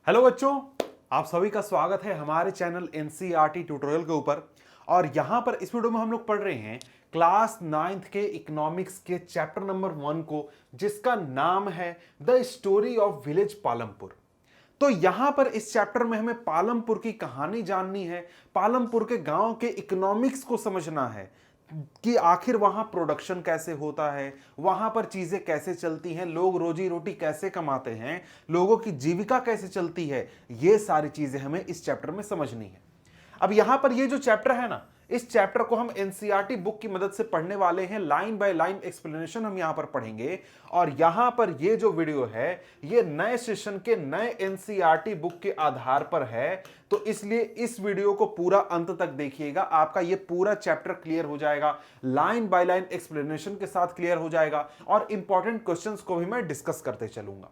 Hello बच्चों, आप सभी का स्वागत है हमारे चैनल एनसीईआरटी ट्यूटोरियल के ऊपर। और यहां पर इस वीडियो में हम लोग पढ़ रहे हैं क्लास 9th के इकोनॉमिक्स के चैप्टर नंबर 1 को, जिसका नाम है the story of village Palampur. तो यहां पर इस चैप्टर में हमें पालमपुर की कहानी जाननी है, पालमपुर के गांव के इकोनॉमिक्स को समझना है कि आखिर वहां प्रोडक्शन कैसे होता है, वहां पर चीजें कैसे चलती हैं, लोग रोजी रोटी कैसे कमाते हैं, लोगों की जीविका कैसे चलती है। ये सारी चीजें हमें इस चैप्टर में समझनी है। अब यहां पर ये जो चैप्टर है ना, इस चैप्टर को हम एनसीईआरटी बुक की मदद से पढ़ने वाले हैं। लाइन बाय लाइन एक्सप्लेनेशन हम यहां पर पढ़ेंगे। और यहां पर ये जो वीडियो है ये नए सेशन के नए एनसीईआरटी बुक के आधार पर है, तो इसलिए इस वीडियो को पूरा अंत तक देखिएगा। आपका ये पूरा चैप्टर क्लियर हो जाएगा, लाइन बाय लाइन एक्सप्लेनेशन के साथ क्लियर हो जाएगा, और इंपॉर्टेंट क्वेश्चंस को भी मैं डिस्कस करते चलूंगा।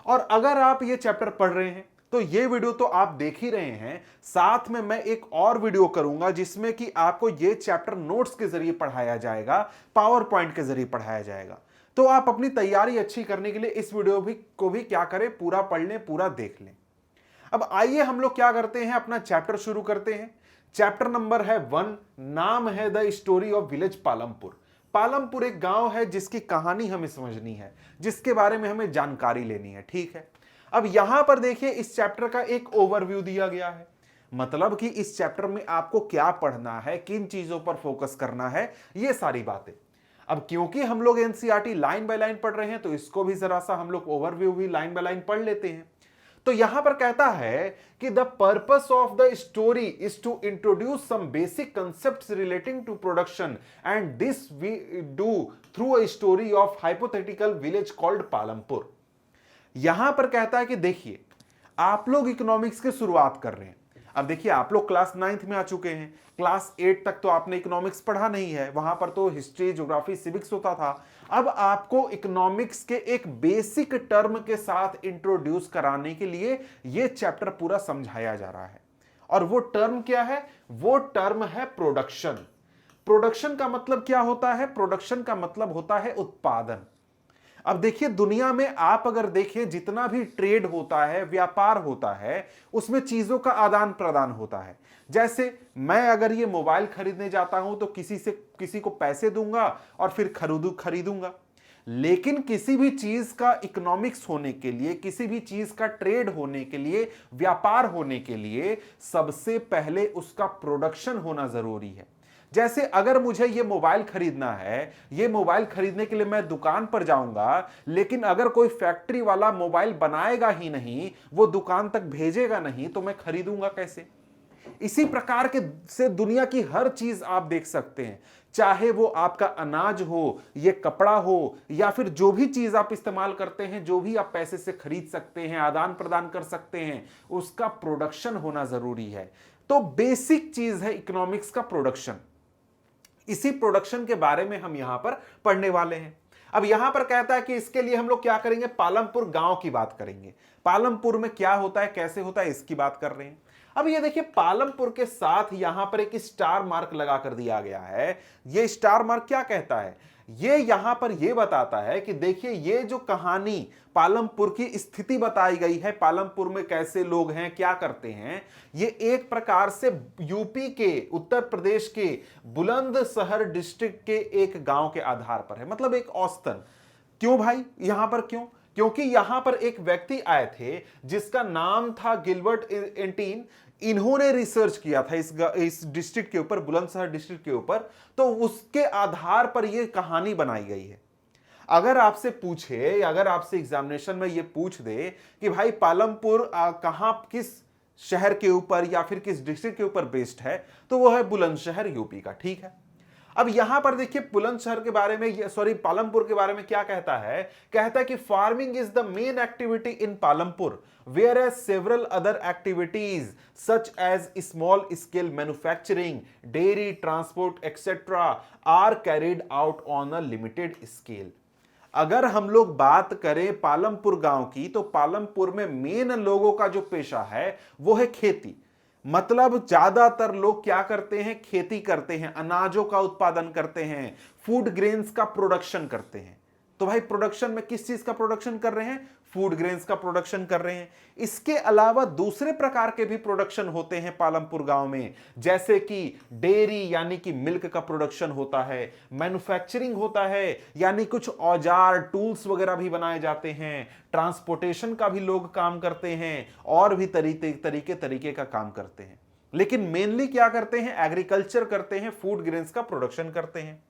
और अगर आप ये चैप्टर पढ़ रहे हैं तो ये वीडियो तो आप देख ही रहे हैं, साथ में मैं एक और वीडियो करूंगा जिसमें कि आपको ये चैप्टर नोट्स के जरिए पढ़ाया जाएगा, पावर पॉइंट के जरिए पढ़ाया जाएगा। तो आप अपनी तैयारी अच्छी करने के लिए इस वीडियो को भी क्या करें, पूरा पढ़ लें, पूरा देख लें। अब आइए हम लोग क्या करते हैं, अपना चैप्टर शुरू करते हैं। चैप्टर नंबर है 1, नाम है the story of village Palampur. Palampur एक गांव है जिसकी कहानी हमें समझनी है, जिसके बारे में हमें जानकारी लेनी है, ठीक है। अब यहां पर देखिए इस चैप्टर का एक ओवरव्यू दिया गया है, मतलब कि इस चैप्टर में आपको क्या पढ़ना है, किन चीजों पर फोकस करना है, ये सारी बातें। अब क्योंकि हम लोग एनसीईआरटी लाइन बाय लाइन पढ़ रहे हैं तो इसको भी जरा सा हम लोग ओवरव्यू भी लाइन बाय लाइन पढ़ लेते हैं। तो यहां पर कहता है कि the purpose of the story is to introduce some basic concepts relating to production, and this we do through a story of hypothetical village called Palampur. यहां पर कहता है कि देखिए आप लोग इकोनॉमिक्स की शुरुआत कर रहे हैं। अब देखिए आप लोग क्लास 9th में आ चुके हैं, क्लास 8 तक तो आपने इकोनॉमिक्स पढ़ा नहीं है, वहां पर तो हिस्ट्री, ज्योग्राफी, सिविक्स होता था। अब आपको इकोनॉमिक्स के एक बेसिक टर्म के साथ इंट्रोड्यूस कराने के लिए यह चैप्टर पूरा समझाया जा रहा है। और वो टर्म क्या है? वो टर्म है प्रोडक्शन। प्रोडक्शन का मतलब क्या होता है? प्रोडक्शन का मतलब होता है उत्पादन। अब देखिए दुनिया में आप अगर देखें, जितना भी ट्रेड होता है, व्यापार होता है, उसमें चीजों का आदान प्रदान होता है। जैसे मैं अगर ये मोबाइल खरीदने जाता हूं तो किसी को पैसे दूंगा और फिर खरीदूंगा। लेकिन किसी भी चीज का इकोनॉमिक्स होने के लिए, किसी भी चीज का ट्रेड होने के लिए, व्यापार होने के लिए सबसे पहले उसका प्रोडक्शन होना जरूरी है। जैसे अगर मुझे ये मोबाइल खरीदना है, ये मोबाइल खरीदने के लिए मैं दुकान पर जाऊंगा, लेकिन अगर कोई फैक्ट्री वाला मोबाइल बनाएगा ही नहीं, वो दुकान तक भेजेगा नहीं, तो मैं खरीदूंगा कैसे? इसी प्रकार के से दुनिया की हर चीज आप देख सकते हैं, चाहे वो आपका अनाज हो, ये कपड़ा हो, या फिर जो भी चीज आप इस्तेमाल करते हैं, जो भी आप पैसे से खरीद सकते हैं, आदान प्रदान कर सकते हैं, उसका प्रोडक्शन होना जरूरी है। तो बेसिक चीज है इकोनॉमिक्स का प्रोडक्शन। इसी प्रोडक्शन के बारे में हम यहां पर पढ़ने वाले हैं। अब यहां पर कहता है कि इसके लिए हम लोग क्या करेंगे, पालमपुर गांव की बात करेंगे। पालमपुर में क्या होता है, कैसे होता है, इसकी बात कर रहे हैं। अब ये देखिए पालमपुर के साथ यहां पर एक स्टार मार्क लगा कर दिया गया है। ये स्टार मार्क क्या कहता है? ये यहां पर ये बताता है कि देखिए ये जो कहानी पालमपुर की स्थिति बताई गई है, पालमपुर में कैसे लोग हैं, क्या करते हैं, ये एक प्रकार से यूपी के, उत्तर प्रदेश के बुलंदशहर डिस्ट्रिक्ट के एक गांव के आधार पर है, मतलब एक औसतन। क्यों भाई, यहां पर क्यों? क्योंकि यहां पर एक व्यक्ति आए थे जिसका नाम था गिलबर्ट एंटीन। इन्होंने रिसर्च किया था इस डिस्ट्रिक्ट के ऊपर, बुलंदशहर डिस्ट्रिक्ट के ऊपर, तो उसके आधार पर यह कहानी बनाई गई है। अगर आपसे पूछे, अगर आपसे एग्जामिनेशन में यह पूछ दे कि भाई पालमपुर कहां, किस शहर के ऊपर या फिर किस डिस्ट्रिक्ट के ऊपर बेस्ड है, तो वो है बुलंदशहर, यूपी का, ठीक है। अब यहां पर देखिए बुलंदशहर के बारे में, सॉरी पालमपुर के बारे में क्या कहता है? कहता है कि farming is the main activity in Palampur, whereas several other activities such as small scale manufacturing, dairy, transport etcetera are carried out on a limited scale. अगर हम लोग बात करें पालमपुर गांव की, तो पालमपुर में मेन लोगों का जो पेशा है वो है खेती। मतलब ज्यादातर लोग क्या करते हैं, खेती करते हैं, अनाजों का उत्पादन करते हैं, फूड ग्रेन्स का प्रोडक्शन करते हैं। तो भाई प्रोडक्शन में किस चीज का प्रोडक्शन कर रहे हैं? फूड ग्रेन्स का प्रोडक्शन कर रहे हैं। इसके अलावा दूसरे प्रकार के भी प्रोडक्शन होते हैं पालमपुर गांव में, जैसे कि डेयरी यानी कि मिल्क का प्रोडक्शन होता है, मैन्युफैक्चरिंग होता है यानी कुछ औजार टूल्स वगैरह भी बनाए जाते हैं, ट्रांसपोर्टेशन का भी लोग काम करते हैं और भी तरीके का काम करते हैं। लेकिन मेनली क्या करते हैं, एग्रीकल्चर करते हैं, फूड ग्रेन्स का प्रोडक्शन करते हैं।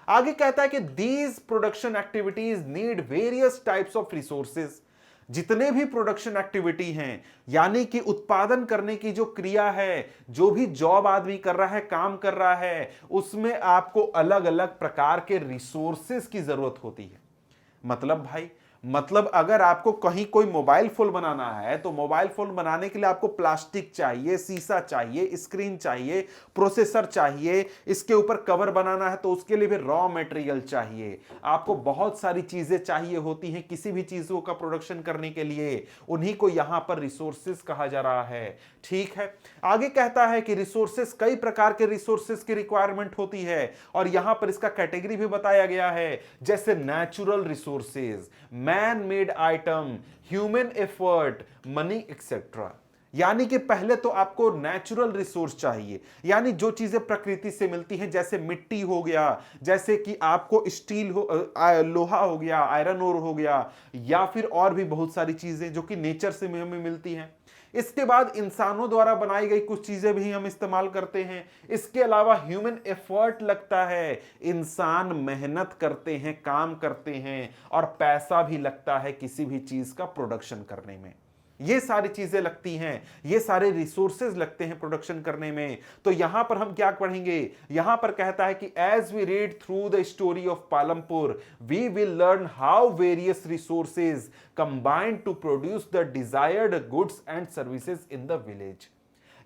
आगे कहता है कि these production activities need various types of resources. जितने भी प्रोडक्शन एक्टिविटी हैं यानी कि उत्पादन करने की जो क्रिया है, जो भी जॉब आदमी कर रहा है, काम कर रहा है, उसमें आपको अलग अलग प्रकार के रिसोर्सेज की जरूरत होती है। मतलब अगर आपको कहीं कोई मोबाइल फोन बनाना है तो मोबाइल फोन बनाने के लिए आपको प्लास्टिक चाहिए, शीशा चाहिए, स्क्रीन चाहिए, प्रोसेसर चाहिए, इसके ऊपर कवर बनाना है तो उसके लिए भी रॉ मटेरियल चाहिए। आपको बहुत सारी चीजें चाहिए होती हैं किसी भी चीजों का प्रोडक्शन करने के लिए, उन्हीं को यहां पर रिसोर्सेज कहा जा रहा है। ठीक है, आगे कहता है कि रिसोर्सेज, कई प्रकार के रिसोर्सेज की रिक्वायरमेंट होती है और यहां पर इसका कैटेगरी भी बताया गया है, जैसे natural resources, man made item, human effort, money etcetera. यानी कि पहले तो आपको नेचुरल रिसोर्स चाहिए, यानी जो चीजें प्रकृति से मिलती हैं, जैसे मिट्टी हो गया, जैसे कि आपको स्टील हो, लोहा हो गया, आयरन ओर हो गया, या फिर और भी बहुत सारी चीजें जो कि नेचर से हमें मिलती हैं। इसके बाद इंसानों द्वारा बनाई गई कुछ चीजें भी हम इस्तेमाल करते हैं। इसके अलावा ह्यूमन एफर्ट लगता है, इंसान मेहनत करते हैं, काम करते हैं, और पैसा भी लगता है किसी भी चीज का प्रोडक्शन करने में। ये सारी चीजें लगती हैं, ये सारे रिसोर्सेज लगते हैं प्रोडक्शन करने में। तो यहां पर हम क्या पढ़ेंगे, यहां पर कहता है कि as we read through the story of Palampur we will learn how various resources combine to produce the desired goods and services in the village.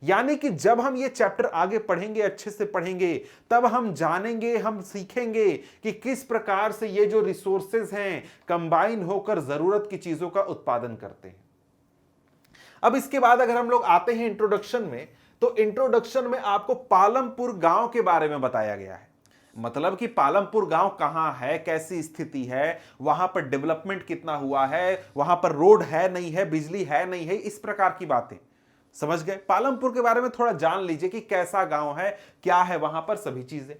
यानी कि जब हम ये चैप्टर आगे पढ़ेंगे, अच्छे से पढ़ेंगे, तब हम जानेंगे, हम सीखेंगे कि किस प्रकार से ये जो रिसोर्सेज हैं कंबाइन होकर जरूरत की चीजों का उत्पादन करते हैं। अब इसके बाद अगर हम लोग आते हैं इंट्रोडक्शन में, तो इंट्रोडक्शन में आपको पालमपुर गांव के बारे में बताया गया है। मतलब कि पालमपुर गांव कहां है, कैसी स्थिति है, वहां पर डेवलपमेंट कितना हुआ है, वहां पर रोड है नहीं है, बिजली है नहीं है, इस प्रकार की बातें। समझ गए? पालमपुर के बारे में थोड़ा जान लीजिए कि कैसा गांव है, क्या है वहां पर, सभी चीजें।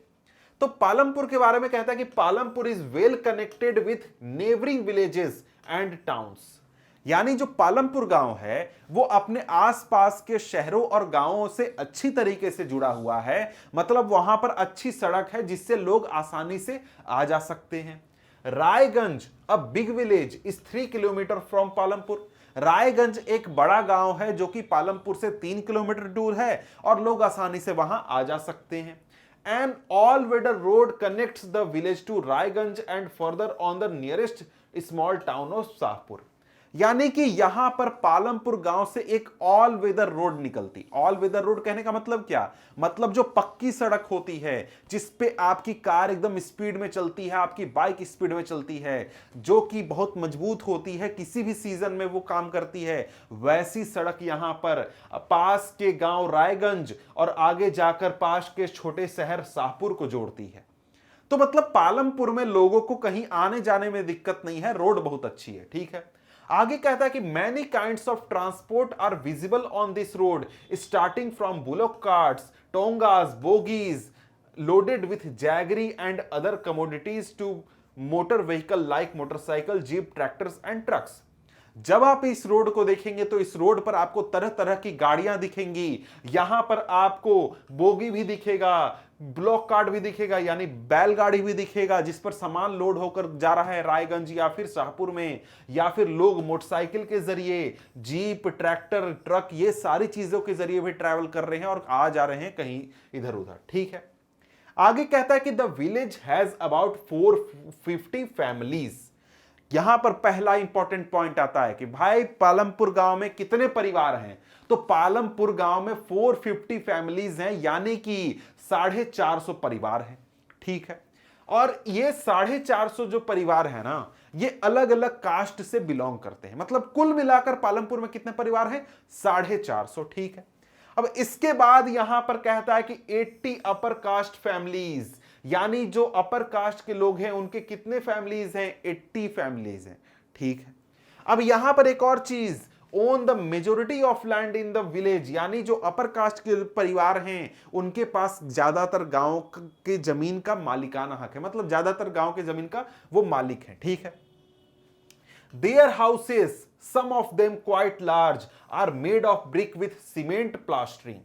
तो पालमपुर के बारे में कहता है कि Palampur is well connected with neighbouring villages and towns. यानी जो पालमपुर गांव है वो अपने आसपास के शहरों और गांवों से अच्छी तरीके से जुड़ा हुआ है। मतलब वहां पर अच्छी सड़क है जिससे लोग आसानी से आ जा सकते हैं। Raiganj, a big village, is 3 kilometre from Palampur. Raiganj एक बड़ा गांव है जो कि पालमपुर से 3 किलोमीटर दूर है और लोग आसानी से वहां आ जा सकते हैं। An all-weather road connects the village to Raiganj and further on the nearest small town of Shahpur। यानी कि यहां पर पालमपुर गांव से एक ऑल वेदर रोड निकलती। ऑल वेदर रोड कहने का मतलब क्या, मतलब जो पक्की सड़क होती है जिसपे आपकी कार एकदम स्पीड में चलती है, आपकी बाइक स्पीड में चलती है, जो कि बहुत मजबूत होती है, किसी भी सीजन में वो काम करती है, वैसी सड़क यहां पर पास के गांव रायगंज और आगे जाकर पास के छोटे शहर शाहपुर को जोड़ती है। तो मतलब पालमपुर में लोगों को कहीं आने जाने में दिक्कत नहीं है, रोड बहुत अच्छी है। ठीक है, आगे कहता है कि many kinds of transport are visible on this road starting from bullock carts, tongas, bogies loaded with jaggery and other commodities to motor vehicle like motorcycle, jeep, tractors and trucks. जब आप इस रोड को देखेंगे तो इस रोड पर आपको तरह तरह की गाड़ियां दिखेंगी। यहां पर आपको बोगी भी दिखेगा, ब्लॉक कार्ट भी दिखेगा, यानी बैलगाड़ी भी दिखेगा जिस पर सामान लोड होकर जा रहा है रायगंज या फिर शाहपुर में, या फिर लोग मोटरसाइकिल के जरिए, जीप, ट्रैक्टर, ट्रक, ये सारी चीजों के जरिए भी ट्रैवल कर रहे हैं और आ जा रहे हैं कहीं इधर उधर। ठीक है, आगे कहता है कि the village has about 450 families. यहां पर पहला इंपॉर्टेंट पॉइंट आता है कि भाई पालमपुर गांव में कितने परिवार हैं, तो पालमपुर गांव में 450 फैमिलीज हैं, यानी कि 450 परिवार हैं। ठीक है, और ये 450 जो परिवार है ना, ये अलग अलग कास्ट से बिलोंग करते हैं। मतलब कुल मिलाकर पालमपुर में कितने परिवार हैं, 450। ठीक है, अब इसके बाद यहां पर कहता है कि 80 अपर कास्ट फैमिलीज, यानी जो अपर कास्ट के लोग हैं उनके कितने फैमिलीज हैं, 80 फैमिलीज हैं। ठीक है, अब यहां पर एक और चीज, own the majority of land in the village, यानी जो अपर कास्ट के परिवार हैं उनके पास ज्यादातर गांव के जमीन का मालिकाना हक है, मतलब ज्यादातर गांव के जमीन का वो मालिक है, ठीक है। Their houses, some of them quite large, are made of brick with cement plastering.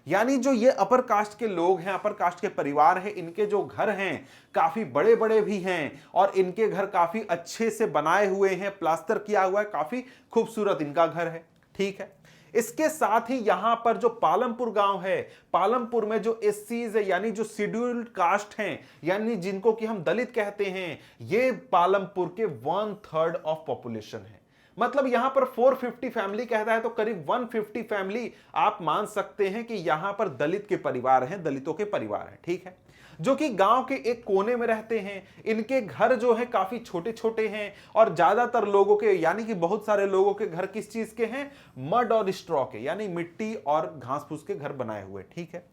यानी जो ये अपर कास्ट के लोग हैं, अपर कास्ट के परिवार हैं, इनके जो घर हैं काफी बड़े बड़े भी हैं और इनके घर काफी अच्छे से बनाए हुए हैं, प्लास्टर किया हुआ है, काफी खूबसूरत इनका घर है, ठीक है। इसके साथ ही यहां पर जो पालमपुर गांव है, पालमपुर में जो एससीज है यानी जो शेड्यूल्ड कास्ट हैं, यानी जिनको कि हम दलित कहते हैं, ये पालमपुर के 1/3 ऑफ पॉपुलेशन है। मतलब यहां पर 450 फैमिली कहता है तो करीब 150 फैमिली आप मान सकते हैं कि यहां पर दलित के परिवार हैं, दलितों के परिवार हैं, ठीक है, जो कि गांव के एक कोने में रहते हैं। इनके घर जो है काफी छोटे छोटे हैं और ज्यादातर लोगों के यानी कि बहुत सारे लोगों के घर किस चीज के हैं, मड और स्ट्रॉ के, यानी मिट्टी और घास फूस के घर बनाए हुए, ठीक है।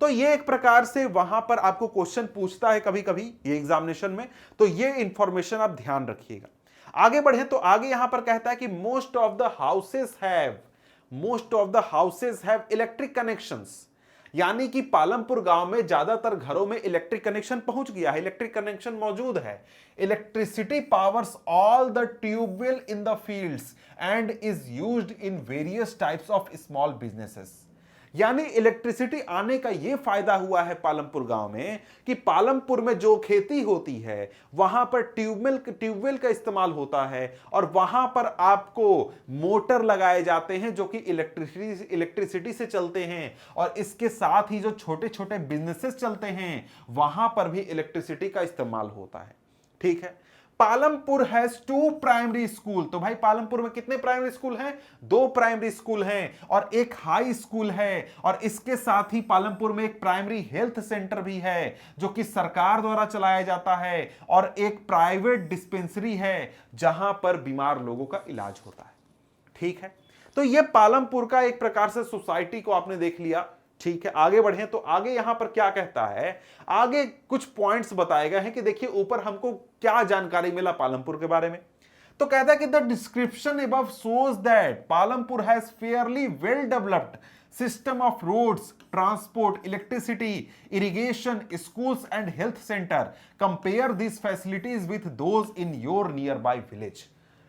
तो ये एक प्रकार से वहां पर आपको क्वेश्चन पूछता है कभी कभी ये एग्जामिनेशन में, तो ये इंफॉर्मेशन आप ध्यान रखिएगा। आगे बढ़े तो आगे यहां पर कहता है कि most of the houses have electric connections, यानी कि पालमपुर गांव में ज्यादातर घरों में इलेक्ट्रिक कनेक्शन पहुंच गया है, इलेक्ट्रिक कनेक्शन मौजूद है। Electricity powers all the tubewell in the fields and is used in various types of small businesses. यानी इलेक्ट्रिसिटी आने का यह फायदा हुआ है पालमपुर गांव में कि पालमपुर में जो खेती होती है वहां पर ट्यूबवेल का इस्तेमाल होता है और वहां पर आपको मोटर लगाए जाते हैं जो कि इलेक्ट्रिसिटी से चलते हैं, और इसके साथ ही जो छोटे छोटे बिजनेसेस चलते हैं वहां पर भी इलेक्ट्रिसिटी का इस्तेमाल होता है, ठीक है। पालमपुर हैज 2 प्राइमरी स्कूल, तो भाई पालमपुर में कितने प्राइमरी स्कूल हैं, 2 प्राइमरी स्कूल हैं और एक हाई स्कूल है, और इसके साथ ही पालमपुर में एक प्राइमरी हेल्थ सेंटर भी है जो कि सरकार द्वारा चलाया जाता है, और एक प्राइवेट डिस्पेंसरी है जहां पर बीमार लोगों का इलाज होता है, ठीक है। तो यह पालमपुर का एक प्रकार से सोसाइटी को आपने देख लिया, ठीक है। आगे बढ़े तो आगे यहां पर क्या कहता है, आगे कुछ पॉइंट्स बताए गए हैं कि देखिए ऊपर हमको क्या जानकारी मिला पालमपुर के बारे में। तो कहता है कि the description above shows that Palampur has fairly well developed system of roads, transport, electricity, irrigation, schools and health centre. Compare this facilities with those in your nearby village.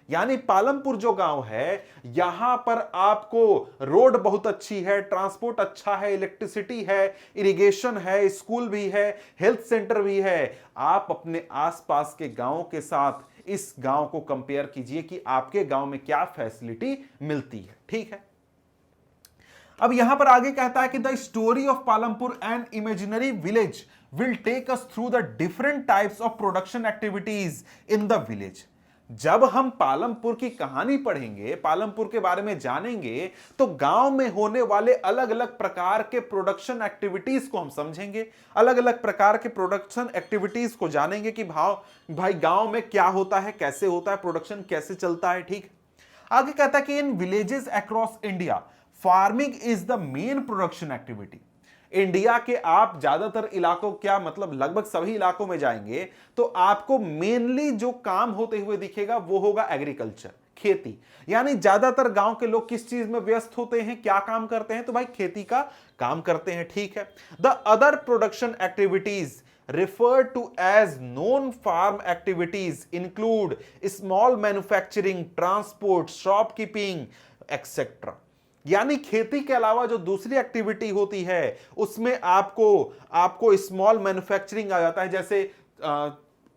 यानी पालमपुर जो गांव है यहां पर आपको रोड बहुत अच्छी है, ट्रांसपोर्ट अच्छा है, इलेक्ट्रिसिटी है, इरिगेशन है, स्कूल भी है, हेल्थ सेंटर भी है। आप अपने आसपास के गांव के साथ इस गांव को कंपेयर कीजिए कि आपके गांव में क्या फैसिलिटी मिलती है, ठीक है। अब यहां पर आगे कहता है कि the story of Palampur an imaginary village will take us through the different types of production activities in the village. जब हम पालमपुर की कहानी पढ़ेंगे, पालमपुर के बारे में जानेंगे, तो गांव में होने वाले अलग अलग प्रकार के प्रोडक्शन एक्टिविटीज को हम समझेंगे, अलग अलग प्रकार के प्रोडक्शन एक्टिविटीज को जानेंगे कि भाई गांव में क्या होता है, कैसे होता है, प्रोडक्शन कैसे चलता है, ठीक। आगे कहता है कि in villages across India farming is the main production activity. India के आप ज्यादातर इलाकों, क्या मतलब लगभग सभी इलाकों में जाएंगे तो आपको मेनली जो काम होते हुए दिखेगा वो होगा एग्रीकल्चर, खेती। यानी ज्यादातर गांव के लोग किस चीज में व्यस्त होते हैं, क्या काम करते हैं, तो भाई खेती का काम करते हैं, ठीक है। The other production activities referred to as non-farm activities include small manufacturing, transport, shopkeeping, etc. यानी खेती के अलावा जो दूसरी एक्टिविटी होती है उसमें आपको स्मॉल मैन्युफैक्चरिंग आ जाता है, जैसे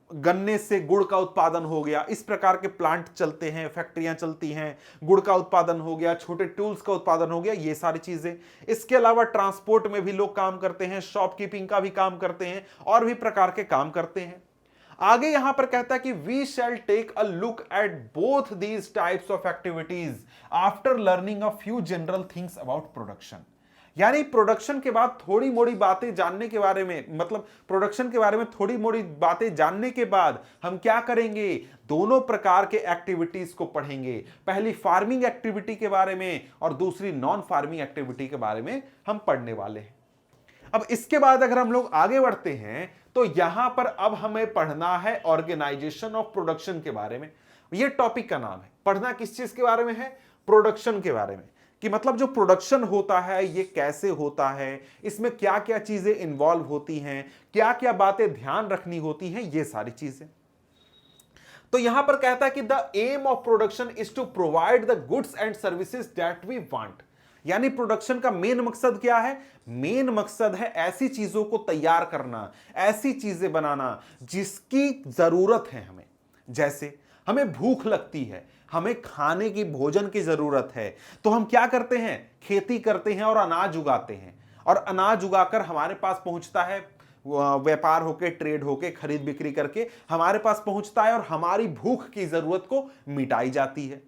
गन्ने से गुड़ का उत्पादन हो गया, इस प्रकार के प्लांट चलते हैं, फैक्ट्रियां चलती हैं, गुड़ का उत्पादन हो गया, छोटे टूल्स का उत्पादन हो गया, ये सारी चीजें। इसके अलावा ट्रांसपोर्ट में भी लोग काम करते हैं, शॉपकीपिंग का भी काम करते हैं, और भी प्रकार के काम करते हैं। आगे यहां पर कहता है कि we shall take a look at both these types of activities after learning a few general things about production. यानी प्रोडक्शन के बाद थोड़ी मोड़ी बातें जानने के बारे में, मतलब प्रोडक्शन के बारे में थोड़ी मोड़ी बातें जानने के बाद हम क्या करेंगे, दोनों प्रकार के एक्टिविटीज को पढ़ेंगे। पहली फार्मिंग एक्टिविटी के बारे में और दूसरी नॉन फार्मिंग एक्टिविटी के बारे में हम पढ़ने वाले हैं। अब इसके बाद अगर हम लोग आगे बढ़ते हैं तो यहां पर अब हमें पढ़ना है ऑर्गेनाइजेशन ऑफ प्रोडक्शन के बारे में। ये टॉपिक का नाम है। पढ़ना किस चीज के बारे में है? प्रोडक्शन के बारे में, कि मतलब जो प्रोडक्शन होता है ये कैसे होता है, इसमें क्या क्या चीजें इन्वॉल्व होती हैं, क्या क्या बातें ध्यान रखनी होती हैं, ये सारी चीजें। तो यहां पर कहता है कि the aim of production is to provide the goods and services that we want. यानी प्रोडक्शन का मेन मकसद क्या है? मेन मकसद है ऐसी चीजों को तैयार करना, ऐसी चीजें बनाना जिसकी जरूरत है हमें। जैसे हमें भूख लगती है, हमें खाने की, भोजन की जरूरत है, तो हम क्या करते हैं? खेती करते हैं और अनाज उगाते हैं, और अनाज उगाकर हमारे पास पहुंचता है, व्यापार होके, ट्रेड होके, खरीद बिक्री करके हमारे पास पहुंचता है और हमारी भूख की जरूरत को मिटाई जाती है।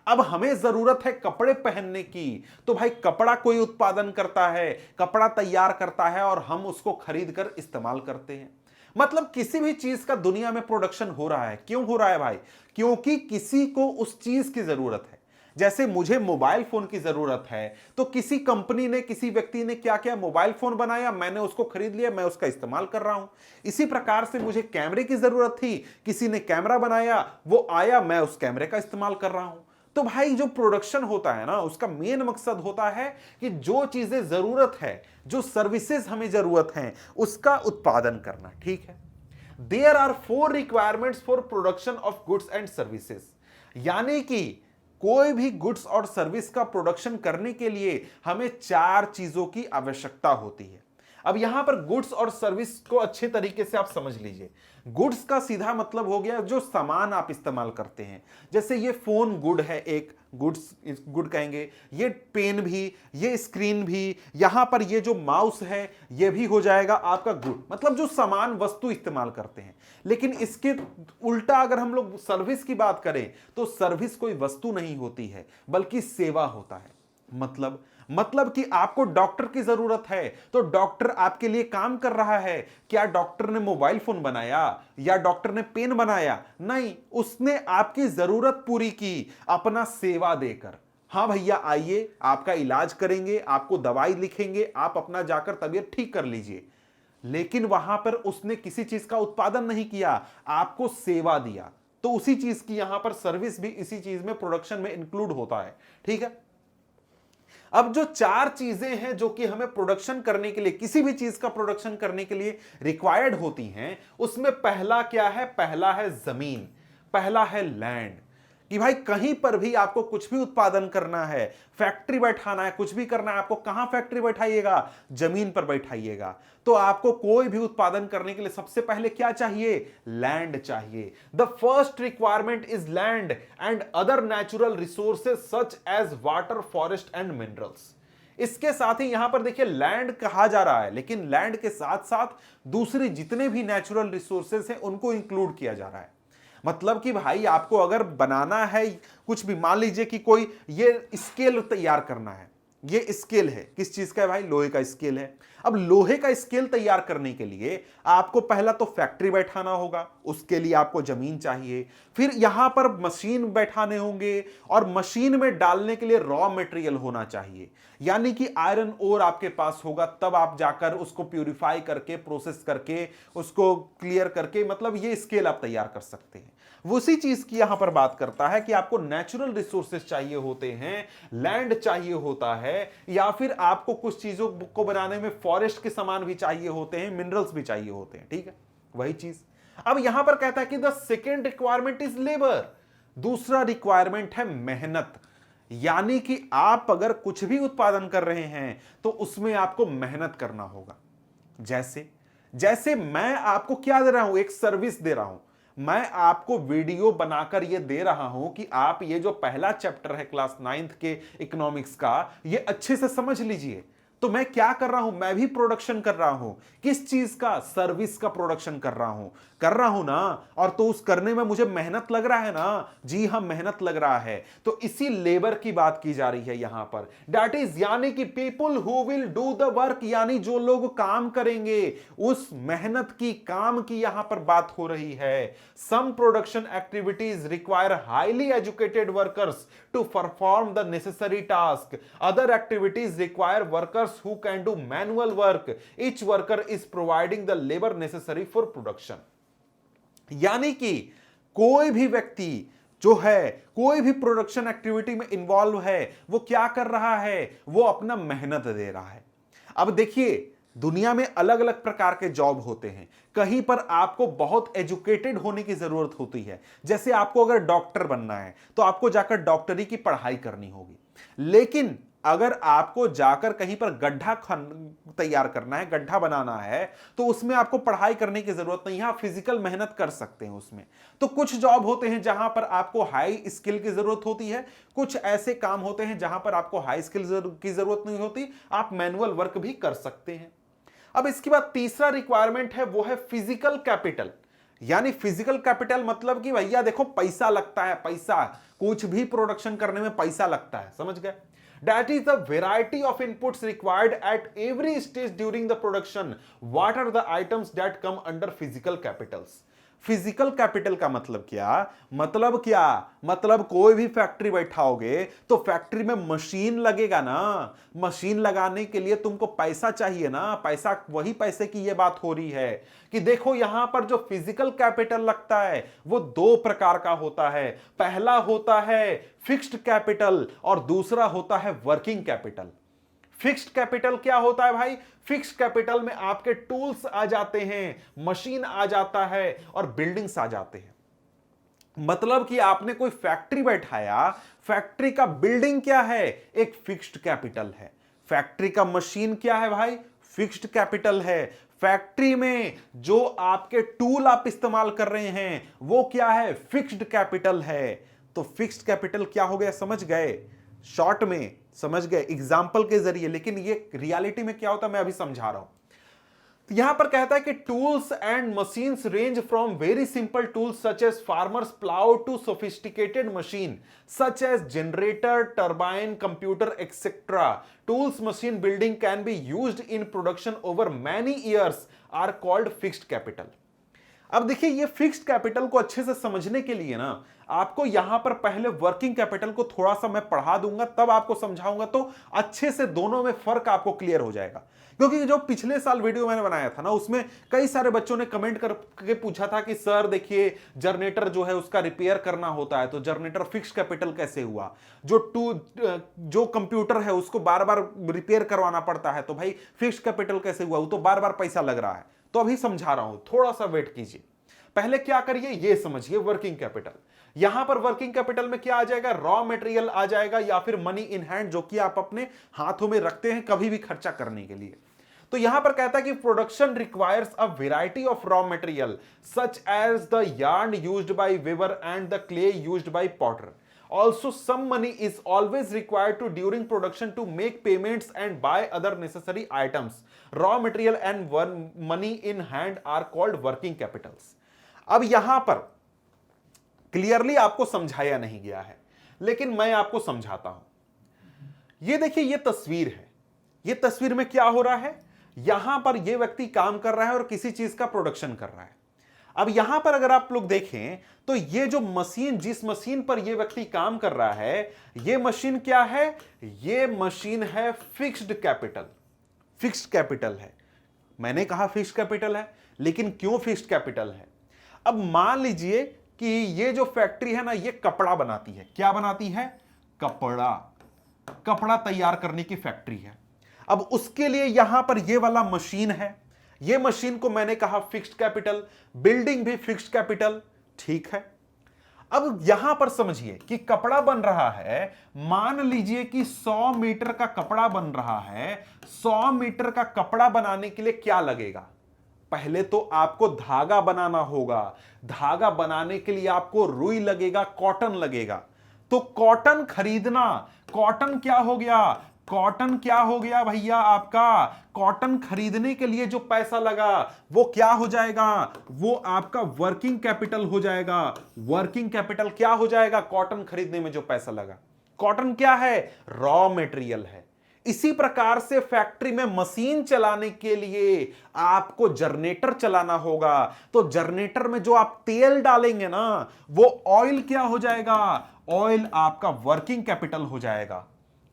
अब हमें जरूरत है कपड़े पहनने की, तो भाई कपड़ा कोई उत्पादन करता है, कपड़ा तैयार करता है और हम उसको खरीद कर इस्तेमाल करते हैं। मतलब किसी भी चीज का दुनिया में प्रोडक्शन हो रहा है। क्यों हो रहा है भाई? क्योंकि किसी को उस चीज की जरूरत है। जैसे मुझे मोबाइल फोन की जरूरत है, तो किसी कंपनी ने, किसी व्यक्ति ने क्या किया? मोबाइल फोन बनाया, मैंने उसको खरीद लिया, मैं उसका इस्तेमाल कर रहा हूं। इसी प्रकार से मुझे कैमरे की जरूरत थी, किसी ने कैमरा बनाया, वो आया, मैं उस कैमरे का इस्तेमाल कर रहा हूं। तो भाई जो प्रोडक्शन होता है ना, उसका मेन मकसद होता है कि जो चीजें जरूरत है, जो सर्विसेज हमें जरूरत है, उसका उत्पादन करना। ठीक है। There are 4 requirements for production of goods and services. यानी कि कोई भी गुड्स और सर्विस का प्रोडक्शन करने के लिए हमें 4 चीजों की आवश्यकता होती है। अब यहां पर गुड्स और सर्विस को अच्छे तरीके से आप समझ लीजिए। गुड्स का सीधा मतलब हो गया जो सामान आप इस्तेमाल करते हैं। जैसे ये फोन गुड है, एक गुड्स, गुड कहेंगे। ये पेन भी, ये स्क्रीन भी, यहां पर ये जो माउस है ये भी हो जाएगा आपका गुड, मतलब जो सामान, वस्तु इस्तेमाल करते हैं। लेकिन इसके उल्टा अगर हम लोग सर्विस की बात करें, तो सर्विस कोई वस्तु नहीं होती है, बल्कि सेवा होता है। मतलब कि आपको डॉक्टर की जरूरत है, तो डॉक्टर आपके लिए काम कर रहा है। क्या डॉक्टर ने मोबाइल फोन बनाया या डॉक्टर ने पेन बनाया? नहीं, उसने आपकी जरूरत पूरी की अपना सेवा देकर। हाँ भैया आइए, आपका इलाज करेंगे, आपको दवाई लिखेंगे, आप अपना जाकर तबीयत ठीक कर लीजिए। लेकिन वहां पर उसने किसी चीज का उत्पादन नहीं किया, आपको सेवा दिया। तो उसी चीज की यहां पर सर्विस भी इसी चीज में, प्रोडक्शन में इंक्लूड होता है। ठीक है। अब जो 4 चीजें हैं जो कि हमें प्रोडक्शन करने के लिए, किसी भी चीज का प्रोडक्शन करने के लिए रिक्वायर्ड होती हैं, उसमें पहला क्या है? पहला है जमीन, पहला है लैंड। कि भाई कहीं पर भी आपको कुछ भी उत्पादन करना है, फैक्ट्री बैठाना है, कुछ भी करना है, आपको कहां फैक्ट्री बैठाइएगा? जमीन पर बैठाइएगा। तो आपको कोई भी उत्पादन करने के लिए सबसे पहले क्या चाहिए? लैंड चाहिए। The first requirement is land and other natural resources such as water, forest and minerals. इसके साथ ही यहां पर देखिए लैंड कहा जा रहा है, लेकिन लैंड के साथ साथ दूसरी जितने भी नेचुरल रिसोर्सेज हैं उनको इंक्लूड किया जा रहा है। मतलब कि भाई आपको अगर बनाना है कुछ भी, मान लीजिए कि कोई ये स्केल तैयार करना है, ये स्केल है, किस चीज का है भाई? लोहे का स्केल है। अब लोहे का स्केल तैयार करने के लिए आपको पहला तो फैक्ट्री बैठाना होगा, उसके लिए आपको जमीन चाहिए। फिर यहां पर मशीन बैठाने होंगे और मशीन में डालने के लिए रॉ मटेरियल होना चाहिए, यानी कि आयरन ओर आपके पास होगा, तब आप जाकर उसको प्यूरिफाई करके, प्रोसेस करके, उसको क्लियर करके, मतलब ये स्केल आप तैयार कर सकते हैं। वो उसी चीज की यहां पर बात करता है कि आपको नेचुरल रिसोर्सेज चाहिए होते हैं, लैंड चाहिए होता है, या फिर आपको कुछ चीजों को बनाने में फॉरेस्ट के सामान भी चाहिए होते हैं, मिनरल्स भी चाहिए होते हैं। ठीक है, वही चीज अब यहां पर कहता है कि the second requirement is labour. दूसरा रिक्वायरमेंट है मेहनत। यानी कि आप अगर कुछ भी उत्पादन कर रहे हैं तो उसमें आपको मेहनत करना होगा। जैसे जैसे मैं आपको क्या दे रहा हूं? एक सर्विस दे रहा हूं। मैं आपको वीडियो बनाकर यह दे रहा हूं कि आप ये जो पहला चैप्टर है क्लास 9th के इकोनॉमिक्स का, ये अच्छे से समझ लीजिए। तो मैं क्या कर रहा हूं? मैं भी प्रोडक्शन कर रहा हूं। किस चीज का? सर्विस का प्रोडक्शन कर रहा हूं ना। और तो उस करने में मुझे मेहनत लग रहा है ना। जी हां, मेहनत लग रहा है। तो इसी लेबर की बात की जा रही है यहां पर। दैट इज, यानी कि people who will do the work, यानी जो लोग काम करेंगे, उस मेहनत की, काम की यहां पर बात हो रही है। Some production activities require highly educated workers to perform the necessary task. Other activities require workers who can do manual work. Each worker is providing the labor necessary for production. यानी कि कोई भी व्यक्ति जो है कोई भी प्रोडक्शन एक्टिविटी में इन्वॉल्व है वो क्या कर रहा है, वो अपना मेहनत दे रहा है। अब देखिए दुनिया में अलग अलग प्रकार के जॉब होते हैं। कहीं पर आपको बहुत एजुकेटेड होने की जरूरत होती है, जैसे आपको अगर डॉक्टर बनना है तो आपको जाकर डॉक्टरी की पढ़ाई करनी होगी। लेकिन अगर आपको जाकर कहीं पर गड्ढा तैयार करना है, गड्ढा बनाना है, तो उसमें आपको पढ़ाई करने की जरूरत नहीं है, आप फिजिकल मेहनत कर सकते हैं उसमें। तो कुछ जॉब होते हैं जहां पर आपको हाई स्किल की जरूरत होती है, कुछ ऐसे काम होते हैं जहां पर आपको हाई स्किल की जरूरत नहीं होती, आप मैनुअल वर्क भी कर सकते हैं। अब इसके बाद तीसरा रिक्वायरमेंट है वो है फिजिकल कैपिटल। यानी फिजिकल कैपिटल मतलब कि भैया देखो पैसा लगता है, पैसा कुछ भी प्रोडक्शन करने में पैसा लगता है, समझ गए। That is the variety of inputs required at every stage during the production. What are the items that come under physical capitals? Physical capital का मतलब क्या, मतलब कोई भी फैक्ट्री बैठाओगे तो फैक्ट्री में मशीन लगेगा ना, मशीन लगाने के लिए तुमको पैसा चाहिए ना, पैसा, वही पैसे की ये बात हो रही है कि देखो यहां पर जो फिजिकल कैपिटल लगता है वो दो प्रकार का होता है। पहला होता है फिक्स्ड कैपिटल और दूसरा होता है वर्किंग कैपिटल। फिक्स्ड कैपिटल क्या होता है भाई? फिक्स्ड कैपिटल में आपके टूल्स आ जाते हैं, मशीन आ जाता है और बिल्डिंग्स आ जाते हैं। मतलब कि आपने कोई फैक्ट्री बैठाया, फैक्ट्री का बिल्डिंग क्या है? एक फिक्स्ड कैपिटल है। फैक्ट्री का मशीन क्या है भाई? फिक्स्ड कैपिटल है। फैक्ट्री में जो आपके टूल आप इस्तेमाल कर रहे हैं वो क्या है? फिक्स्ड कैपिटल है। तो फिक्स्ड कैपिटल क्या हो गया, समझ गए? शॉर्ट में समझ गए एग्जाम्पल के जरिए, लेकिन ये रियलिटी में क्या होता है मैं अभी समझा रहा हूं। तो यहां पर कहता है कि tools and machines range from very simple tools such as farmers plough to sophisticated machine such as generator, turbine, computer etcetera. Tools machine building can be used in production over many years are called fixed capital. अब देखिए ये fixed capital को अच्छे से समझने के लिए ना आपको यहां पर पहले वर्किंग कैपिटल को थोड़ा सा मैं पढ़ा दूंगा, तब आपको समझाऊंगा तो अच्छे से दोनों में फर्क आपको क्लियर हो जाएगा। क्योंकि जो पिछले साल वीडियो मैंने बनाया था ना उसमें कई सारे बच्चों ने कमेंट करके पूछा था कि सर देखिए जनरेटर जो है उसका रिपेयर करना होता है तो जनरेटर फिक्स्ड कैपिटल कैसे हुआ, जो कंप्यूटर है उसको बार बार रिपेयर करवाना पड़ता है तो भाई फिक्स्ड कैपिटल कैसे हुआ, वो तो बार बार पैसा लग रहा है। तो अभी समझा रहा हूं, थोड़ा सा वेट कीजिए। पहले क्या करिए ये समझिए वर्किंग कैपिटल। यहां पर वर्किंग कैपिटल में क्या आ जाएगा? रॉ मटेरियल आ जाएगा या फिर मनी इन हैंड, जो कि आप अपने हाथों में रखते हैं कभी भी खर्चा करने के लिए। तो यहां पर कहता है कि production requires a variety of raw material such as the yarn used by weaver and the clay used by potter. Also, some money is always required to during production to make payments and buy other necessary items. Raw material and money in hand are called working capitals. अब यहां पर clearly आपको समझाया नहीं गया है, लेकिन मैं आपको समझाता हूं। ये देखिए ये तस्वीर है, ये तस्वीर में क्या हो रहा है? यहां पर ये व्यक्ति काम कर रहा है और किसी चीज का प्रोडक्शन कर रहा है। अब यहां पर अगर आप लोग देखें तो ये जो मशीन, जिस मशीन पर ये व्यक्ति काम कर रहा है, ये मशीन क्या है? ये मशीन है फिक्स्ड कैपिटल। फिक्स्ड कैपिटल है, मैंने कहा फिक्स्ड कैपिटल है, लेकिन क्यों फिक्स्ड कैपिटल है? अब मान लीजिए कि ये जो फैक्ट्री है ना ये कपड़ा बनाती है। क्या बनाती है? कपड़ा। कपड़ा तैयार करने की फैक्ट्री है। अब उसके लिए यहां पर ये वाला मशीन है, ये मशीन को मैंने कहा फिक्स्ड कैपिटल, बिल्डिंग भी फिक्स्ड कैपिटल, ठीक है। अब यहां पर समझिए कि कपड़ा बन रहा है, मान लीजिए कि 100 मीटर का कपड़ा बन रहा है। 100 मीटर का कपड़ा बनाने के लिए क्या लगेगा? पहले तो आपको धागा बनाना होगा। धागा बनाने के लिए आपको रुई लगेगा, कॉटन लगेगा। तो कॉटन खरीदना, कॉटन क्या हो गया? कॉटन क्या हो गया भैया आपका? कॉटन खरीदने के लिए जो पैसा लगा वो क्या हो जाएगा? वो आपका वर्किंग कैपिटल हो जाएगा। वर्किंग कैपिटल क्या हो जाएगा? कॉटन खरीदने में जो पैसा लगा। कॉटन क्या है? रॉ मटेरियल है। इसी प्रकार से फैक्ट्री में मशीन चलाने के लिए आपको जनरेटर चलाना होगा। तो जनरेटर में जो आप तेल डालेंगे ना वो ऑयल क्या हो जाएगा? ऑयल आपका वर्किंग कैपिटल हो जाएगा।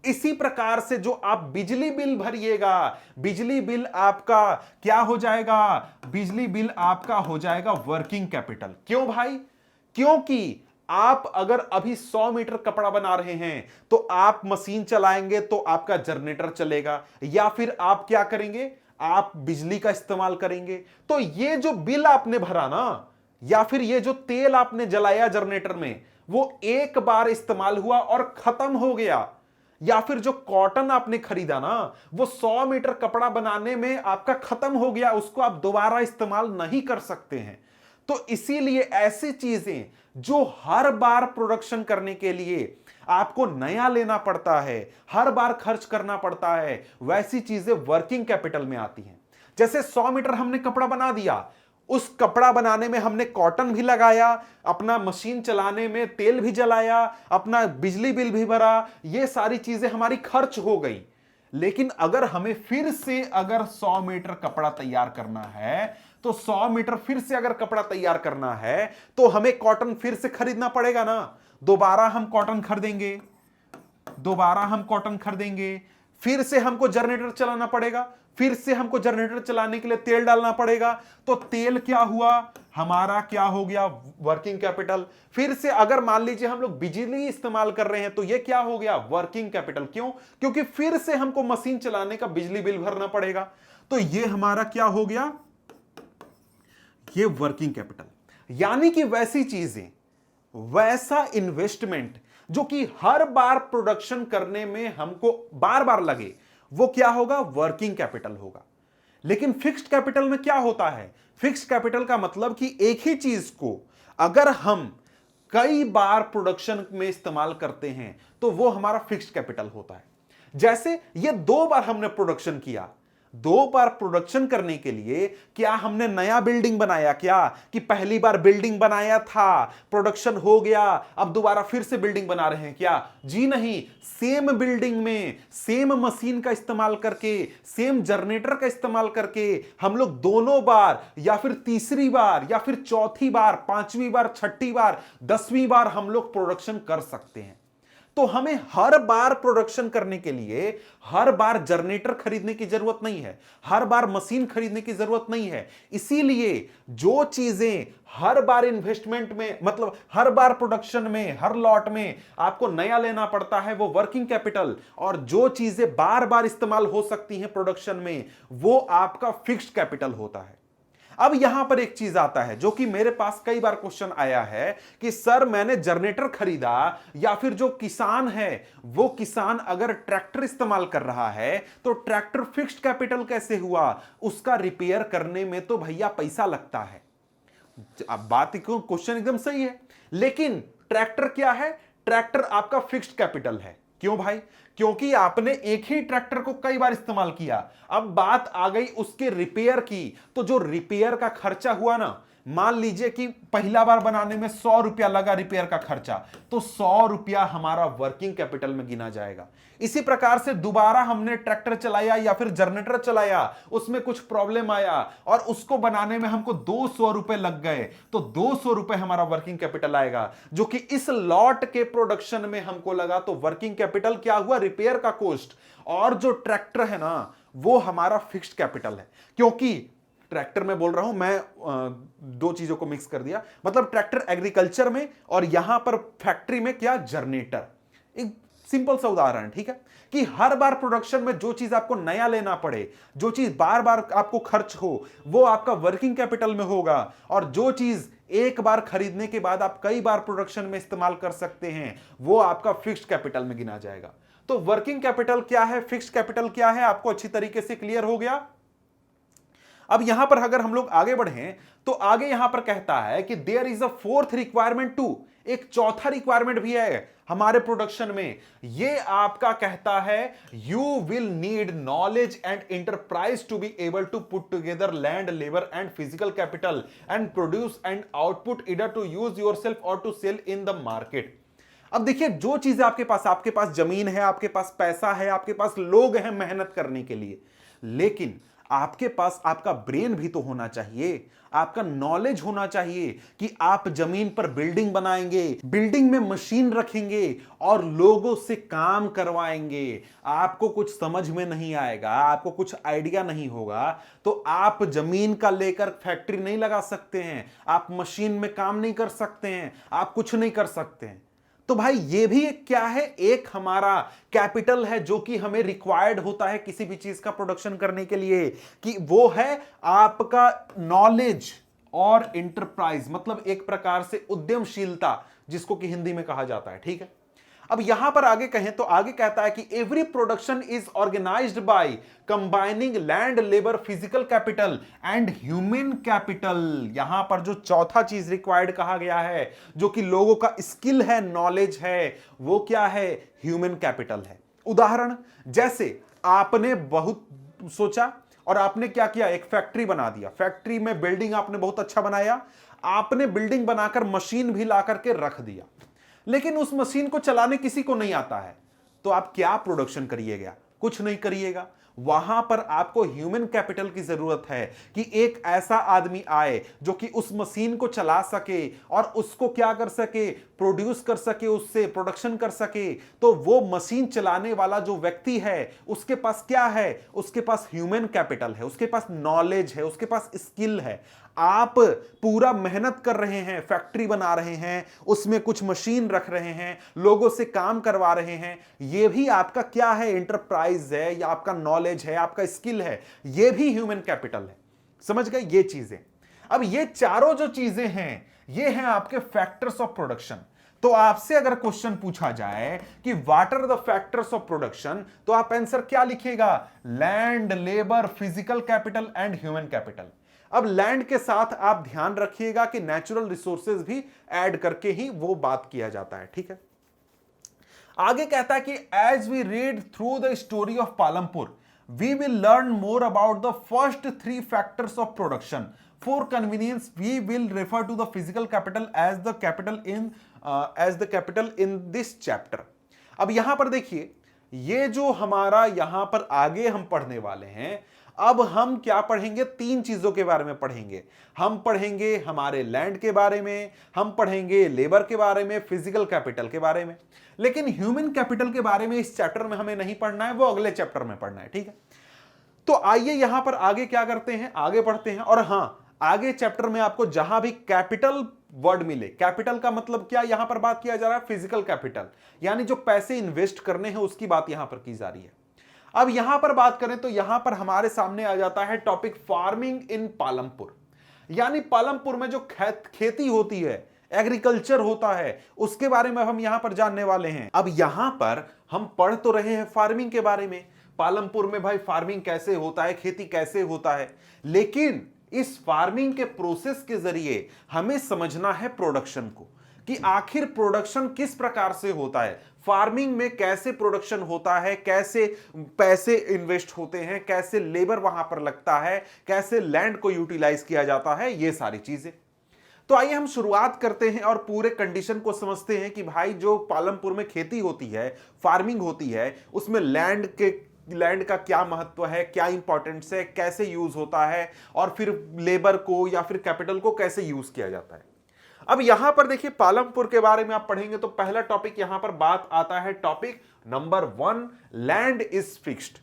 इसी प्रकार से जो आप बिजली बिल भरिएगा, बिजली बिल आपका क्या हो जाएगा? बिजली बिल आपका हो जाएगा वर्किंग कैपिटल। क्यों भाई? क्योंकि आप अगर अभी 100 मीटर कपड़ा बना रहे हैं तो आप मशीन चलाएंगे तो आपका जनरेटर चलेगा, या फिर आप क्या करेंगे, आप बिजली का इस्तेमाल करेंगे। तो ये जो बिल आपने भरा ना, या फिर ये जो तेल आपने जलाया जनरेटर में, वो एक बार इस्तेमाल हुआ और खत्म हो गया। या फिर जो कॉटन आपने खरीदा ना, वो 100 मीटर कपड़ा बनाने में आपका खत्म हो गया, उसको आप दोबारा इस्तेमाल नहीं कर सकते हैं। तो इसीलिए ऐसी चीजें जो हर बार प्रोडक्शन करने के लिए आपको नया लेना पड़ता है, हर बार खर्च करना पड़ता है, वैसी चीजें वर्किंग कैपिटल में आती हैं। जैसे 100 मीटर हमने कपड़ा बना दिया, उस कपड़ा बनाने में हमने कॉटन भी लगाया, अपना मशीन चलाने में तेल भी जलाया, अपना बिजली बिल भी भरा, ये सारी चीजें हमारी खर्च हो गई। लेकिन अगर हमें फिर से अगर 100 मीटर कपड़ा तैयार करना है, तो 100 मीटर फिर से अगर कपड़ा तैयार करना है तो हमें कॉटन फिर से खरीदना पड़ेगा ना। दोबारा हम कॉटन खरीदेंगे, दोबारा हम कॉटन खरीदेंगे, फिर से हमको जनरेटर चलाना पड़ेगा, फिर से हमको जनरेटर चलाने के लिए तेल डालना पड़ेगा। तो तेल क्या हुआ हमारा, क्या हो गया, वर्किंग कैपिटल। फिर से अगर मान लीजिए हम लोग बिजली इस्तेमाल कर रहे हैं तो ये क्या हो गया, वर्किंग कैपिटल। क्यों? क्योंकि फिर से हमको मशीन चलाने का बिजली बिल भरना पड़ेगा। तो ये हमारा क्या हो गया, ये वर्किंग कैपिटल। यानी कि वैसी चीजें, वैसा इन्वेस्टमेंट जो कि हर बार प्रोडक्शन करने में हमको बार बार लगे, वो क्या होगा, वर्किंग कैपिटल होगा। लेकिन फिक्स्ड कैपिटल में क्या होता है, फिक्स्ड कैपिटल का मतलब कि एक ही चीज को अगर हम कई बार प्रोडक्शन में इस्तेमाल करते हैं तो वो हमारा फिक्स्ड कैपिटल होता है। जैसे ये 2 बार हमने प्रोडक्शन किया, 2 बार प्रोडक्शन करने के लिए क्या हमने नया बिल्डिंग बनाया क्या, कि पहली बार बिल्डिंग बनाया था, प्रोडक्शन हो गया, अब दोबारा फिर से बिल्डिंग बना रहे हैं क्या? जी नहीं। सेम बिल्डिंग में सेम मशीन का इस्तेमाल करके, सेम जनरेटर का इस्तेमाल करके हम लोग दोनों बार, या फिर तीसरी बार, या फिर चौथी बार, 5वीं बार, 6ठी बार, 10वीं बार हम लोग प्रोडक्शन कर सकते हैं। तो हमें हर बार प्रोडक्शन करने के लिए हर बार जनरेटर खरीदने की जरूरत नहीं है, हर बार मशीन खरीदने की जरूरत नहीं है। इसीलिए जो चीजें हर बार इन्वेस्टमेंट में, मतलब हर बार प्रोडक्शन में, हर लॉट में आपको नया लेना पड़ता है, वो वर्किंग कैपिटल। और जो चीजें बार बार इस्तेमाल हो सकती हैं प्रोडक्शन में, वो आपका फिक्स्ड कैपिटल होता है। अब यहां पर एक चीज आता है जो कि मेरे पास कई बार क्वेश्चन आया है कि सर मैंने जनरेटर खरीदा, या फिर जो किसान है वो किसान अगर ट्रैक्टर इस्तेमाल कर रहा है तो ट्रैक्टर फिक्स्ड कैपिटल कैसे हुआ, उसका रिपेयर करने में तो भैया पैसा लगता है। अब बात क्वेश्चन एकदम सही है, लेकिन ट्रैक्टर क्या है, ट्रैक्टर आपका फिक्स्ड कैपिटल है। क्यों भाई? क्योंकि आपने एक ही ट्रैक्टर को कई बार इस्तेमाल किया। अब बात आ गई उसके रिपेयर की, तो जो रिपेयर का खर्चा हुआ ना, मान लीजिए कि पहला बार बनाने में 100 रुपया लगा रिपेयर का खर्चा, तो 100 रुपया हमारा वर्किंग कैपिटल में गिना जाएगा। इसी प्रकार से दोबारा हमने ट्रैक्टर चलाया या फिर जनरेटर चलाया, उसमें कुछ प्रॉब्लम आया और उसको बनाने में हमको 200 रुपए लग गए, तो 200 रुपए हमारा वर्किंग कैपिटल आएगा, जो कि इस लॉट के प्रोडक्शन में हमको लगा। तो वर्किंग कैपिटल क्या हुआ, रिपेयर का कॉस्ट। और जो ट्रैक्टर है ना, वो हमारा फिक्स्ड कैपिटल है। क्योंकि ट्रैक्टर में बोल रहा हूं मैं, 2 चीजों को मिक्स कर दिया, मतलब ट्रैक्टर एग्रीकल्चर में और यहां पर फैक्ट्री में क्या, जनरेटर। एक सिंपल सा उदाहरण, ठीक है, कि हर बार प्रोडक्शन में जो चीज आपको नया लेना पड़े, जो चीज बार बार आपको खर्च हो, वो आपका वर्किंग कैपिटल में होगा। और जो चीज एक बार खरीदने के बाद आप कई बार प्रोडक्शन में इस्तेमाल कर सकते हैं, वो आपका फिक्स्ड कैपिटल में गिना जाएगा। तो वर्किंग कैपिटल क्या है, फिक्स्ड कैपिटल क्या है, आपको अच्छी तरीके से क्लियर हो गया। अब यहां पर अगर हम लोग आगे बढ़ें तो आगे यहां पर कहता है कि there is a 4th requirement too, एक चौथा रिक्वायरमेंट भी है हमारे प्रोडक्शन में। ये आपका कहता है you will need knowledge and enterprise to be able to put together land, labour and physical capital and produce and output either to use yourself और to sell in the market. अब देखिए, जो चीज आपके पास जमीन है, आपके पास पैसा है, आपके पास लोग हैं मेहनत करने के लिए, लेकिन आपके पास आपका ब्रेन भी तो होना चाहिए, आपका नॉलेज होना चाहिए कि आप जमीन पर बिल्डिंग बनाएंगे, बिल्डिंग में मशीन रखेंगे और लोगों से काम करवाएंगे। आपको कुछ समझ में नहीं आएगा, आपको कुछ आइडिया नहीं होगा, तो आप जमीन का लेकर फैक्ट्री नहीं लगा सकते हैं, आप मशीन में काम नहीं कर सकते हैं, आप कुछ नहीं कर सकते हैं। तो भाई ये भी एक क्या है, एक हमारा कैपिटल है जो कि हमें रिक्वायर्ड होता है किसी भी चीज का प्रोडक्शन करने के लिए, कि वो है आपका नॉलेज और इंटरप्राइज, मतलब एक प्रकार से उद्यमशीलता जिसको कि हिंदी में कहा जाता है। ठीक है, अब यहां पर आगे कहें तो आगे कहता है कि every production is organised by combining land, labour, physical capital and human capital. यहां पर जो चौथा चीज रिक्वायर्ड कहा गया है, जो कि लोगों का स्किल है, नॉलेज है, वो क्या है, ह्यूमन कैपिटल है। उदाहरण, जैसे आपने बहुत सोचा और आपने क्या किया, एक फैक्ट्री बना दिया, फैक्ट्री में बिल्डिंग आपने बहुत अच्छा बनाया, आपने बिल्डिंग बनाकर मशीन भी ला करके रख दिया, लेकिन उस मशीन को चलाने किसी को नहीं आता है, तो आप क्या प्रोडक्शन करिएगा, कुछ नहीं करिएगा। वहां पर आपको ह्यूमन कैपिटल की जरूरत है कि एक ऐसा आदमी आए जो कि उस मशीन को चला सके और उसको क्या कर सके, प्रोड्यूस कर सके, उससे प्रोडक्शन कर सके। तो वो मशीन चलाने वाला जो व्यक्ति है उसके पास क्या है, उसके पास ह्यूमन कैपिटल है, उसके पास नॉलेज है, उसके पास स्किल है। आप पूरा मेहनत कर रहे हैं, फैक्ट्री बना रहे हैं, उसमें कुछ मशीन रख रहे हैं, लोगों से काम करवा रहे हैं, यह भी आपका क्या है, इंटरप्राइज है, या आपका नॉलेज है, आपका स्किल है, यह भी ह्यूमन कैपिटल है। समझ गए ये चीजें। अब ये चारों जो चीजें हैं, ये हैं आपके फैक्टर्स ऑफ प्रोडक्शन। तो आपसे अगर क्वेश्चन पूछा जाए कि what are the factors of production, तो आप आंसर क्या लिखिएगा, land, labour, physical capital and human capital. अब लैंड के साथ आप ध्यान रखिएगा कि नेचुरल रिसोर्सेज भी ऐड करके ही वो बात किया जाता है। ठीक है, आगे कहता है कि as we read through the story of Palampur we will learn more about the first 3 factors of production. For convenience we will refer to the physical capital as the capital in this chapter. अब यहां पर देखिए, ये जो हमारा यहां पर आगे हम पढ़ने वाले हैं, अब हम क्या पढ़ेंगे, 3 चीजों के बारे में पढ़ेंगे। हम पढ़ेंगे हमारे लैंड के बारे में, हम पढ़ेंगे लेबर के बारे में, फिजिकल कैपिटल के बारे में, लेकिन ह्यूमन कैपिटल के बारे में इस चैप्टर में हमें नहीं पढ़ना है, वो अगले चैप्टर में पढ़ना है। ठीक है, तो आइए यहां पर आगे क्या करते हैं, आगे पढ़ते हैं। और हां, आगे चैप्टर में आपको जहां भी कैपिटल वर्ड मिले, कैपिटल का मतलब क्या, यहां पर बात किया जा रहा है फिजिकल कैपिटल, यानी जो पैसे इन्वेस्ट करने हैं उसकी बात यहां पर की जा रही है। अब यहां पर बात करें तो यहां पर हमारे सामने आ जाता है टॉपिक फार्मिंग इन पालमपुर, यानी पालमपुर में जो खेती होती है, एग्रीकल्चर होता है, उसके बारे में हम यहां पर जानने वाले हैं। अब यहां पर हम पढ़ तो रहे हैं फार्मिंग के बारे में, पालमपुर में भाई फार्मिंग कैसे होता है, खेती कैसे होता है, लेकिन इस फार्मिंग के प्रोसेस के जरिए हमें समझना है प्रोडक्शन को, कि आखिर प्रोडक्शन किस प्रकार से होता है, फार्मिंग में कैसे प्रोडक्शन होता है, कैसे पैसे इन्वेस्ट होते हैं, कैसे लेबर वहां पर लगता है, कैसे लैंड को यूटिलाइज किया जाता है, ये सारी चीजें। तो आइए हम शुरुआत करते हैं और पूरे कंडीशन को समझते हैं कि भाई जो पालमपुर में खेती होती है, फार्मिंग होती है, उसमें लैंड का क्या महत्व है, क्या इंपॉर्टेंस है, कैसे यूज होता है, और फिर लेबर को या फिर कैपिटल को कैसे यूज किया जाता है। अब यहां पर देखिए पालमपुर के बारे में आप पढ़ेंगे तो पहला टॉपिक यहां पर बात आता है, topic number 1, land is fixed.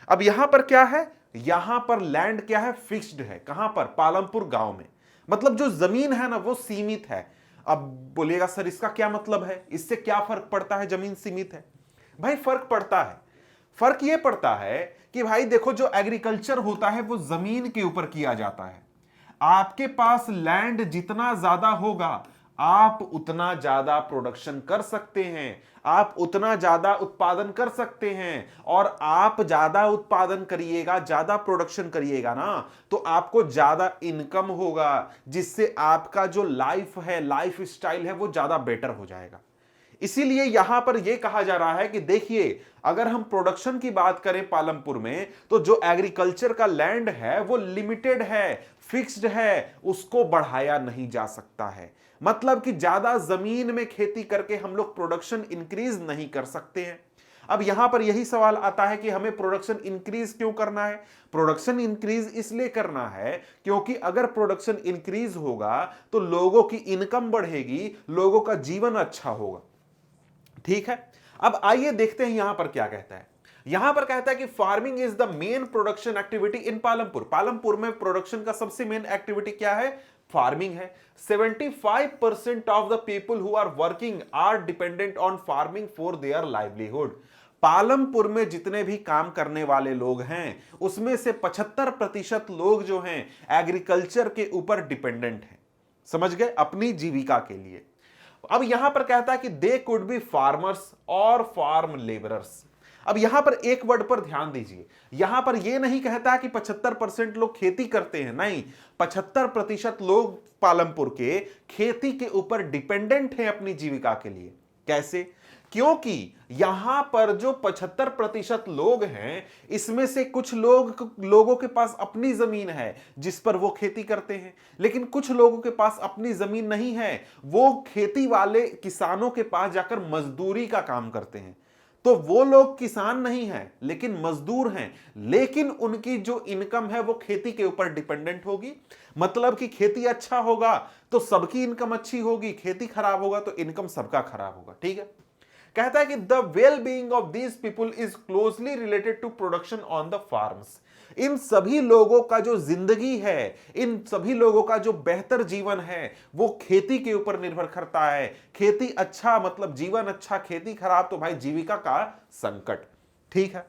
अब यहां पर क्या है, यहां पर लैंड क्या है, फिक्स्ड है। कहां पर, पालमपुर गांव में, मतलब जो जमीन है ना वो सीमित है। अब बोलिएगा सर इसका क्या मतलब है, इससे क्या फर्क पड़ता है, जमीन सीमित है। भाई फर्क पड़ता है, फर्क यह पड़ता है कि भाई देखो जो एग्रीकल्चर होता है वो जमीन के ऊपर किया जाता है। आपके पास लैंड जितना ज्यादा होगा आप उतना ज्यादा प्रोडक्शन कर सकते हैं, आप उतना ज्यादा उत्पादन कर सकते हैं, और आप ज्यादा उत्पादन करिएगा, ज्यादा प्रोडक्शन करिएगा ना, तो आपको ज्यादा इनकम होगा, जिससे आपका जो लाइफ है, लाइफ स्टाइल है, वो ज्यादा बेटर हो जाएगा। इसीलिए यहां पर यह कहा जा रहा है कि देखिए अगर हम प्रोडक्शन की बात करें पालमपुर में, तो जो एग्रीकल्चर का लैंड है वो लिमिटेड है, फिक्स्ड है, उसको बढ़ाया नहीं जा सकता है। मतलब कि ज्यादा जमीन में खेती करके हम लोग प्रोडक्शन इंक्रीज नहीं कर सकते हैं। अब यहां पर यही सवाल आता है कि हमें प्रोडक्शन इंक्रीज क्यों करना है? प्रोडक्शन इंक्रीज इसलिए करना है क्योंकि अगर प्रोडक्शन इंक्रीज होगा तो लोगों की इनकम बढ़ेगी, लोगों का जीवन अच्छा होगा। ठीक है, अब आइए देखते हैं यहां पर क्या कहता है। यहां पर कहता है कि farming is the main production activity in Palampur. Palampur में प्रोडक्शन का सबसे मेन एक्टिविटी क्या है? फार्मिंग है। 75% of the people who are working are dependent on farming for their livelihood. Palampur में जितने भी काम करने वाले लोग हैं उसमें से 75% लोग जो हैं एग्रीकल्चर के ऊपर डिपेंडेंट हैं। समझ गए? अपनी जीविका के लिए। अब यहां पर कहता है कि दे कुड बी फार्मर्स और फार्म लेबरर्स। अब यहां पर एक वर्ड पर ध्यान दीजिए, यहां पर यह नहीं कहता कि 75% लोग खेती करते हैं, नहीं, 75% लोग पालमपुर के खेती के ऊपर डिपेंडेंट हैं अपनी जीविका के लिए। कैसे? क्योंकि यहां पर जो 75% लोग हैं इसमें से कुछ लोगों के पास अपनी जमीन है जिस पर वो खेती करते हैं, लेकिन कुछ लोगों के पास अपनी जमीन नहीं है, वो खेती वाले किसानों के पास जाकर मजदूरी का काम करते हैं। तो वो लोग किसान नहीं हैं लेकिन मजदूर हैं, लेकिन उनकी जो इनकम है वो खेती के ऊपर डिपेंडेंट होगी। मतलब कि खेती अच्छा होगा तो सबकी इनकम अच्छी होगी, खेती खराब होगा तो इनकम सबका खराब होगा। ठीक है, कहता है कि the well being of these people is closely related to production on the farms. इन सभी लोगों का जो जिंदगी है, इन सभी लोगों का जो बेहतर जीवन है वो खेती के ऊपर निर्भर करता है। खेती अच्छा मतलब जीवन अच्छा, खेती खराब तो भाई जीविका का संकट। ठीक है,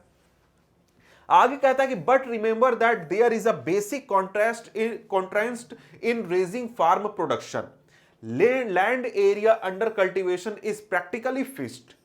आगे कहता है कि but remember that there is a basic contrast in raising farm production. Land area under cultivation is practically fixed.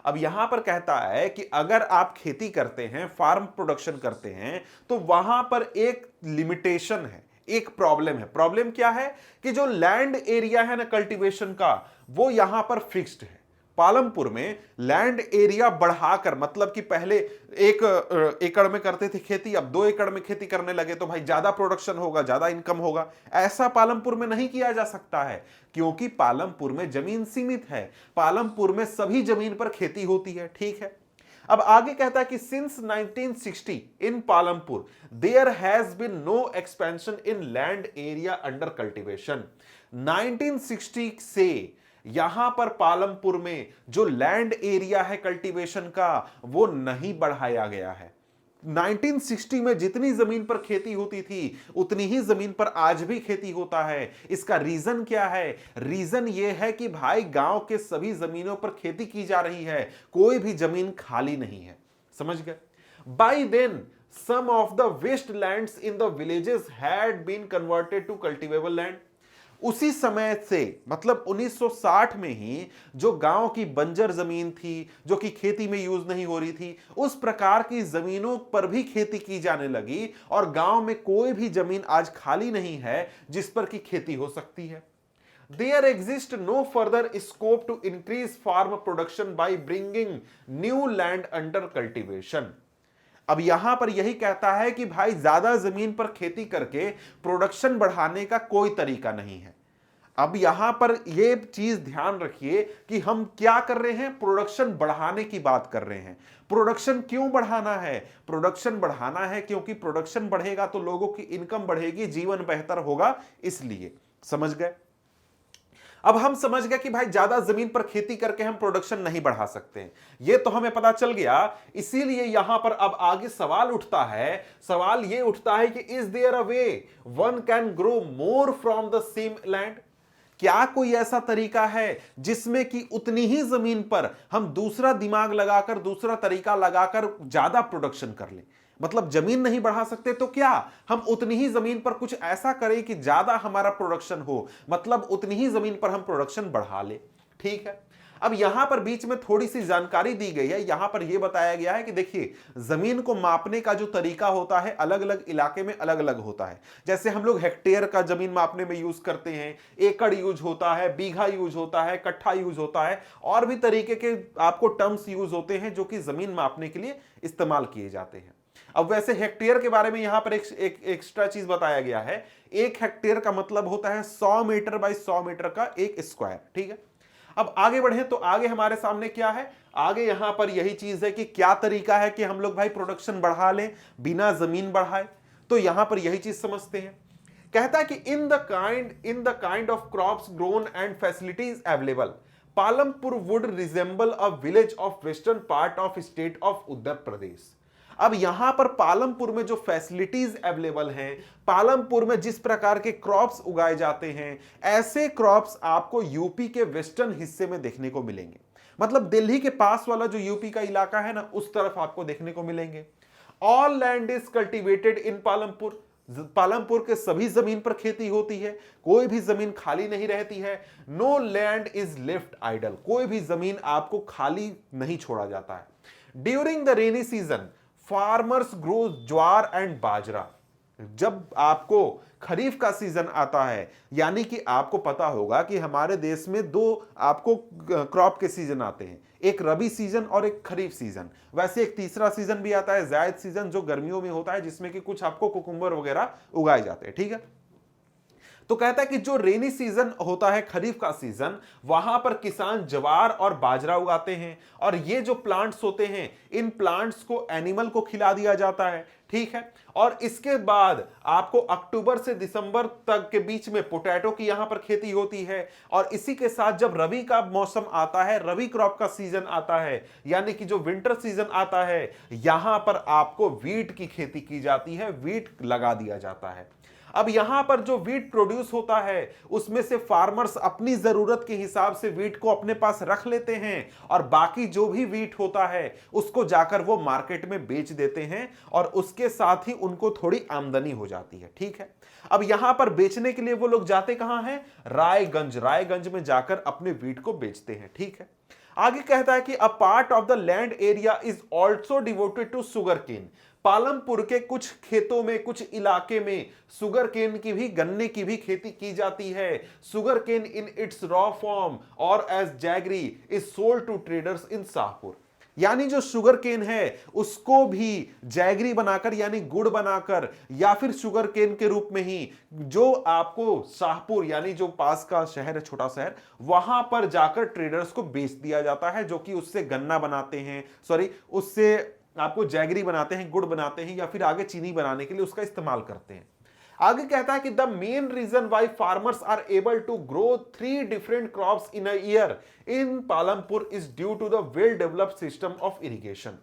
अब यहां पर कहता है कि अगर आप खेती करते हैं, फार्म प्रोडक्शन करते हैं, तो वहां पर एक लिमिटेशन है, एक प्रॉब्लम है। प्रॉब्लम क्या है? कि जो लैंड एरिया है ना कल्टीवेशन का, वो यहां पर फिक्स्ड है। पालमपुर में लैंड एरिया बढ़ाकर, मतलब कि पहले 1 एकड़ में करते थे खेती, अब 2 एकड़ में खेती करने लगे तो भाई ज्यादा प्रोडक्शन होगा, ज्यादा इनकम होगा। ऐसा पालमपुर में नहीं किया जा सकता है क्योंकि पालमपुर में जमीन सीमित है, पालमपुर में सभी जमीन पर खेती होती है। ठीक है, अब आगे कहता है कि since 1960 in Palampur there has been no expansion in land area under cultivation. 1960 से यहां पर पालमपुर में जो लैंड एरिया है कल्टीवेशन का वो नहीं बढ़ाया गया है। 1960 में जितनी जमीन पर खेती होती थी उतनी ही जमीन पर आज भी खेती होता है। इसका रीजन क्या है? रीजन ये है कि भाई गांव के सभी जमीनों पर खेती की जा रही है, कोई भी जमीन खाली नहीं है। समझ गए? By then some of the wastelands in the villages had been converted to cultivable land। उसी समय से मतलब 1960 में ही जो गांव की बंजर जमीन थी, जो कि खेती में यूज नहीं हो रही थी, उस प्रकार की जमीनों पर भी खेती की जाने लगी और गांव में कोई भी जमीन आज खाली नहीं है जिस पर की खेती हो सकती है। There exists no further scope to increase farm production by bringing new land under cultivation। अब यहां पर यही कहता है कि भाई ज्यादा जमीन पर खेती करके प्रोडक्शन बढ़ाने का कोई तरीका नहीं है। अब यहां पर यह चीज ध्यान रखिए कि हम क्या कर रहे हैं, प्रोडक्शन बढ़ाने की बात कर रहे हैं। प्रोडक्शन क्यों बढ़ाना है? प्रोडक्शन बढ़ाना है क्योंकि प्रोडक्शन बढ़ेगा तो लोगों की इनकम बढ़ेगी, जीवन बेहतर होगा, इसलिए। समझ गए? अब हम समझ गए कि भाई ज्यादा जमीन पर खेती करके हम प्रोडक्शन नहीं बढ़ा सकते हैं, ये तो हमें पता चल गया। इसीलिए यहां पर अब आगे सवाल उठता है, सवाल ये उठता है कि is there a way one can grow more from the same land. क्या कोई ऐसा तरीका है जिसमें कि उतनी ही जमीन पर हम दूसरा दिमाग लगाकर, दूसरा तरीका लगाकर ज्यादा प्रोडक्शन कर लें? मतलब जमीन नहीं बढ़ा सकते तो क्या हम उतनी ही जमीन पर कुछ ऐसा करें कि ज्यादा हमारा प्रोडक्शन हो, मतलब उतनी ही जमीन पर हम प्रोडक्शन बढ़ा ले। ठीक है, अब यहां पर बीच में थोड़ी सी जानकारी दी गई है। यहां पर यह बताया गया है कि देखिए जमीन को मापने का जो तरीका होता है अलग अलग इलाके में अलग अलग होता है। जैसे हम लोग हेक्टेयर का जमीन मापने में यूज करते हैं, एकड़ यूज होता है, बीघा यूज होता है, कट्ठा यूज होता है, और भी तरीके के आपको टर्म्स यूज होते हैं जो कि जमीन मापने के लिए इस्तेमाल किए जाते हैं। अब वैसे हेक्टेयर के बारे में यहां पर एक एक्स्ट्रा चीज बताया गया है। 1 हेक्टेयर का मतलब होता है 100 मीटर बाय 100 मीटर का 1 स्क्वायर। ठीक है, अब आगे बढ़े तो आगे हमारे सामने क्या है, आगे यहां पर यही चीज है कि क्या तरीका है कि हम लोग भाई प्रोडक्शन बढ़ा लें बिना जमीन बढ़ाए। तो यहां पर यही चीज समझते हैं। कहता है कि in the kind of crops grown and facilities available, Palampur would resemble a village of western part of state of Uttar Pradesh. अब यहां पर पालमपुर में जो फैसिलिटीज अवेलेबल हैं, पालमपुर में जिस प्रकार के क्रॉप्स उगाए जाते हैं, ऐसे क्रॉप्स आपको यूपी के वेस्टर्न हिस्से में देखने को मिलेंगे। मतलब दिल्ली के पास वाला जो यूपी का इलाका है ना, उस तरफ आपको देखने को मिलेंगे। All land is cultivated in Palampur, Palampur के सभी जमीन पर खेती होती है, कोई भी जमीन खाली नहीं रहती है। No land is left idle, कोई भी जमीन आपको खाली नहीं छोड़ा जाता है। During the rainy season farmers grow jowar and bajra, जब आपको खरीफ का सीजन आता है, यानी कि आपको पता होगा कि हमारे देश में दो आपको क्रॉप के सीजन आते हैं, एक रबी सीजन और एक खरीफ सीजन। वैसे एक तीसरा सीजन भी आता है जायद सीजन, जो गर्मियों में होता है, जिसमें कि कुछ आपको कुकुम्बर वगैरह उगाए जाते हैं, ठीक है। तो कहता है कि जो रेनी सीजन होता है, खरीफ का सीजन, वहां पर किसान ज्वार और बाजरा उगाते हैं। और ये जो प्लांट्स होते हैं, इन प्लांट्स को एनिमल को खिला दिया जाता है, ठीक है। और इसके बाद आपको अक्टूबर से दिसंबर तक के बीच में पोटैटो की यहां पर खेती होती है। और इसी के साथ जब रबी का मौसम आता है, रबी क्रॉप का सीजन आता है, यानी कि जो विंटर सीजन आता है, यहां पर आपको वीट की खेती की जाती है, वीट लगा दिया जाता है। अब यहां पर जो वीट प्रोड्यूस होता है, उसमें से फार्मर्स अपनी जरूरत के हिसाब से वीट को अपने पास रख लेते हैं, और बाकी जो भी वीट होता है उसको जाकर वो मार्केट में बेच देते हैं, और उसके साथ ही उनको थोड़ी आमदनी हो जाती है, ठीक है। अब यहां पर बेचने के लिए वो लोग जाते कहां हैं, रायगंज, रायगंज में जाकर अपने वीट को बेचते हैं, ठीक है। आगे कहता है कि a part of the land area is also devoted to sugar cane, Palampur के कुछ खेतों में, कुछ इलाके में शुगर केन की भी, गन्ने की भी खेती की जाती है। Sugar cane in its raw form और as jaggery is sold to traders in Shahpur, यानी जो शुगर केन है उसको भी जैगरी बनाकर, यानी गुड़ बनाकर, या फिर शुगर केन के रूप में ही जो आपको शाहपुर, यानी जो पास का शहर है, छोटा शहर, वहां पर जाकर ट्रेडर्स को बेच दिया जाता है, जो कि उससे गन्ना बनाते हैं, सॉरी, उससे आपको जैगरी बनाते हैं, गुड़ बनाते हैं, या फिर आगे चीनी बनाने के लिए उसका इस्तेमाल करते हैं। आगे कहता है कि the main reason why farmers are able to grow 3 different crops in a year in Palampur is due to the well developed system of irrigation.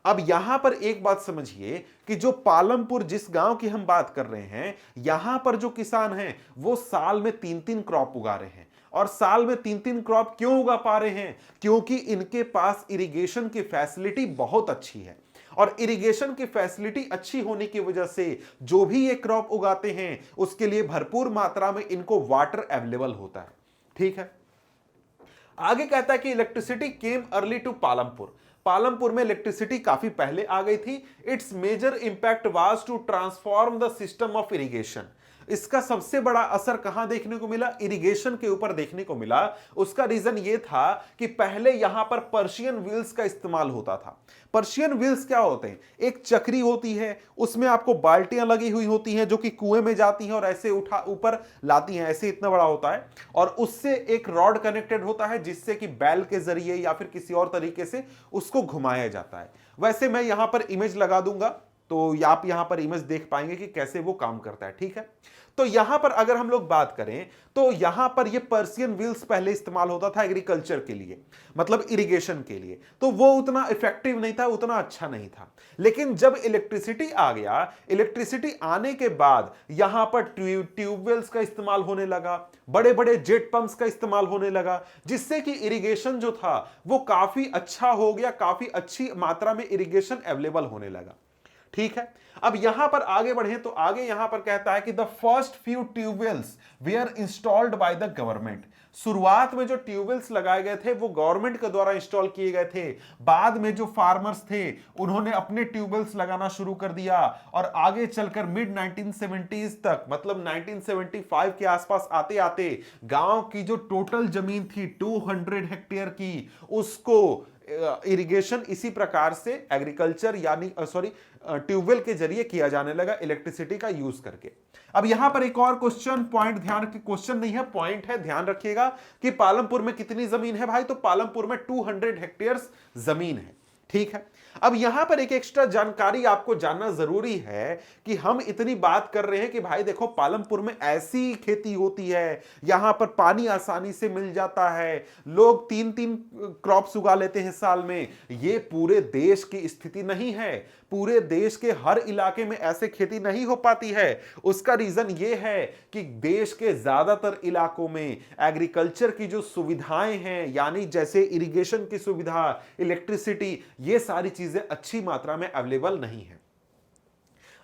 अब यहां पर एक बात समझिए कि जो पालमपुर, जिस गांव की हम बात कर रहे हैं, यहां पर जो किसान हैं वो साल में 3-3 क्रॉप उगा रहे हैं। और साल में 3-3 क्रॉप क्यों उगा पा रहे हैं, क्योंकि इनके पास इरिगेशन की फैसिलिटी बहुत अच्छी है। और इरिगेशन की फैसिलिटी अच्छी होने की वजह से जो भी ये क्रॉप उगाते हैं उसके लिए भरपूर मात्रा में इनको वाटर अवेलेबल होता है, ठीक है। आगे कहता है कि electricity came early to Palampur, Palampur में इलेक्ट्रिसिटी काफी पहले आ गई थी। Its major impact was to transform the system of irrigation, इसका सबसे बड़ा असर कहां देखने को मिला, इरिगेशन के ऊपर देखने को मिला। उसका रीजन यह था कि पहले यहां पर पर्शियन व्हील्स का इस्तेमाल होता था। पर्शियन व्हील्स क्या होते हैं, एक चक्री होती है, उसमें आपको बाल्टियां लगी हुई होती हैं जो कि कुएं में जाती हैं और ऐसे उठा ऊपर लाती हैं, ऐसे इतना बड़ा होता है, और उससे एक रॉड कनेक्टेड होता है जिससे कि बैल के जरिए या फिर किसी और तरीके से उसको घुमाया जाता है। वैसे मैं यहां पर इमेज लगा दूंगा तो आप यहां पर इमेज देख पाएंगे कि कैसे वो काम करता है, ठीक है। तो यहां पर अगर हम लोग बात करें तो यहां पर ये पर्शियन व्हील्स पहले इस्तेमाल होता था एग्रीकल्चर के लिए, मतलब इरिगेशन के लिए, तो वो उतना इफेक्टिव नहीं था, उतना अच्छा नहीं था। लेकिन जब इलेक्ट्रिसिटी आ गया, इलेक्ट्रिसिटी आने के बाद यहां पर ट्यूबवेल्स का इस्तेमाल होने लगा, बड़े बड़े जेट पंप्स का इस्तेमाल होने लगा, जिससे कि इरिगेशन जो था वो काफी अच्छा हो गया, काफी अच्छी मात्रा में इरिगेशन अवेलेबल होने लगा, ठीक है। अब यहां पर आगे बढ़े तो आगे यहां पर कहता है कि the first few tubewells were installed by the government, शुरुआत में जो ट्यूबवेल्स लगाए गए थे वो गवर्नमेंट के द्वारा इंस्टॉल किए गए थे। बाद में जो फार्मर्स थे उन्होंने अपने ट्यूबवेल्स लगाना शुरू कर दिया, और आगे चलकर मिड 1970s तक, मतलब 1975 के आसपास आते आते गांव की जो टोटल जमीन थी 200 हेक्टेयर की, उसको इरिगेशन इसी प्रकार से एग्रीकल्चर यानी ट्यूबवेल के जरिए किया जाने लगा, इलेक्ट्रिसिटी का यूज करके। अब यहां पर एक और क्वेश्चन पॉइंट, ध्यान रखिए, क्वेश्चन नहीं है पॉइंट है, ध्यान रखिएगा कि पालमपुर में कितनी जमीन है भाई, तो पालमपुर में 200 हेक्टेयर्स जमीन है, ठीक है। अब यहां पर एक एक्स्ट्रा जानकारी आपको जानना जरूरी है कि हम इतनी बात कर रहे हैं कि भाई देखो पालमपुर में ऐसी खेती होती है, यहां पर पानी आसानी से मिल जाता है, लोग 3-3 क्रॉप्स उगा लेते हैं साल में। ये पूरे देश की स्थिति नहीं है, पूरे देश के हर इलाके में ऐसे खेती नहीं हो पाती है। उसका रीजन ये है कि देश के ज्यादातर इलाकों में एग्रीकल्चर की जो सुविधाएं हैं, यानी जैसे इरिगेशन की सुविधा, इलेक्ट्रिसिटी, ये सारी चीजें अच्छी मात्रा में अवेलेबल नहीं है।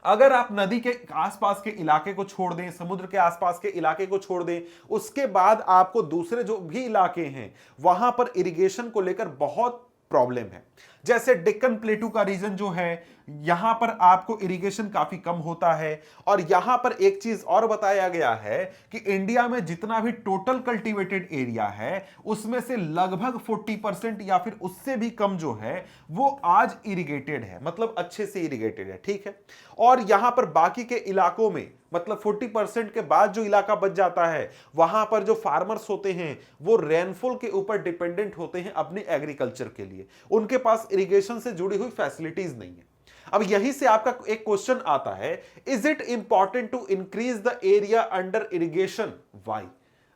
अगर आप नदी के आसपास के इलाके को छोड़ दें, समुद्र के आसपास के इलाके को छोड़ दें, उसके बाद आपको दूसरे जो भी इलाके हैं वहां पर इरिगेशन को लेकर बहुत प्रॉब्लम है। जैसे डेक्कन प्लेटू का रीजन जो है, यहां पर आपको इरिगेशन काफी कम होता है। और यहां पर एक चीज और बताया गया है कि इंडिया में जितना भी टोटल कल्टीवेटेड एरिया है उसमें से लगभग 40% या फिर उससे भी कम जो है वो आज इरिगेटेड है, मतलब अच्छे से इरिगेटेड है, ठीक है। और यहां पर बाकी के इलाकों में मतलब 40% के बाद जो इलाका बच जाता है वहां पर जो फार्मर्स होते हैं वो रेनफॉल के ऊपर डिपेंडेंट होते हैं अपने एग्रीकल्चर के लिए, उनके पास इरिगेशन से जुड़ी हुई फैसिलिटीज नहीं है। अब यहीं से आपका एक क्वेश्चन आता है, is it important to increase the area under irrigation? Why?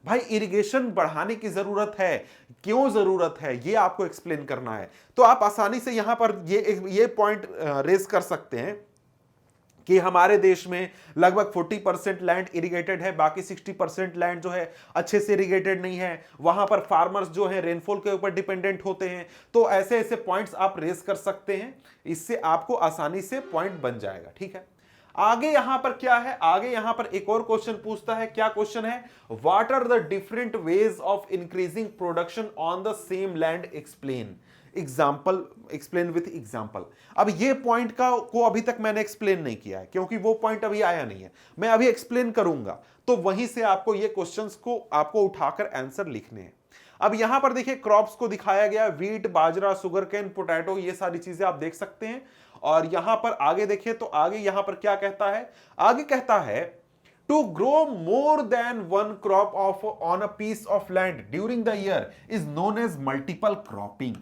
भाई इरिगेशन बढ़ाने की जरूरत है, क्यों जरूरत है, ये आपको एक्सप्लेन करना है। तो आप आसानी से यहां पर ये पॉइंट रेज कर सकते हैं कि हमारे देश में लगभग 40% लैंड इरिगेटेड है, बाकी 60% लैंड जो है अच्छे से इरिगेटेड नहीं है, वहां पर फार्मर्स जो है रेनफॉल के ऊपर डिपेंडेंट होते हैं। तो ऐसे ऐसे पॉइंट्स आप रेज कर सकते हैं, इससे आपको आसानी से पॉइंट बन जाएगा, ठीक है। आगे यहां पर क्या है, आगे यहां पर एक और क्वेश्चन पूछता है, क्या क्वेश्चन है, what are the different ways of increasing production on the same land, explain. Example, explain with example. अब ये पॉइंट को अभी तक मैंने एक्सप्लेन नहीं किया है क्योंकि वो पॉइंट अभी आया नहीं है, मैं अभी एक्सप्लेन करूंगा, तो वहीं से आपको ये क्वेश्चंस को आपको उठाकर आंसर लिखने हैं। अब यहां पर देखिए क्रॉप्स को दिखाया गया, वीट, बाजरा, शुगर केन, पोटैटो, ये सारी चीजें आप देख सकते हैं। और यहां पर आगे देखिए तो आगे यहां पर क्या कहता है, आगे कहता है to grow more than one crop of on a piece of land during the year is known as multiple cropping.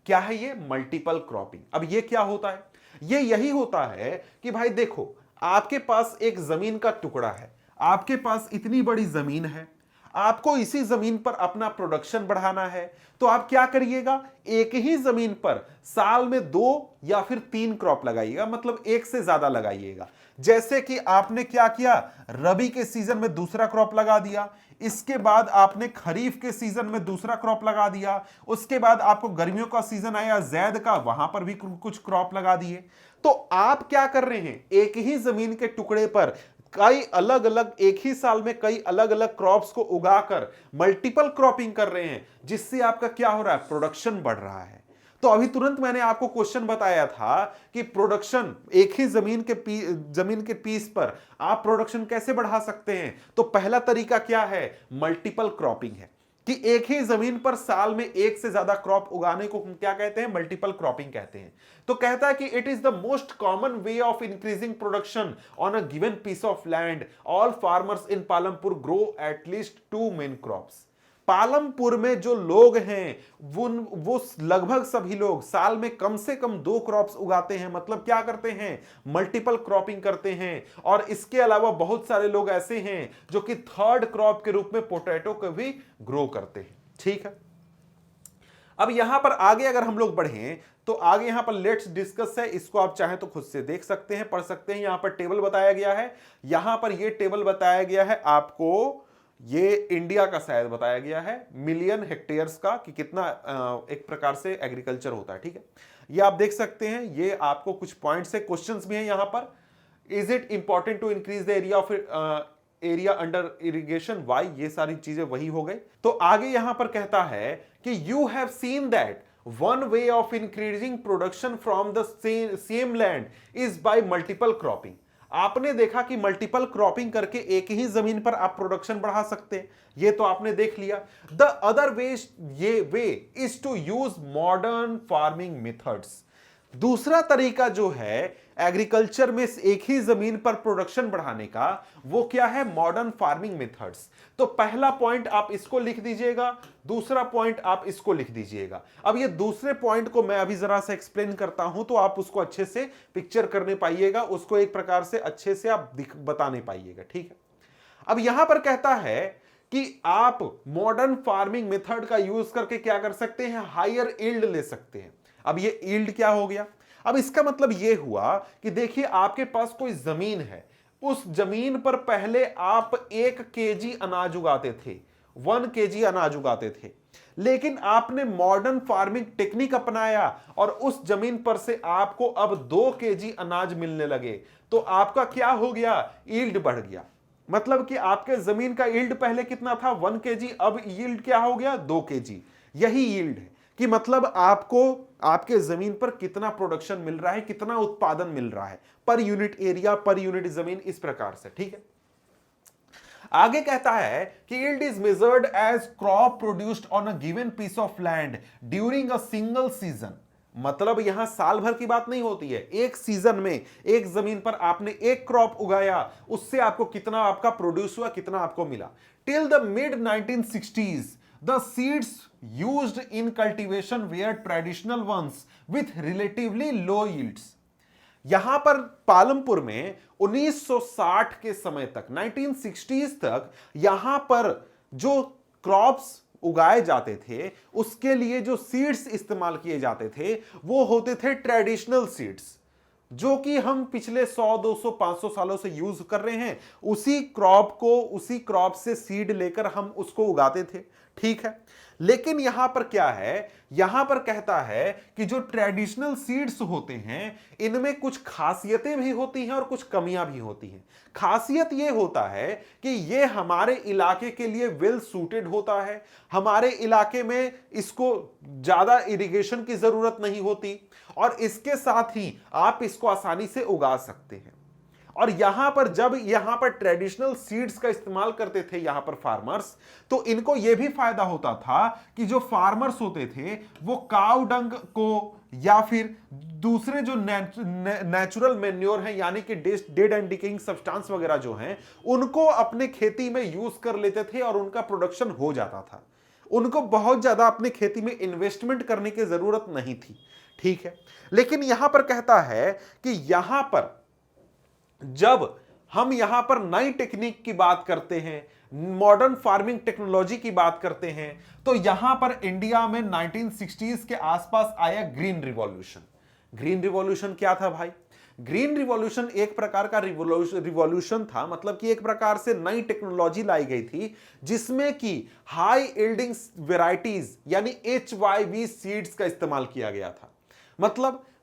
क्या है ये? Multiple cropping. अब ये क्या होता है? ये यही होता है कि भाई देखो आपके पास एक जमीन का टुकड़ा है, आपके पास इतनी बड़ी जमीन है, आपको इसी जमीन पर अपना प्रोडक्शन बढ़ाना है, तो आप क्या करिएगा, एक ही जमीन पर साल में 2 या फिर 3 क्रॉप लगाइएगा, मतलब एक से ज्यादा लगाइएगा। जैसे कि आपने क्या किया, रबी के सीजन में दूसरा क्रॉप लगा दिया, इसके बाद आपने खरीफ के सीजन में दूसरा क्रॉप लगा दिया, उसके बाद आपको गर्मियों का सीजन आया जैद का, वहां पर भी कुछ क्रॉप लगा दिए। तो आप क्या कर रहे हैं, एक ही जमीन के टुकड़े पर कई अलग अलग, एक ही साल में कई अलग अलग क्रॉप्स को उगाकर मल्टीपल क्रॉपिंग कर रहे हैं, जिससे आपका क्या हो रहा है, प्रोडक्शन बढ़ रहा है। तो अभी तुरंत मैंने आपको क्वेश्चन बताया था कि प्रोडक्शन, एक ही जमीन के पीस पर आप प्रोडक्शन कैसे बढ़ा सकते हैं। तो पहला तरीका क्या है, मल्टीपल क्रॉपिंग है, कि एक ही जमीन पर साल में एक से ज्यादा क्रॉप उगाने को हम क्या कहते हैं, मल्टीपल क्रॉपिंग कहते हैं। तो कहता है कि it is the most common way of increasing production on a given piece of land. All farmers in Palampur grow at least 2 main crops. Palampur में जो लोग हैं वो लगभग सभी लोग साल में कम से कम 2 क्रॉप्स उगाते हैं, मतलब क्या करते हैं, मल्टीपल क्रॉपिंग करते हैं। और इसके अलावा बहुत सारे लोग ऐसे हैं जो कि 3rd क्रॉप के रूप में पोटैटो को भी ग्रो करते हैं, ठीक है। अब यहां पर आगे अगर हम लोग बढ़ें तो आगे यहां पर लेट्स डिस्कस है, इसको आप चाहें तो खुद से देख सकते हैं, पढ़ सकते हैं। यहां पर टेबल बताया गया है, यहां पर यह टेबल बताया गया है आपको, ये इंडिया का शायद बताया गया है, मिलियन हेक्टेयर्स का, कि कितना एक प्रकार से एग्रीकल्चर होता है, ठीक है। ये आप देख सकते हैं, ये आपको कुछ पॉइंट्स है, क्वेश्चंस भी हैं यहां पर। Is it important to increase the area of area under irrigation, why, ये सारी चीजें वही हो गई। तो आगे यहां पर कहता है कि you have seen that one way of increasing production from the same land is by multiple cropping. आपने देखा कि मल्टीपल क्रॉपिंग करके एक ही जमीन पर आप प्रोडक्शन बढ़ा सकते हैं, ये तो आपने देख लिया। The other way is to use modern farming methods. दूसरा तरीका जो है एग्रीकल्चर में एक ही जमीन पर प्रोडक्शन बढ़ाने का, वो क्या है? Modern farming methods. तो पहला पॉइंट आप इसको लिख दीजिएगा, दूसरा पॉइंट आप इसको लिख दीजिएगा। अब ये दूसरे पॉइंट को मैं अभी जरा सा एक्सप्लेन करता हूं तो आप उसको अच्छे से पिक्चर करने पाइएगा, उसको एक प्रकार से अच्छे से आप बता नहीं पाइएगा, ठीक है। अब यहां पर कहता है कि आप मॉडर्न फार्मिंग मेथड का यूज करके क्या कर सकते हैं? हायर यील्ड ले सकते हैं। अब ये यील्ड क्या हो गया? अब इसका मतलब ये हुआ कि देखिए आपके पास कोई जमीन है, उस जमीन पर पहले आप 1 केजी अनाज उगाते थे, 1 केजी अनाज उगाते थे, लेकिन आपने मॉडर्न फार्मिंग टेक्निक अपनाया और उस जमीन पर से आपको अब 2 केजी अनाज मिलने लगे। तो आपका क्या हो गया? यील्ड बढ़ गया। मतलब कि आपके जमीन का यील्ड पहले कितना था? 1 केजी, अब यील्ड क्या हो गया? 2 केजी। यही यील्ड है कि मतलब आपको आपके जमीन पर कितना प्रोडक्शन मिल रहा है, कितना उत्पादन मिल रहा है per unit area, per unit जमीन, इस प्रकार से, ठीक है। आगे कहता है कि yield is measured as crop produced on a given piece of land during a single season. मतलब यहां साल भर की बात नहीं होती है, एक सीजन में एक जमीन पर आपने एक क्रॉप उगाया, उससे आपको कितना आपका प्रोड्यूस हुआ, कितना आपको मिला। Till the mid 1960s the seeds used in cultivation were traditional ones with relatively low yields। यहां पर पालमपुर में 1960 के समय तक, 1960s तक यहां पर जो क्रॉप्स उगाए जाते थे उसके लिए जो सीड्स इस्तेमाल किए जाते थे वो होते थे ट्रेडिशनल सीड्स, जो कि हम पिछले 100, 200, 500 सालों से यूज कर रहे हैं। उसी क्रॉप से सीड लेकर हम उसको उगाते थे, ठीक है। लेकिन यहां पर क्या है? यहां पर कहता है कि जो ट्रेडिशनल सीड्स होते हैं इनमें कुछ खासियतें भी होती हैं और कुछ कमियां भी होती हैं। खासियत यह होता है कि यह हमारे इलाके के लिए वेल सूटेड होता है, हमारे इलाके में इसको ज्यादा इरिगेशन की जरूरत नहीं होती और इसके साथ ही आप इसको आसानी से उगा सकते हैं। और यहां पर जब यहां पर ट्रेडिशनल सीड्स का इस्तेमाल करते थे यहां पर फार्मर्स, तो इनको यह भी फायदा होता था कि जो फार्मर्स होते थे वो काउ डंग को या फिर दूसरे जो नेचुरल मैन्योर हैं यानी कि डेड एंड डिकेइंग सब्सटेंस वगैरह जो हैं उनको अपने खेती में यूज कर लेते थे और उनका प्रोडक्शन हो जाता था। उनको बहुत ज्यादा अपने खेती में इन्वेस्टमेंट करने की जरूरत नहीं थी, ठीक है। लेकिन यहां पर कहता है कि यहां पर जब हम यहां पर नई टेक्निक की बात करते हैं, मॉडर्न फार्मिंग टेक्नोलॉजी की बात करते हैं, तो यहां पर इंडिया में 1960s के आसपास आया ग्रीन रिवॉल्यूशन। ग्रीन रिवॉल्यूशन क्या था भाई? ग्रीन रिवॉल्यूशन एक प्रकार का रिवॉल्यूशन था, मतलब कि एक प्रकार से नई टेक्नोलॉजी लाई गई थी जिसमें कि हाई यील्डिंग वैरायटीज यानी HYV सीड्स का इस्तेमाल किया गया था।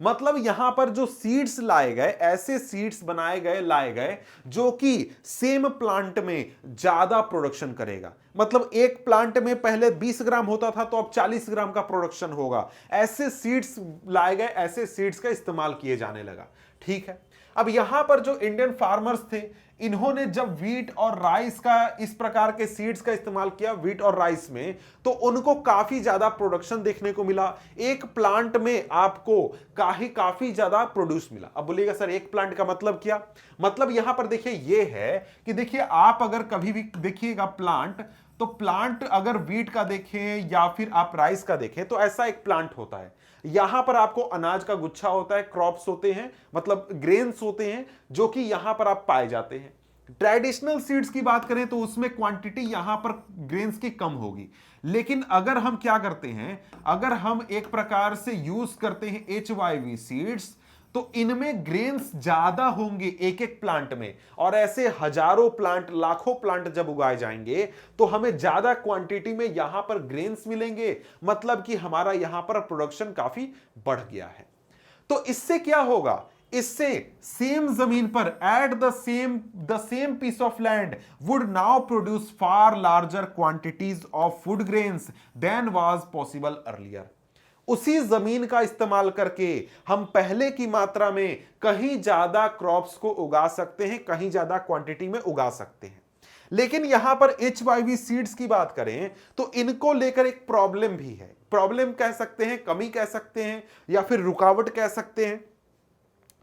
मतलब यहां पर जो सीड्स लाए गए, ऐसे सीड्स लाए गए जो कि सेम प्लांट में ज्यादा प्रोडक्शन करेगा। मतलब एक प्लांट में पहले 20 ग्राम होता था तो अब 40 ग्राम का प्रोडक्शन होगा। ऐसे सीड्स लाए गए, ऐसे सीड्स का इस्तेमाल किए जाने लगा, ठीक है। अब यहां पर जो इंडियन फार्मर्स थे इन्होंने जब वीट और राइस का इस प्रकार के सीड्स का इस्तेमाल किया वीट और राइस में, तो उनको काफी ज्यादा प्रोडक्शन देखने को मिला। एक प्लांट में आपको काफी ज्यादा प्रोड्यूस मिला। अब बोलिएगा सर एक प्लांट का मतलब क्या? मतलब यहां पर देखिए ये है कि देखिए आप अगर कभी भी देखिएगा प्लांट, तो प्लांट अगर वीट का देखें या फिर आप राइस का देखें तो ऐसा एक प्लांट होता है। यहां पर आपको अनाज का गुच्छा होता है, क्रॉप्स होते हैं, मतलब ग्रेन्स होते हैं जो कि यहां पर आप पाए जाते हैं। ट्रेडिशनल सीड्स की बात करें तो उसमें क्वांटिटी यहां पर ग्रेन्स की कम होगी। लेकिन अगर हम क्या करते हैं, अगर हम एक प्रकार से यूज करते हैं HYV सीड्स, तो इनमें ग्रेन्स ज्यादा होंगे एक एक प्लांट में, और ऐसे हजारों प्लांट, लाखों प्लांट जब उगाए जाएंगे तो हमें ज्यादा क्वांटिटी में यहां पर ग्रेन्स मिलेंगे। मतलब कि हमारा यहां पर प्रोडक्शन काफी बढ़ गया है। तो इससे क्या होगा? इससे सेम जमीन पर at the same piece of land would now produce far larger quantities of food grains than was possible earlier. उसी जमीन का इस्तेमाल करके हम पहले की मात्रा में कहीं ज्यादा क्रॉप्स को उगा सकते हैं, कहीं ज्यादा क्वांटिटी में उगा सकते हैं। लेकिन यहां पर HYV सीड्स की बात करें तो इनको लेकर एक प्रॉब्लम भी है। प्रॉब्लम कह सकते हैं, कमी कह सकते हैं, या फिर रुकावट कह सकते हैं।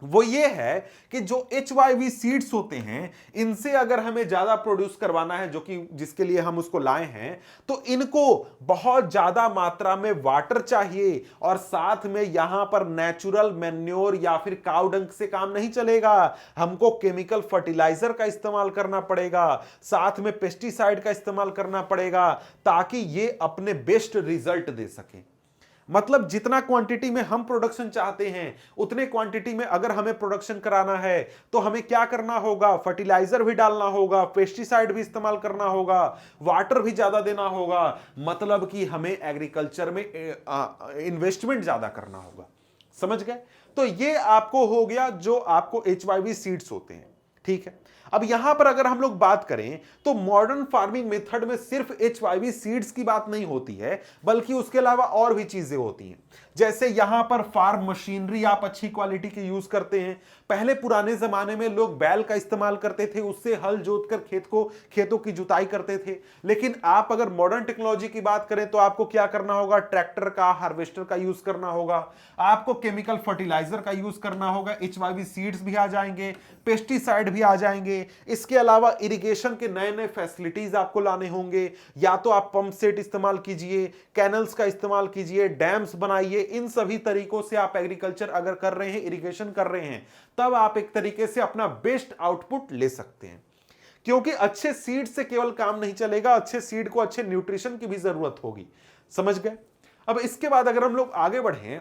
वो ये है कि जो HYV सीड्स होते हैं, इनसे अगर हमें ज्यादा प्रोड्यूस करवाना है, जो कि जिसके लिए हम उसको लाए हैं, तो इनको बहुत ज्यादा मात्रा में वाटर चाहिए, और साथ में यहां पर नेचुरल मैन्योर या फिर काउ डंग से काम नहीं चलेगा। हमको केमिकल फर्टिलाइजर का इस्तेमाल करना पड़ेगा, साथ में पेस्टिसाइड का इस्तेमाल करना पड़ेगा, ताकि ये अपने बेस्ट रिजल्ट दे सके। मतलब जितना क्वांटिटी में हम प्रोडक्शन चाहते हैं, उतने क्वांटिटी में अगर हमें प्रोडक्शन कराना है तो हमें क्या करना होगा, फर्टिलाइजर भी डालना होगा, पेस्टिसाइड भी इस्तेमाल करना होगा, वाटर भी ज्यादा देना होगा। मतलब कि हमें एग्रीकल्चर में इन्वेस्टमेंट ज्यादा करना होगा। समझ गए? तो ये आपको हो गया जो आपको HYV सीड्स होते हैं। ठीक है, अब यहां पर अगर हम लोग बात करें तो मॉडर्न फार्मिंग मेथड में सिर्फ HYV सीड्स की बात नहीं होती है, बल्कि उसके अलावा और भी चीजें होती हैं। जैसे यहां पर फार्म मशीनरी आप अच्छी क्वालिटी की यूज करते हैं। पहले पुराने जमाने में लोग बैल का इस्तेमाल करते थे, उससे हल जोतकर खेतों की जुताई करते थे। लेकिन आप अगर मॉडर्न टेक्नोलॉजी की बात करें तो आपको क्या करना होगा, ट्रैक्टर का, हार्वेस्टर का यूज करना होगा, आपको केमिकल फर्टिलाइजर का यूज करना होगा, HYV सीड्स भी आ जाएंगे, पेस्टिसाइड भी आ जाएंगे। इसके अलावा इरिगेशन के नए नए फैसिलिटीज आपको लाने होंगे। या तो आप पंप सेट इस्तेमाल कीजिए, कैनल्स का इस्तेमाल कीजिए, डैम्स बनाइए। इन सभी तरीकों से आप एग्रीकल्चर अगर कर रहे हैं, इरिगेशन कर रहे हैं, तब आप एक तरीके से अपना बेस्ट आउटपुट ले सकते हैं। क्योंकि अच्छे सीड से केवल काम नहीं चलेगा, अच्छे सीड को अच्छे न्यूट्रिशन की भी जरूरत होगी। समझ गए? अब इसके बाद अगर हम लोग आगे बढ़ें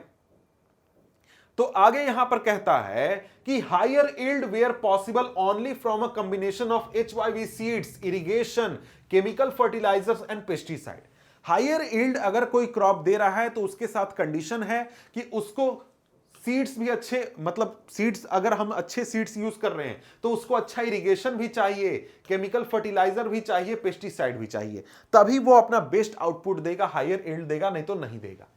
तो आगे यहां पर कहता है कि higher yield were possible only from a combination of HYV seeds, irrigation, chemical fertilizers and pesticide. Higher yield अगर कोई क्रॉप दे रहा है तो उसके साथ कंडीशन है कि उसको सीड्स भी अच्छे, मतलब सीड्स अगर हम अच्छे सीड्स यूज कर रहे हैं तो उसको अच्छा इरिगेशन भी चाहिए, केमिकल फर्टिलाइजर भी चाहिए, पेस्टिसाइड भी चाहिए, तभी वो अपना बेस्ट आउटपुट देगा, हायर यील्ड देगा, नहीं तो नहीं देगा।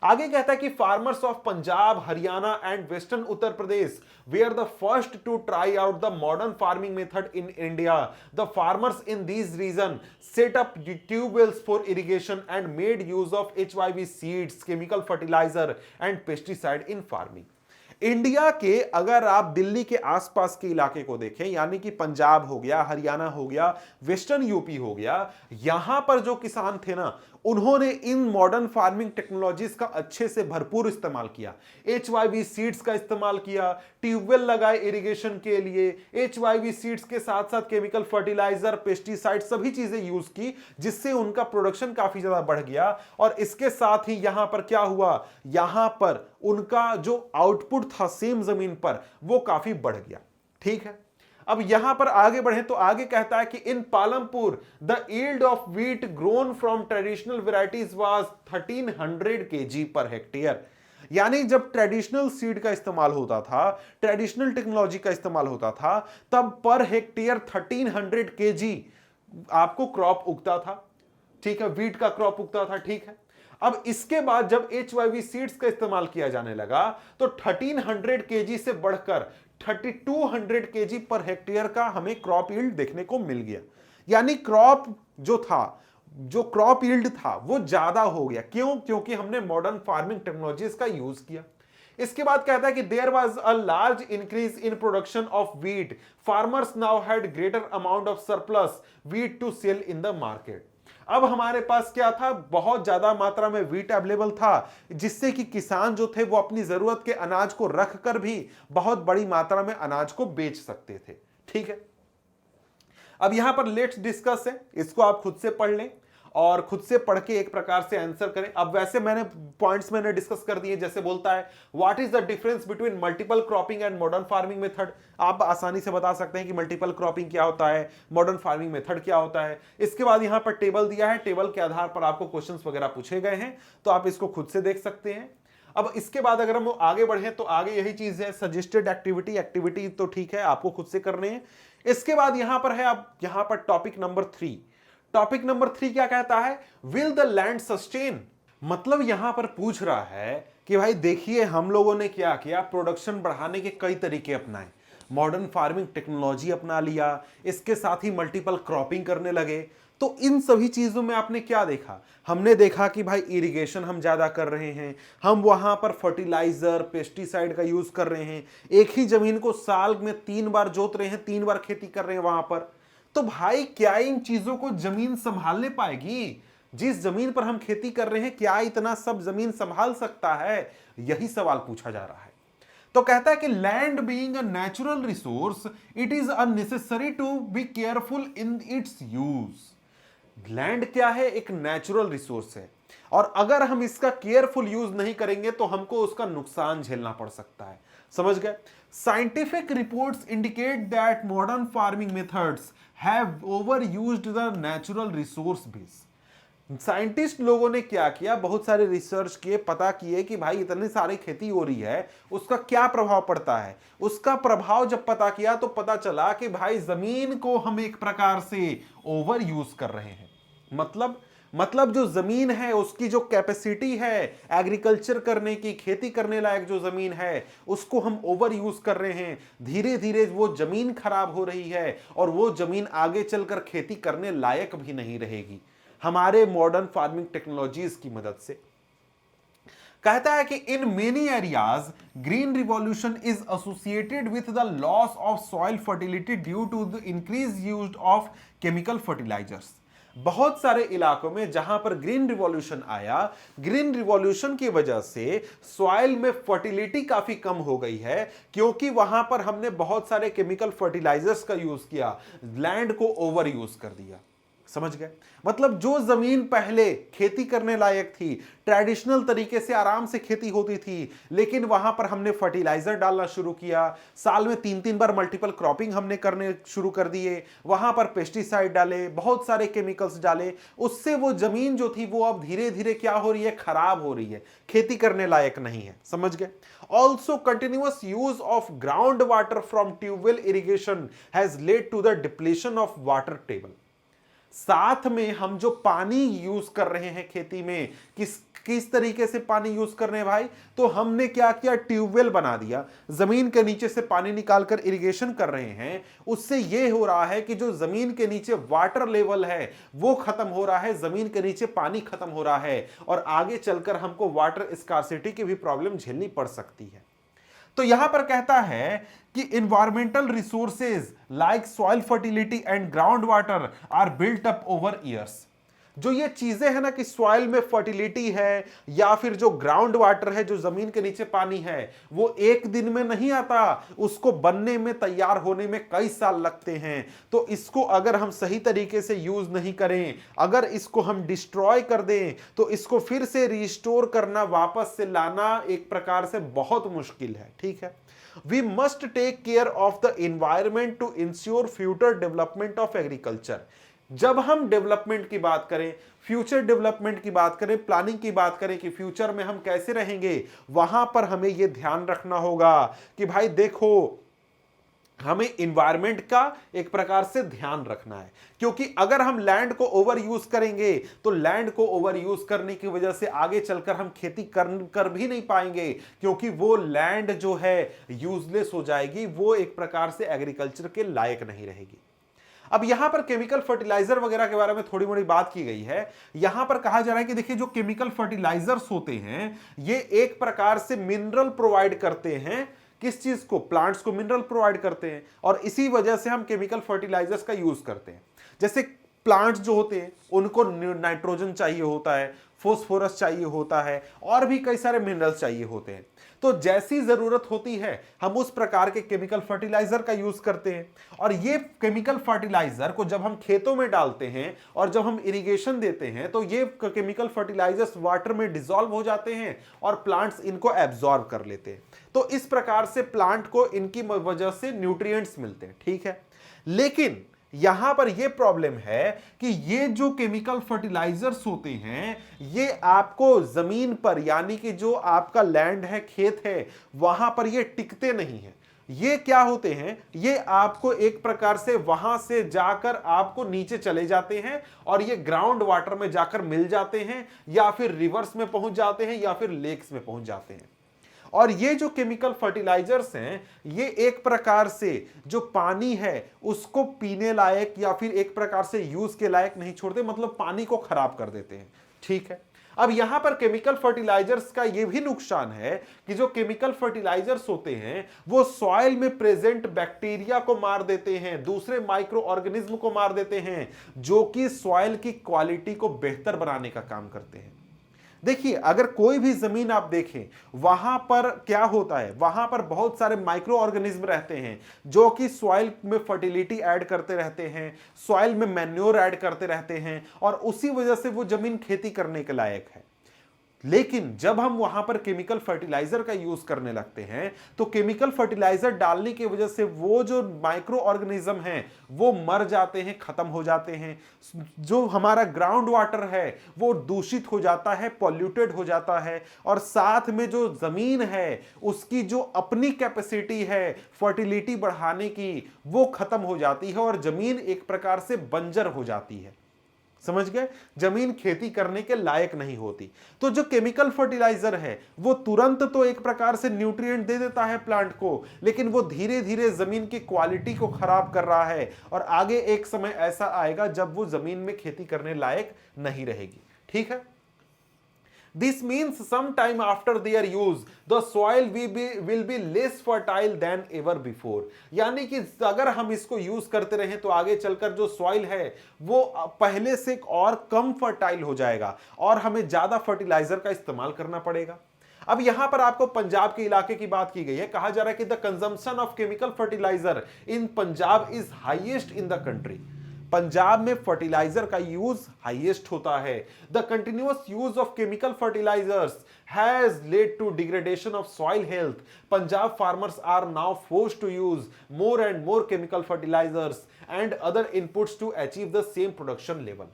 आगे कहता है कि farmers of Punjab, Haryana and western Uttar Pradesh were the first to try out the modern farming method in India. The farmers in these region set up tubewells for irrigation and made use of HYV seeds, chemical fertilizer and pesticide in farming. India के अगर आप दिल्ली के आसपास के इलाके को देखें, यानी कि पंजाब हो गया, हरियाणा हो गया, वेस्टर्न यूपी हो गया, यहां पर जो किसान थे ना, उन्होंने इन मॉडर्न फार्मिंग टेक्नोलॉजीज का अच्छे से भरपूर इस्तेमाल किया। HYV सीड्स का इस्तेमाल किया, ट्यूबवेल लगाए इरिगेशन के लिए, HYV सीड्स के साथ साथ केमिकल फर्टिलाइजर, पेस्टिसाइड सभी चीजें यूज की, जिससे उनका प्रोडक्शन काफी ज्यादा बढ़ गया। और इसके साथ ही यहां पर क्या हुआ, यहां पर उनका जो आउटपुट था सेम जमीन पर, वो काफी बढ़ गया। ठीक है, अब यहां पर आगे बढ़े तो आगे कहता है कि in Palampur the yield of wheat grown from traditional varieties was 1300 kg per hectare. यानी जब ट्रेडिशनल सीड का इस्तेमाल होता था, ट्रेडिशनल टेक्नोलॉजी का इस्तेमाल होता था, तब पर हेक्टेयर 1300 kg आपको क्रॉप उगता था। ठीक है, व्हीट का क्रॉप उगता था। ठीक है, अब इसके बाद जब HYV सीड्स का इस्तेमाल किया जाने लगा तो 1300 kg से बढ़कर 3200 kg पर हेक्टेयर का हमें क्रॉप यील्ड देखने को मिल गया। यानी क्रॉप जो क्रॉप यील्ड था वो ज्यादा हो गया। क्यों? क्योंकि हमने मॉडर्न फार्मिंग टेक्नोलॉजीज का यूज किया। इसके बाद कहता है कि there was a large increase in production of wheat, farmers now had greater amount of surplus wheat to sell in the market. अब हमारे पास क्या था, बहुत ज्यादा मात्रा में व्हीट अवेलेबल था, जिससे कि किसान जो थे वो अपनी जरूरत के अनाज को रखकर भी बहुत बड़ी मात्रा में अनाज को बेच सकते थे। ठीक है, अब यहां पर लेट्स डिस्कस है, इसको आप खुद से पढ़ लें और खुद से पढ़ के एक प्रकार से आंसर करें। अब वैसे मैंने डिस्कस कर दिए। जैसे बोलता है what is the difference between multiple cropping and modern farming method, आप आसानी से बता सकते हैं कि मल्टीपल क्रॉपिंग क्या होता है, मॉडर्न फार्मिंग मेथड क्या होता है। इसके बाद यहां पर टेबल दिया है, टेबल के आधार पर आपको क्वेश्चंस वगैरह पूछे गए हैं, तो आप इसको खुद से देख सकते हैं। अब इसके बाद अगर हम आगे बढ़े तो आगे यही चीज है, सजेस्टेड एक्टिविटी तो ठीक है, आपको खुद से करने हैं। इसके बाद यहां पर है, अब यहां पर टॉपिक नंबर 3 क्या कहता है, विल द लैंड सस्टेन, मतलब यहां पर पूछ रहा है कि भाई देखिए हम लोगों ने क्या किया, प्रोडक्शन बढ़ाने के कई तरीके अपनाए, मॉडर्न फार्मिंग टेक्नोलॉजी अपना लिया, इसके साथ ही मल्टीपल क्रॉपिंग करने लगे। तो इन सभी चीजों में आपने क्या देखा? हमने देखा कि भाई इरिगेशन हम ज्यादा कर रहे हैं, हम वहां पर फर्टिलाइजर पेस्टिसाइड का यूज कर रहे हैं, एक ही जमीन को साल में 3 बार जोत रहे हैं, 3 बार खेती कर रहे हैं वहां पर। तो भाई क्या इन चीजों को जमीन संभालने पाएगी? जिस जमीन पर हम खेती कर रहे हैं क्या इतना सब जमीन संभाल सकता है? यही सवाल पूछा जा रहा है। तो कहता है कि land being a natural resource it is unnecessary to be careful in its use. Land क्या है? एक नेचुरल रिसोर्स है, और अगर हम इसका केयरफुल यूज नहीं करेंगे तो हमको उसका नुकसान झेलना पड़ सकता है। समझ गए? Scientific reports indicate that modern farming methods have over used the natural resource base. Scientist लोगों ने क्या किया, बहुत सारे रिसर्च किए, पता किए कि भाई इतनी सारी खेती हो रही है उसका क्या प्रभाव पड़ता है। उसका प्रभाव जब पता किया तो पता चला कि भाई जमीन को हम एक प्रकार से ओवर यूज कर रहे हैं। मतलब जो जमीन है उसकी जो कैपेसिटी है एग्रीकल्चर करने की, खेती करने लायक जो जमीन है उसको हम ओवर यूज कर रहे हैं। धीरे धीरे वो जमीन खराब हो रही है और वो जमीन आगे चलकर खेती करने लायक भी नहीं रहेगी हमारे मॉडर्न फार्मिंग टेक्नोलॉजीज की मदद से। कहता है कि in many areas green revolution is associated with the loss of soil fertility due to the increase use of chemical fertilizers. बहुत सारे इलाकों में जहां पर ग्रीन रिवॉल्यूशन आया, ग्रीन रिवॉल्यूशन की वजह से सॉइल में फर्टिलिटी काफी कम हो गई है, क्योंकि वहां पर हमने बहुत सारे केमिकल फर्टिलाइजर्स का यूज किया, लैंड को ओवर यूज कर दिया। समझ गए? मतलब जो जमीन पहले खेती करने लायक थी, ट्रेडिशनल तरीके से आराम से खेती होती थी, लेकिन वहां पर हमने फर्टिलाइजर डालना शुरू किया, साल में 3-3 बार मल्टीपल क्रॉपिंग हमने करने शुरू कर दिए, वहां पर पेस्टिसाइड डाले, बहुत सारे केमिकल्स डाले, उससे वो जमीन जो थी वो अब धीरे धीरे क्या हो रही है? खराब हो रही है, खेती करने लायक नहीं है। समझ गए? Also continuous use of ground water from tubewell irrigation has led to the depletion of water table. साथ में हम जो पानी यूज कर रहे हैं खेती में, किस तरीके से पानी यूज कर रहे हैं भाई? तो हमने क्या किया? ट्यूबवेल बना दिया, जमीन के नीचे से पानी निकालकर इरिगेशन कर रहे हैं। उससे यह हो रहा है कि जो जमीन के नीचे वाटर लेवल है वो खत्म हो रहा है, जमीन के नीचे पानी खत्म हो रहा है, और आगे चलकर हमको वाटर स्कार्सिटी की भी प्रॉब्लम झेलनी पड़ सकती है। तो यहां पर कहता है कि environmental resources like soil fertility and ground water are built up over years. जो ये चीजें हैं ना कि सॉइल में फर्टिलिटी है या फिर जो ग्राउंड वाटर है, जो जमीन के नीचे पानी है, वो एक दिन में नहीं आता, उसको बनने में, तैयार होने में कई साल लगते हैं। तो इसको अगर हम सही तरीके से यूज नहीं करें, अगर इसको हम डिस्ट्रॉय कर दें, तो इसको फिर से रिस्टोर करना, वापस से लाना एक प्रकार से बहुत मुश्किल है। ठीक है? We must take care of the environment to ensure future development of agriculture। जब हम डेवलपमेंट की बात करें, फ्यूचर डेवलपमेंट की बात करें, प्लानिंग की बात करें कि फ्यूचर में हम कैसे रहेंगे, वहां पर हमें यह ध्यान रखना होगा कि भाई देखो हमें इन्वायरमेंट का एक प्रकार से ध्यान रखना है, क्योंकि अगर हम लैंड को ओवर यूज करेंगे तो लैंड को ओवर यूज करने की वजह से आगे चलकर हम खेती कर भी नहीं पाएंगे, क्योंकि वो लैंड जो है यूजलेस हो जाएगी, वो एक प्रकार से एग्रीकल्चर के लायक नहीं रहेगी। अब यहां पर केमिकल फर्टिलाइजर वगैरह के बारे में थोड़ी मोड़ी बात की गई है। यहां पर कहा जा रहा है कि देखिए जो केमिकल फर्टिलाइजर्स होते हैं ये एक प्रकार से मिनरल प्रोवाइड करते हैं। किस चीज को? प्लांट्स को मिनरल प्रोवाइड करते हैं, और इसी वजह से हम केमिकल फर्टिलाइजर्स का यूज करते हैं। जैसे प्लांट्स जो होते हैं उनको नाइट्रोजन चाहिए होता है, फोस्फोरस चाहिए होता है, और भी कई सारे मिनरल्स चाहिए होते हैं। तो जैसी जरूरत होती है हम उस प्रकार के केमिकल फर्टिलाइजर का यूज करते हैं। और ये केमिकल फर्टिलाइजर को जब हम खेतों में डालते हैं और जब हम इरिगेशन देते हैं तो ये केमिकल फर्टिलाइजर्स वाटर में डिसॉल्व हो जाते हैं और प्लांट्स इनको एब्जॉर्ब कर लेते हैं। तो इस प्रकार से प्लांट को इनकी वजह से न्यूट्रिएंट्स मिलते हैं। ठीक है? लेकिन यहां पर यह प्रॉब्लम है कि ये जो केमिकल फर्टिलाइजर्स होते हैं ये आपको जमीन पर, यानी कि जो आपका लैंड है, खेत है, वहां पर ये टिकते नहीं है। ये क्या होते हैं, ये आपको एक प्रकार से वहां से जाकर आपको नीचे चले जाते हैं और ये ग्राउंड वाटर में जाकर मिल जाते हैं या फिर रिवर्स में पहुंच जाते हैं या फिर लेक्स में पहुंच जाते हैं। और ये जो केमिकल फर्टिलाइजर्स हैं, ये एक प्रकार से जो पानी है उसको पीने लायक या फिर एक प्रकार से यूज के लायक नहीं छोड़ते, मतलब पानी को खराब कर देते हैं। ठीक है, अब यहां पर केमिकल फर्टिलाइजर्स का यह भी नुकसान है कि जो केमिकल फर्टिलाइजर्स होते हैं वो सॉइल में प्रेजेंट बैक्टीरिया को मार देते हैं, दूसरे माइक्रो ऑर्गेनिज्म को मार देते हैं, जो कि सॉइल की क्वालिटी को बेहतर बनाने का काम करते हैं। देखिए, अगर कोई भी जमीन आप देखें, वहां पर क्या होता है, वहां पर बहुत सारे माइक्रो ऑर्गेनिज्म रहते हैं जो कि सॉइल में फर्टिलिटी ऐड करते रहते हैं, सॉइल में मैन्योर ऐड करते रहते हैं और उसी वजह से वो जमीन खेती करने के लायक है। लेकिन जब हम वहां पर केमिकल फर्टिलाइजर का यूज करने लगते हैं तो केमिकल फर्टिलाइजर डालने की वजह से वो जो माइक्रो ऑर्गेनिज्म हैं वो मर जाते हैं, खत्म हो जाते हैं। जो हमारा ग्राउंड वाटर है वो दूषित हो जाता है, पॉल्यूटेड हो जाता है और साथ में जो जमीन है उसकी जो अपनी कैपेसिटी है फर्टिलिटी बढ़ाने की वो खत्म हो जाती है और जमीन एक प्रकार से बंजर हो जाती है। समझ गए, जमीन खेती करने के लायक नहीं होती। तो जो केमिकल फर्टिलाइजर है वो तुरंत तो एक प्रकार से न्यूट्रिएंट दे देता है प्लांट को, लेकिन वो धीरे धीरे जमीन की क्वालिटी को खराब कर रहा है और आगे एक समय ऐसा आएगा जब वो जमीन में खेती करने लायक नहीं रहेगी। ठीक है, This means sometime after their use, the soil will be less fertile than ever before. यानी कि अगर हम इसको यूज करते रहें तो आगे चलकर जो सॉइल है वो पहले से और कम फर्टाइल हो जाएगा और हमें ज्यादा फर्टिलाइजर का इस्तेमाल करना पड़ेगा। अब यहां पर आपको पंजाब के इलाके की बात की गई है, कहा जा रहा है कि the consumption of chemical fertilizer in Punjab is highest in the country. Punjab में फर्टिलाइजर का यूज हाईएस्ट होता है। The continuous use of chemical fertilizers has led to degradation of soil health. Punjab farmers are now forced to use more and more chemical fertilizers and other inputs to achieve the same production level.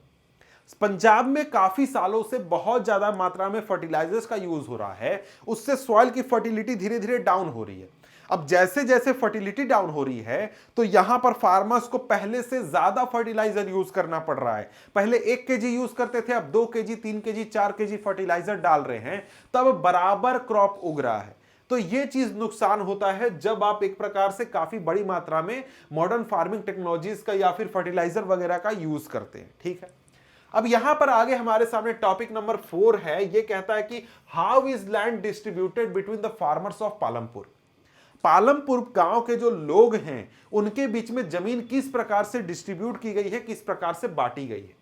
Punjab में काफी सालों से बहुत ज्यादा मात्रा में fertilisers का use हो रहा है, उससे सॉइल की फर्टिलिटी धीरे धीरे डाउन हो रही है। अब जैसे जैसे फर्टिलिटी डाउन हो रही है तो यहां पर फार्मर्स को पहले से ज्यादा फर्टिलाइजर यूज करना पड़ रहा है। पहले 1 केजी यूज करते थे, अब 2 केजी, 3 केजी, 4 केजी फर्टिलाइजर डाल रहे हैं, तब बराबर क्रॉप उग रहा है। तो यह चीज नुकसान होता है जब आप एक प्रकार से काफी बड़ी मात्रा में मॉडर्न फार्मिंग टेक्नोलॉजीज का या फिर फर्टिलाइजर वगैरह का यूज करते हैं। ठीक है, अब यहां पर आगे हमारे सामने टॉपिक नंबर 4 है। यह कहता है कि how is land distributed between the farmers of Palampur. Palampur गांव के जो लोग हैं उनके बीच में जमीन किस प्रकार से डिस्ट्रीब्यूट की गई है, किस प्रकार से बांटी गई है।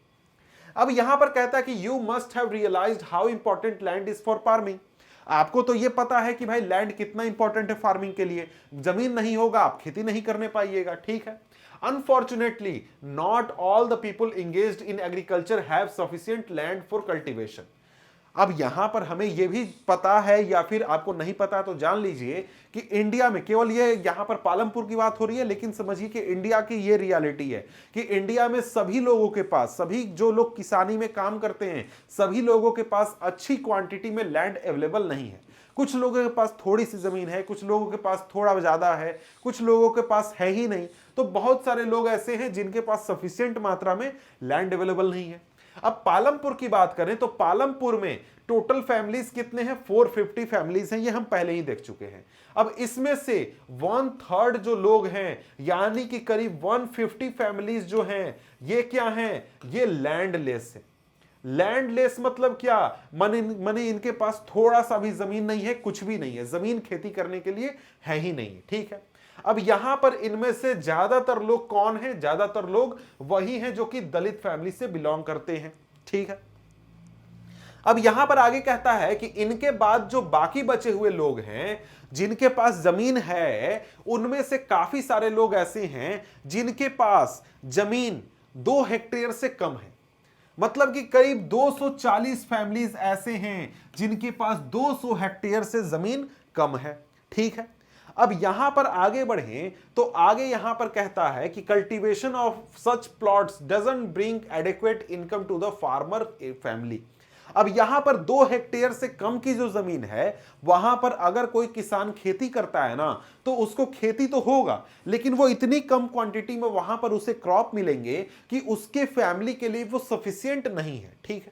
अब यहां पर कहता है कि you must have realized how important land is for farming. आपको तो यह पता है कि भाई लैंड कितना इंपॉर्टेंट है फार्मिंग के लिए, जमीन नहीं होगा आप खेती नहीं करने पाइएगा। ठीक है, unfortunately not all the people engaged in agriculture have sufficient land for cultivation. अब यहां पर हमें यह भी पता है या फिर आपको नहीं पता तो जान लीजिए कि इंडिया में, केवल ये यहां पर पालमपुर की बात हो रही है, लेकिन समझिए कि इंडिया की ये रियलिटी है कि इंडिया में सभी लोगों के पास, सभी जो लोग किसानी में काम करते हैं, सभी लोगों के पास अच्छी क्वांटिटी में लैंड अवेलेबल नहीं है। कुछ लोगों के पास थोड़ी सी जमीन है, कुछ लोगों के पास थोड़ा ज्यादा है, कुछ लोगों के पास है ही नहीं। तो बहुत सारे लोग ऐसे हैं जिनके पास सफिशिएंट मात्रा में लैंड अवेलेबल नहीं है। अब पालमपुर की बात करें तो पालमपुर में टोटल फैमिलीज कितने हैं, 450 फैमिलीज हैं, ये हम पहले ही देख चुके हैं। अब इसमें से 1/3 जो लोग हैं यानी कि करीब 150 फैमिलीज जो हैं ये क्या हैं, ये लैंडलेस है। लैंडलेस मतलब क्या, माने इनके पास थोड़ा सा भी जमीन नहीं है, कुछ भी नहीं है, जमीन खेती करने के लिए है ही नहीं। ठीक है, अब यहां पर इनमें से ज्यादातर लोग कौन हैं, ज्यादातर लोग वही हैं जो कि दलित फैमिली से बिलोंग करते हैं। ठीक है, अब यहां पर आगे कहता है कि इनके बाद जो बाकी बचे हुए लोग हैं जिनके पास जमीन है, उनमें से काफी सारे लोग ऐसे हैं जिनके पास जमीन 2 हेक्टेयर से कम है। मतलब कि करीब 240 फैमिलीज ऐसे हैं जिनके पास 200 हेक्टेयर से जमीन कम है। ठीक है, अब यहां पर आगे बढ़ें तो आगे यहां पर कहता है कि cultivation of such plots doesn't bring adequate income to the farmer family. अब यहां पर 2 हेक्टेयर से कम की जो जमीन है वहां पर अगर कोई किसान खेती करता है ना तो उसको खेती तो होगा, लेकिन वो इतनी कम क्वांटिटी में वहां पर उसे क्रॉप मिलेंगे कि उसके फैमिली के लिए वो सफिशिएंट नहीं है। ठीक है,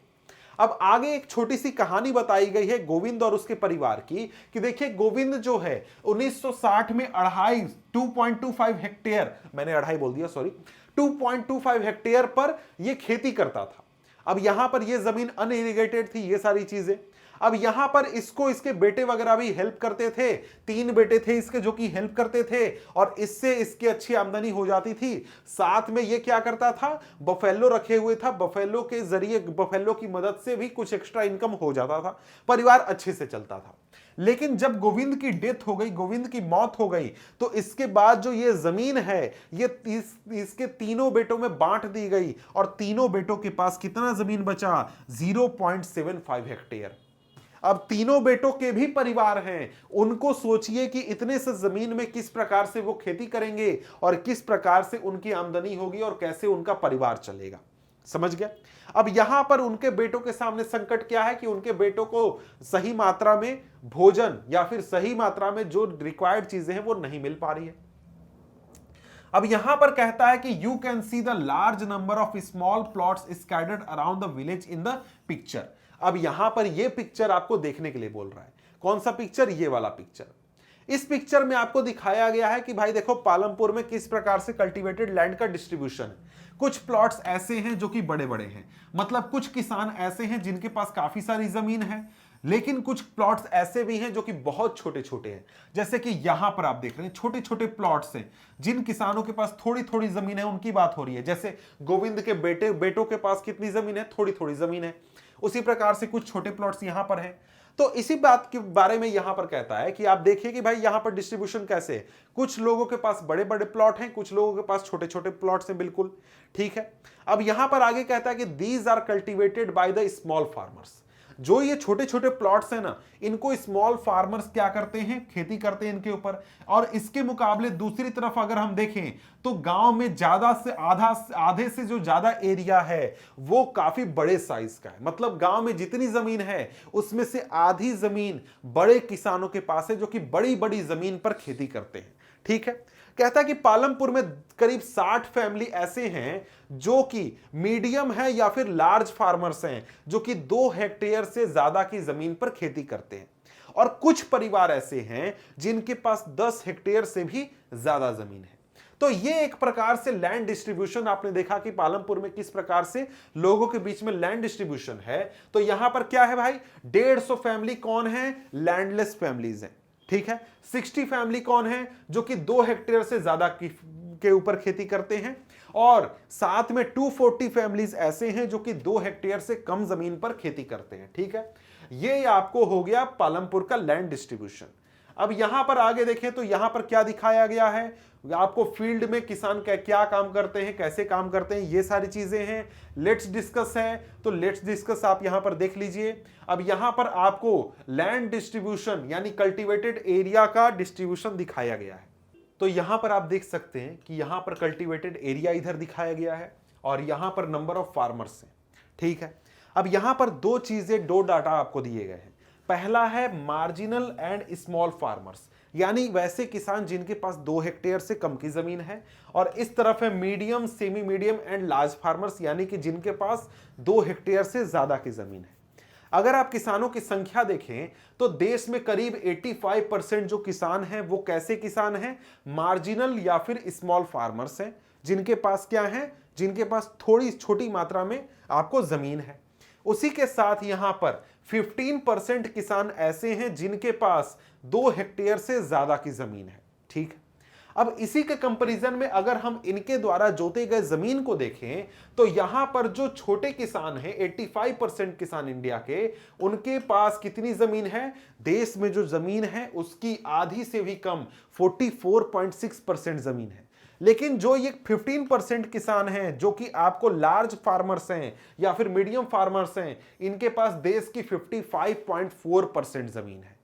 अब आगे एक छोटी सी कहानी बताई गई है गोविंद और उसके परिवार की कि देखिए गोविंद जो है 1960 में 2.25 हेक्टेयर, मैंने अढ़ाई बोल दिया सॉरी, 2.25 हेक्टेयर पर यह खेती करता था। अब यहां पर यह जमीन अनइरिगेटेड थी, ये सारी चीजें। अब यहां पर इसको इसके बेटे वगैरह भी हेल्प करते थे, 3 बेटे थे इसके जो कि हेल्प करते थे और इससे इसकी अच्छी आमदनी हो जाती थी। साथ में ये क्या करता था, बफेलो रखे हुए था, बफेलो के जरिए, बफेलो की मदद से भी कुछ एक्स्ट्रा इनकम हो जाता था, परिवार अच्छे से चलता था। लेकिन जब गोविंद की डेथ हो गई, गोविंद की मौत हो गई, तो इसके बाद जो ये जमीन है ये इसके तीनों बेटों में बांट दी गई और तीनों बेटों के पास कितना जमीन बचा, 0.75 हेक्टेयर। अब तीनों बेटों के भी परिवार हैं, उनको सोचिए कि इतने से जमीन में किस प्रकार से वो खेती करेंगे और किस प्रकार से उनकी आमदनी होगी और कैसे उनका परिवार चलेगा। समझ गया? अब यहां पर उनके बेटों के सामने संकट क्या है कि उनके बेटों को सही मात्रा में भोजन या फिर सही मात्रा में जो रिक्वायर्ड चीजें हैं वो नहीं मिल पा रही है। अब यहां पर कहता है कि you can see the large number of small plots scattered around the village in the picture. अब यहां पर यह पिक्चर आपको देखने के लिए बोल रहा है। कौन सा पिक्चर? ये वाला पिक्चर। इस पिक्चर में आपको दिखाया गया है कि भाई देखो पालमपुर में किस प्रकार से कल्टीवेटेड लैंड का डिस्ट्रीब्यूशन है। कुछ प्लॉट्स ऐसे हैं जो कि बड़े बड़े हैं, मतलब कुछ किसान ऐसे हैं जिनके पास काफी सारी जमीन है, लेकिन कुछ प्लॉट्स ऐसे भी हैं जो कि बहुत छोटे छोटे हैं। जैसे कि यहां पर आप देख रहे हैं छोटे छोटे प्लॉट्स हैं, जिन किसानों के पास थोड़ी थोड़ी जमीन है उनकी बात हो रही है। जैसे गोविंद के बेटों के पास कितनी जमीन है? थोड़ी थोड़ी जमीन है। उसी प्रकार से कुछ छोटे प्लॉट्स यहां पर हैं। तो इसी बात के बारे में यहां पर कहता है कि आप देखिए कि भाई यहां पर डिस्ट्रीब्यूशन कैसे है। कुछ लोगों के पास बड़े बड़े प्लॉट हैं, कुछ लोगों के पास छोटे छोटे प्लॉट्स हैं। बिल्कुल ठीक है। अब यहां पर आगे कहता है कि these are cultivated by the small farmers. जो ये छोटे छोटे प्लॉट्स हैं ना, इनको स्मॉल फार्मर्स क्या करते हैं? खेती करते हैं इनके ऊपर। और इसके मुकाबले दूसरी तरफ अगर हम देखें तो गांव में ज्यादा से आधे से जो ज्यादा एरिया है वो काफी बड़े साइज का है। मतलब गांव में जितनी जमीन है उसमें से आधी जमीन बड़े किसानों के पास है जो कि बड़ी बड़ी जमीन पर खेती करते हैं। ठीक है। कहता है कि पालमपुर में करीब 60 फैमिली ऐसे हैं जो कि मीडियम है या फिर लार्ज फार्मर्स हैं, जो कि 2 हेक्टेयर से ज्यादा की जमीन पर खेती करते हैं। और कुछ परिवार ऐसे हैं जिनके पास 10 हेक्टेयर से भी ज्यादा जमीन है। तो ये एक प्रकार से लैंड डिस्ट्रीब्यूशन आपने देखा कि पालमपुर में किस प्रकार से लोगों के बीच में लैंड डिस्ट्रीब्यूशन है। तो यहां पर क्या है भाई, 150 फैमिली कौन है? लैंडलेस फैमिलीज हैं। ठीक है। 60 फैमिली कौन है? जो कि 2 हेक्टेयर से ज्यादा के ऊपर खेती करते हैं। और साथ में 240 फैमिलीज ऐसे हैं जो कि 2 हेक्टेयर से कम जमीन पर खेती करते हैं। ठीक है। ये आपको हो गया पालमपुर का लैंड डिस्ट्रीब्यूशन। अब यहां पर आगे देखें तो यहां पर क्या दिखाया गया है, आपको फील्ड में किसान क्या काम करते हैं, कैसे काम करते हैं, ये सारी चीजें हैं। लेट्स डिस्कस है, तो लेट्स डिस्कस आप यहां पर देख लीजिए। अब यहां पर आपको लैंड डिस्ट्रीब्यूशन यानी कल्टीवेटेड एरिया का डिस्ट्रीब्यूशन दिखाया गया है। तो यहां पर आप देख सकते हैं कि यहां पर कल्टीवेटेड एरिया इधर दिखाया गया है और यहां पर नंबर ऑफ फार्मर्स हैं। ठीक है। अब यहां पर दो डाटा आपको दिए गए हैं। पहला है मार्जिनल एंड स्मॉल फार्मर्स, यानी वैसे किसान जिनके पास 2 हेक्टेयर से कम की जमीन है। और इस तरफ है medium, semi medium and large farmers, यानी कि जिनके पास 2 हेक्टेयर से ज्यादा की जमीन है। अगर आप किसानों की संख्या देखें तो देश में करीब 85% जो किसान हैं वो कैसे किसान हैं? मार्जिनल या फिर स्मॉल फार्मर्स हैं, जिनके पास क्या है? जिनके पास थोड़ी छोटी मात्रा में आपको जमीन है। उसी के साथ यहां पर 15% किसान ऐसे हैं जिनके पास 2 हेक्टेयर से ज्यादा की जमीन है। ठीक है। अब इसी के कंपैरिजन में अगर हम इनके द्वारा जोते गए जमीन को देखें तो यहां पर जो छोटे किसान हैं 85% किसान इंडिया के, उनके पास कितनी जमीन है? देश में जो जमीन है उसकी आधी से भी कम 44.6% जमीन है। लेकिन जो ये 15% किसान हैं जो कि आपको लार्ज फार्मर्स हैं या फिर मीडियम फार्मर्स हैं, इनके पास देश की 55.4% जमीन है।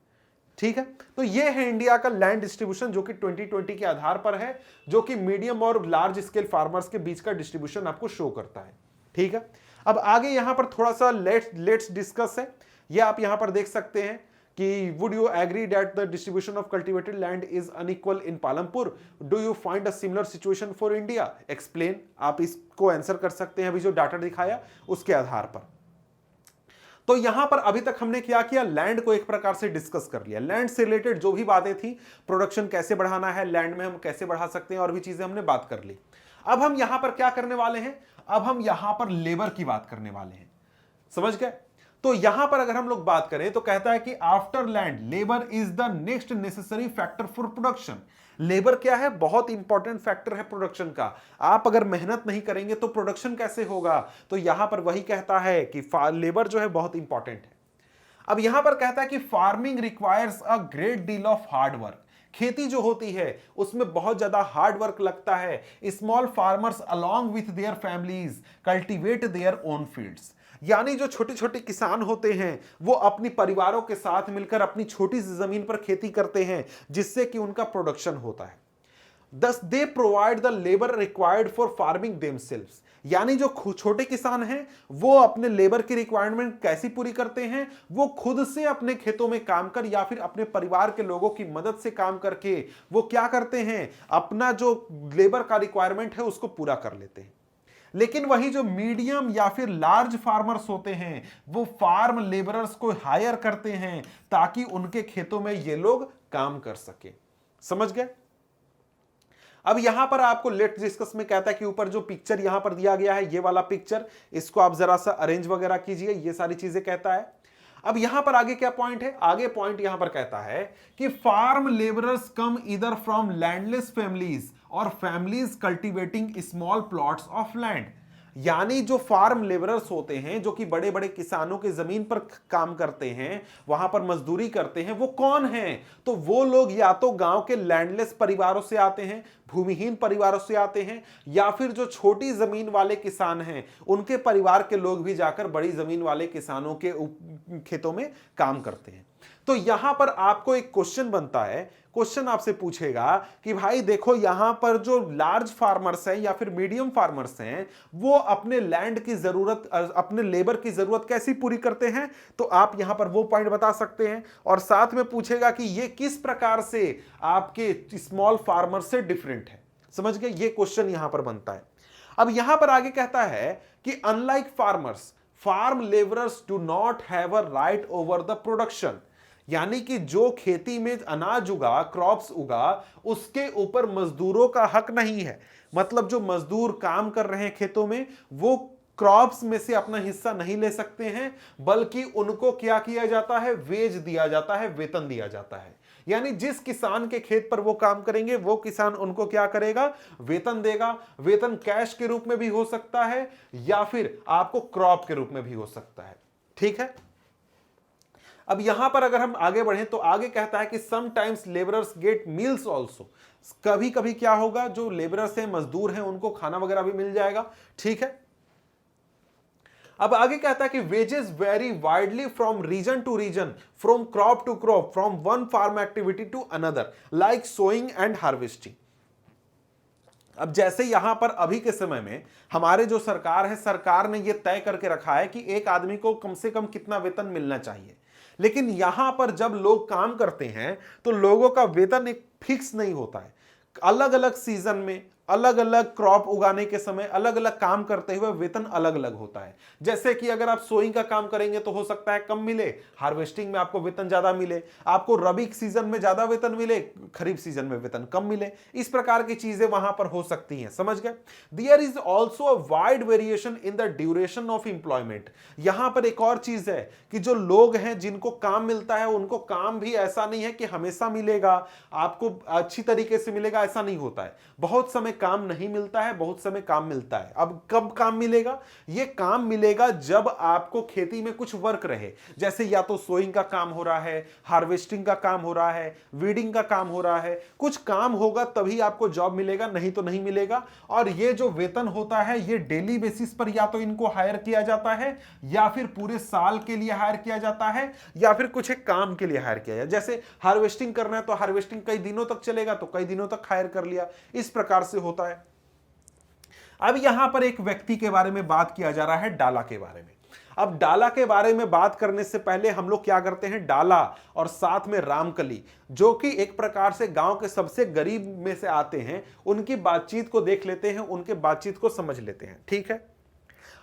ठीक है। तो ये है इंडिया का लैंड डिस्ट्रीब्यूशन जो कि 2020 के आधार पर है, जो कि मीडियम और लार्ज स्केल फार्मर्स के बीच का डिस्ट्रीब्यूशन आपको शो करता है। ठीक है। अब आगे यहां पर थोड़ा सा लेट्स डिस्कस है, ये आप यहां पर देख सकते हैं कि would you agree that the distribution of cultivated land is unequal in Palampur, do you find a similar situation for India, explain. आप इसको आंसर कर सकते हैं अभी जो डाटा दिखाया उसके आधार पर। तो यहां पर अभी तक हमने क्या किया, लैंड को एक प्रकार से डिस्कस कर लिया, लैंड से रिलेटेड जो भी बातें थी, प्रोडक्शन कैसे बढ़ाना है, लैंड में हम कैसे बढ़ा सकते हैं, और भी चीजें हमने बात कर ली। अब हम यहां पर क्या करने वाले हैं, अब हम यहां पर लेबर की बात करने वाले हैं, समझ गए। तो यहां पर अगर हम लोग बात करें तो कहता है कि after land labour is the next necessary factor for production. Labour क्या है, बहुत इंपॉर्टेंट फैक्टर है प्रोडक्शन का। आप अगर मेहनत नहीं करेंगे तो प्रोडक्शन कैसे होगा, तो यहां पर वही कहता है कि लेबर जो है बहुत इंपॉर्टेंट है। अब यहां पर कहता है कि farming requires a great deal of hard work. खेती जो होती है उसमें बहुत ज्यादा हार्ड वर्क लगता है। Small farmers along with their families cultivate their own fields. यानी जो छोटे छोटे किसान होते हैं वो अपनी परिवारों के साथ मिलकर अपनी छोटी सी जमीन पर खेती करते हैं, जिससे कि उनका प्रोडक्शन होता है। Thus they provide the labor required for farming themselves। यानी जो छोटे किसान हैं वो अपने लेबर की रिक्वायरमेंट कैसी पूरी करते हैं, वो खुद से अपने खेतों में काम कर या फिर अपने परिवार के लोगों की मदद से काम करके वो क्या करते हैं, अपना जो लेबर का रिक्वायरमेंट है उसको पूरा कर लेते हैं। लेकिन वही जो मीडियम या फिर लार्ज फार्मर्स होते हैं वो फार्म लेबरर्स को हायर करते हैं ताकि उनके खेतों में ये लोग काम कर सके, समझ गए। अब यहां पर आपको लेट्स डिस्कस में कहता है कि ऊपर जो पिक्चर यहां पर दिया गया है ये वाला पिक्चर, इसको आप जरा सा अरेंज वगैरह कीजिए, ये सारी चीजें कहता है। अब यहां पर आगे क्या पॉइंट है, आगे पॉइंट यहां पर कहता है कि farm labourers come either from landless families और families cultivating small plots of land. यानी जो फार्म लेबरर्स होते हैं जो कि बड़े बड़े किसानों के जमीन पर काम करते हैं, वहां पर मजदूरी करते हैं, वो कौन हैं, तो वो लोग या तो गांव के लैंडलेस परिवारों से आते हैं, भूमिहीन परिवारों से आते हैं, या फिर जो छोटी जमीन वाले किसान हैं उनके परिवार के लोग भी जाकर बड़ी जमीन वाले किसानों के खेतों में काम करते हैं। तो यहां पर आपको एक क्वेश्चन बनता है, क्वेश्चन आपसे पूछेगा कि भाई देखो यहां पर जो लार्ज फार्मर्स हैं या फिर मीडियम फार्मर्स हैं वो अपने लैंड की जरूरत, अपने लेबर की जरूरत कैसी पूरी करते हैं, तो आप यहां पर वो पॉइंट बता सकते हैं। और साथ में पूछेगा कि ये किस प्रकार से आपके स्मॉल फार्मर से डिफरेंट है, समझ गए, ये क्वेश्चन यहां पर बनता है। अब यहां पर आगे कहता है कि unlike farmers farm labourers do not have a right over the production. यानी कि जो खेती में अनाज उगा, क्रॉप्स उगा, उसके ऊपर मजदूरों का हक नहीं है। मतलब जो मजदूर काम कर रहे हैं खेतों में वो क्रॉप्स में से अपना हिस्सा नहीं ले सकते हैं, बल्कि उनको क्या किया जाता है, वेज दिया जाता है, वेतन दिया जाता है। यानी जिस किसान के खेत पर वो काम करेंगे वो किसान उनको क्या करेगा, वेतन देगा। वेतन कैश के रूप में भी हो सकता है या फिर आपको क्रॉप के रूप में भी हो सकता है, ठीक है। अब यहां पर अगर हम आगे बढ़ें तो आगे कहता है कि sometimes labourers get meals also. कभी कभी क्या होगा, जो लेबरर्स हैं, मजदूर हैं, उनको खाना वगैरह भी मिल जाएगा, ठीक है। अब आगे कहता है कि wages vary widely from region to region, from crop to crop, from one farm activity to another, like sowing and harvesting. अब जैसे यहां पर अभी के समय में हमारे जो सरकार है, सरकार ने यह तय करके रखा है कि एक आदमी को कम से कम कितना वेतन मिलना चाहिए, लेकिन यहां पर जब लोग काम करते हैं तो लोगों का वेतन एक फिक्स नहीं होता है। अलग अलग सीजन में अलग अलग क्रॉप उगाने के समय अलग अलग काम करते हुए वेतन अलग अलग होता है। जैसे कि अगर आप सोइंग का काम करेंगे तो हो सकता है कम मिले, हार्वेस्टिंग में आपको वेतन ज्यादा मिले, आपको रबी सीजन में ज्यादा वेतन मिले, खरीफ सीजन में वेतन कम मिले। इस प्रकार की चीजें वहां पर हो सकती हैं, समझ गए। There is also a wide variation in the duration of employment. यहां पर एक और चीज है कि जो लोग हैं जिनको काम मिलता है उनको काम भी ऐसा नहीं है कि हमेशा मिलेगा, आपको अच्छी तरीके से मिलेगा, ऐसा नहीं होता है। बहुत समय काम नहीं मिलता है, बहुत समय काम मिलता है। अब कब काम मिलेगा, ये काम मिलेगा जब आपको खेती में कुछ वर्क रहे, जैसे या तो सोइंग का काम हो रहा है, हार्वेस्टिंग का काम हो रहा है, वीडिंग का काम हो रहा है, कुछ काम होगा तभी आपको जॉब मिलेगा, नहीं तो नहीं मिलेगा। और ये जो वेतन होता है ये डेली बेसिस पर या तो इनको हायर किया जाता है या फिर पूरे साल के लिए हायर किया जाता है या फिर कुछ एक काम के लिए हायर किया जाए। जैसे हार्वेस्टिंग करना है तो हार्वेस्टिंग कई दिनों तक चलेगा तो कई दिनों तक हायर कर लिया, इस प्रकार से होता है। अब यहां पर एक व्यक्ति के बारे में बात किया जा रहा है, डाला के बारे में। अब डाला के बारे में बात करने से पहले हम लोग क्या करते हैं, डाला और साथ में रामकली, जो कि एक प्रकार से गांव के सबसे गरीब में से आते हैं, उनकी बातचीत को देख लेते हैं, उनके बातचीत को समझ लेते हैं। ठीक है,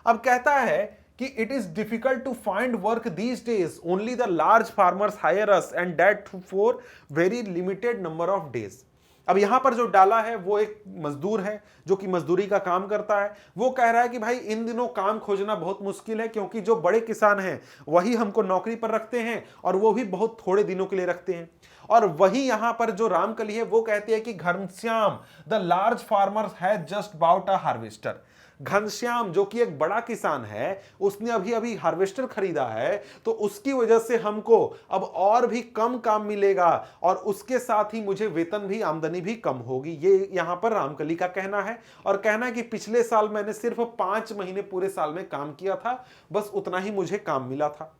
अब कहता है कि it is difficult to find work these days, only the large farmers hire us and that for very limited number of days. अब यहां पर जो डाला है वो एक मजदूर है जो कि मजदूरी का काम करता है। वो कह रहा है कि भाई इन दिनों काम खोजना बहुत मुश्किल है, क्योंकि जो बड़े किसान हैं वही हमको नौकरी पर रखते हैं और वो भी बहुत थोड़े दिनों के लिए रखते हैं। और वही यहां पर जो रामकली है वो कहती है कि Ghanshyam the large farmer has just bought a harvester. Ghanshyam जो कि एक बड़ा किसान है, उसने अभी अभी हार्वेस्टर खरीदा है, तो उसकी वजह से हमको अब और भी कम काम मिलेगा और उसके साथ ही मुझे वेतन भी, आमदनी भी कम होगी। ये यहां पर रामकली का कहना है। और कहना है कि पिछले साल मैंने सिर्फ 5 महीने पूरे साल में काम किया था, बस उतना ही मुझे काम मिला था।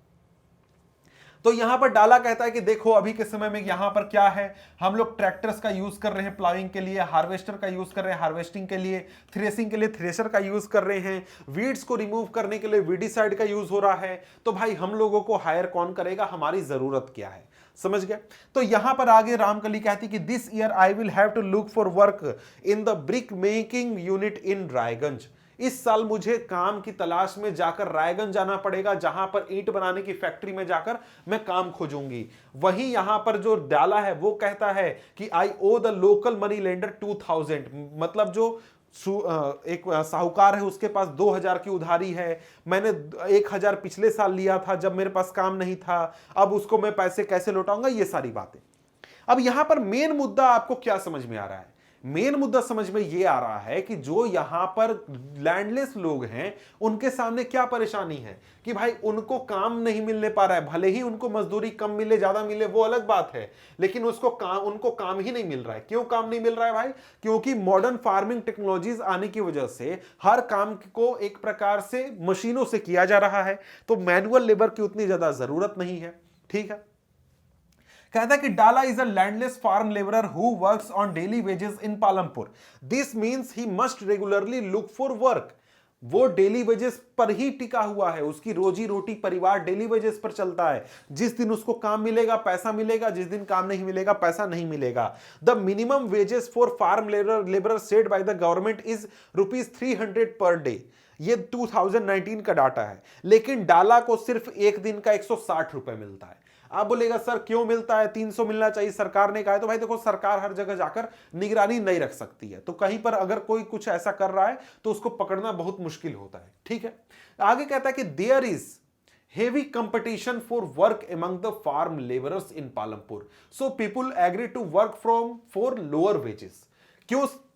तो यहां पर डाला कहता है कि देखो अभी के समय में यहां पर क्या है, हम लोग ट्रैक्टर्स का यूज कर रहे हैं प्लाविंग के लिए, हार्वेस्टर का यूज कर रहे हैं हार्वेस्टिंग के लिए, थ्रेसिंग के लिए थ्रेशर का यूज कर रहे हैं, वीड्स को रिमूव करने के लिए वीडिसाइड का यूज हो रहा है। तो भाई हम लोगों को हायर कौन करेगा, हमारी जरूरत क्या है, समझ गया। तो यहां पर आगे रामकली कहती कि this year I will have to look for work in the brick making unit in Raiganj. इस साल मुझे काम की तलाश में जाकर रायगंज जाना पड़ेगा, जहां पर ईंट बनाने की फैक्ट्री में जाकर मैं काम खोजूंगी। वहीं यहां पर जो डाला है वो कहता है कि आई ओ द लोकल मनी लेंडर 2000, मतलब जो एक साहूकार है उसके पास 2000 की उधारी है, मैंने 1000 पिछले साल लिया था जब मेरे पास काम नहीं था, अब उसको मैं पैसे कैसे लौटाऊंगा, ये सारी बातें। अब यहां पर मेन मुद्दा आपको क्या समझ में आ रहा है, मेन मुद्दा समझ में यह आ रहा है कि जो यहां पर लैंडलेस लोग हैं उनके सामने क्या परेशानी है कि भाई उनको काम नहीं मिलने पा रहा है। भले ही उनको मजदूरी कम मिले ज्यादा मिले वो अलग बात है, लेकिन उनको काम ही नहीं मिल रहा है। क्यों काम नहीं मिल रहा है भाई, क्योंकि मॉडर्न फार्मिंग टेक्नोलॉजीज आने की वजह से हर काम को एक प्रकार से मशीनों से किया जा रहा है, तो मैनुअल लेबर की उतनी ज्यादा जरूरत नहीं है। ठीक है, कहता है कि Dala is a landless farm labourer who works on daily wages in Palampur. This means he must regularly look for work. वो डेली वेजेस पर ही टिका हुआ है, उसकी रोजी रोटी परिवार डेली वेजेस पर चलता है। जिस दिन उसको काम मिलेगा पैसा मिलेगा, जिस दिन काम नहीं मिलेगा पैसा नहीं मिलेगा। The minimum wages for farm labourer set by the government is ₹300 per day. ये 2019 का डाटा है, लेकिन डाला को सिर्फ एक दिन का 160 रुपए मिलता है। आप बोलेगा सर क्यों मिलता है, 300 मिलना चाहिए, सरकार ने कहा है। तो भाई देखो, सरकार हर जगह जाकर निगरानी नहीं रख सकती है, तो कहीं पर अगर कोई कुछ ऐसा कर रहा है तो उसको पकड़ना बहुत मुश्किल होता है। ठीक है, आगे कहता है कि there is heavy competition for work among the farm laborers in Palampur, so people agree to work for lower wages।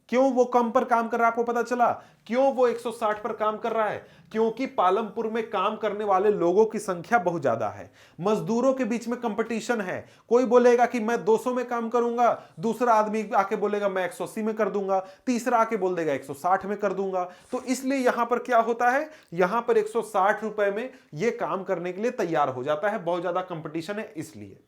क्यों वो कम पर काम कर रहा है, आपको पता चला क्यों वो 160 पर काम कर रहा है? क्योंकि पालमपुर में काम करने वाले लोगों की संख्या बहुत ज्यादा है, मजदूरों के बीच में कंपटीशन है। कोई बोलेगा कि मैं 200 में काम करूंगा, दूसरा आदमी आके बोलेगा मैं 180 में कर दूंगा, तीसरा आके बोल देगा 160 में कर दूंगा। तो इसलिए यहां पर क्या होता है, यहां पर 160 रुपए में यह काम करने के लिए तैयार हो जाता है, बहुत ज्यादा कंपटीशन है इसलिए।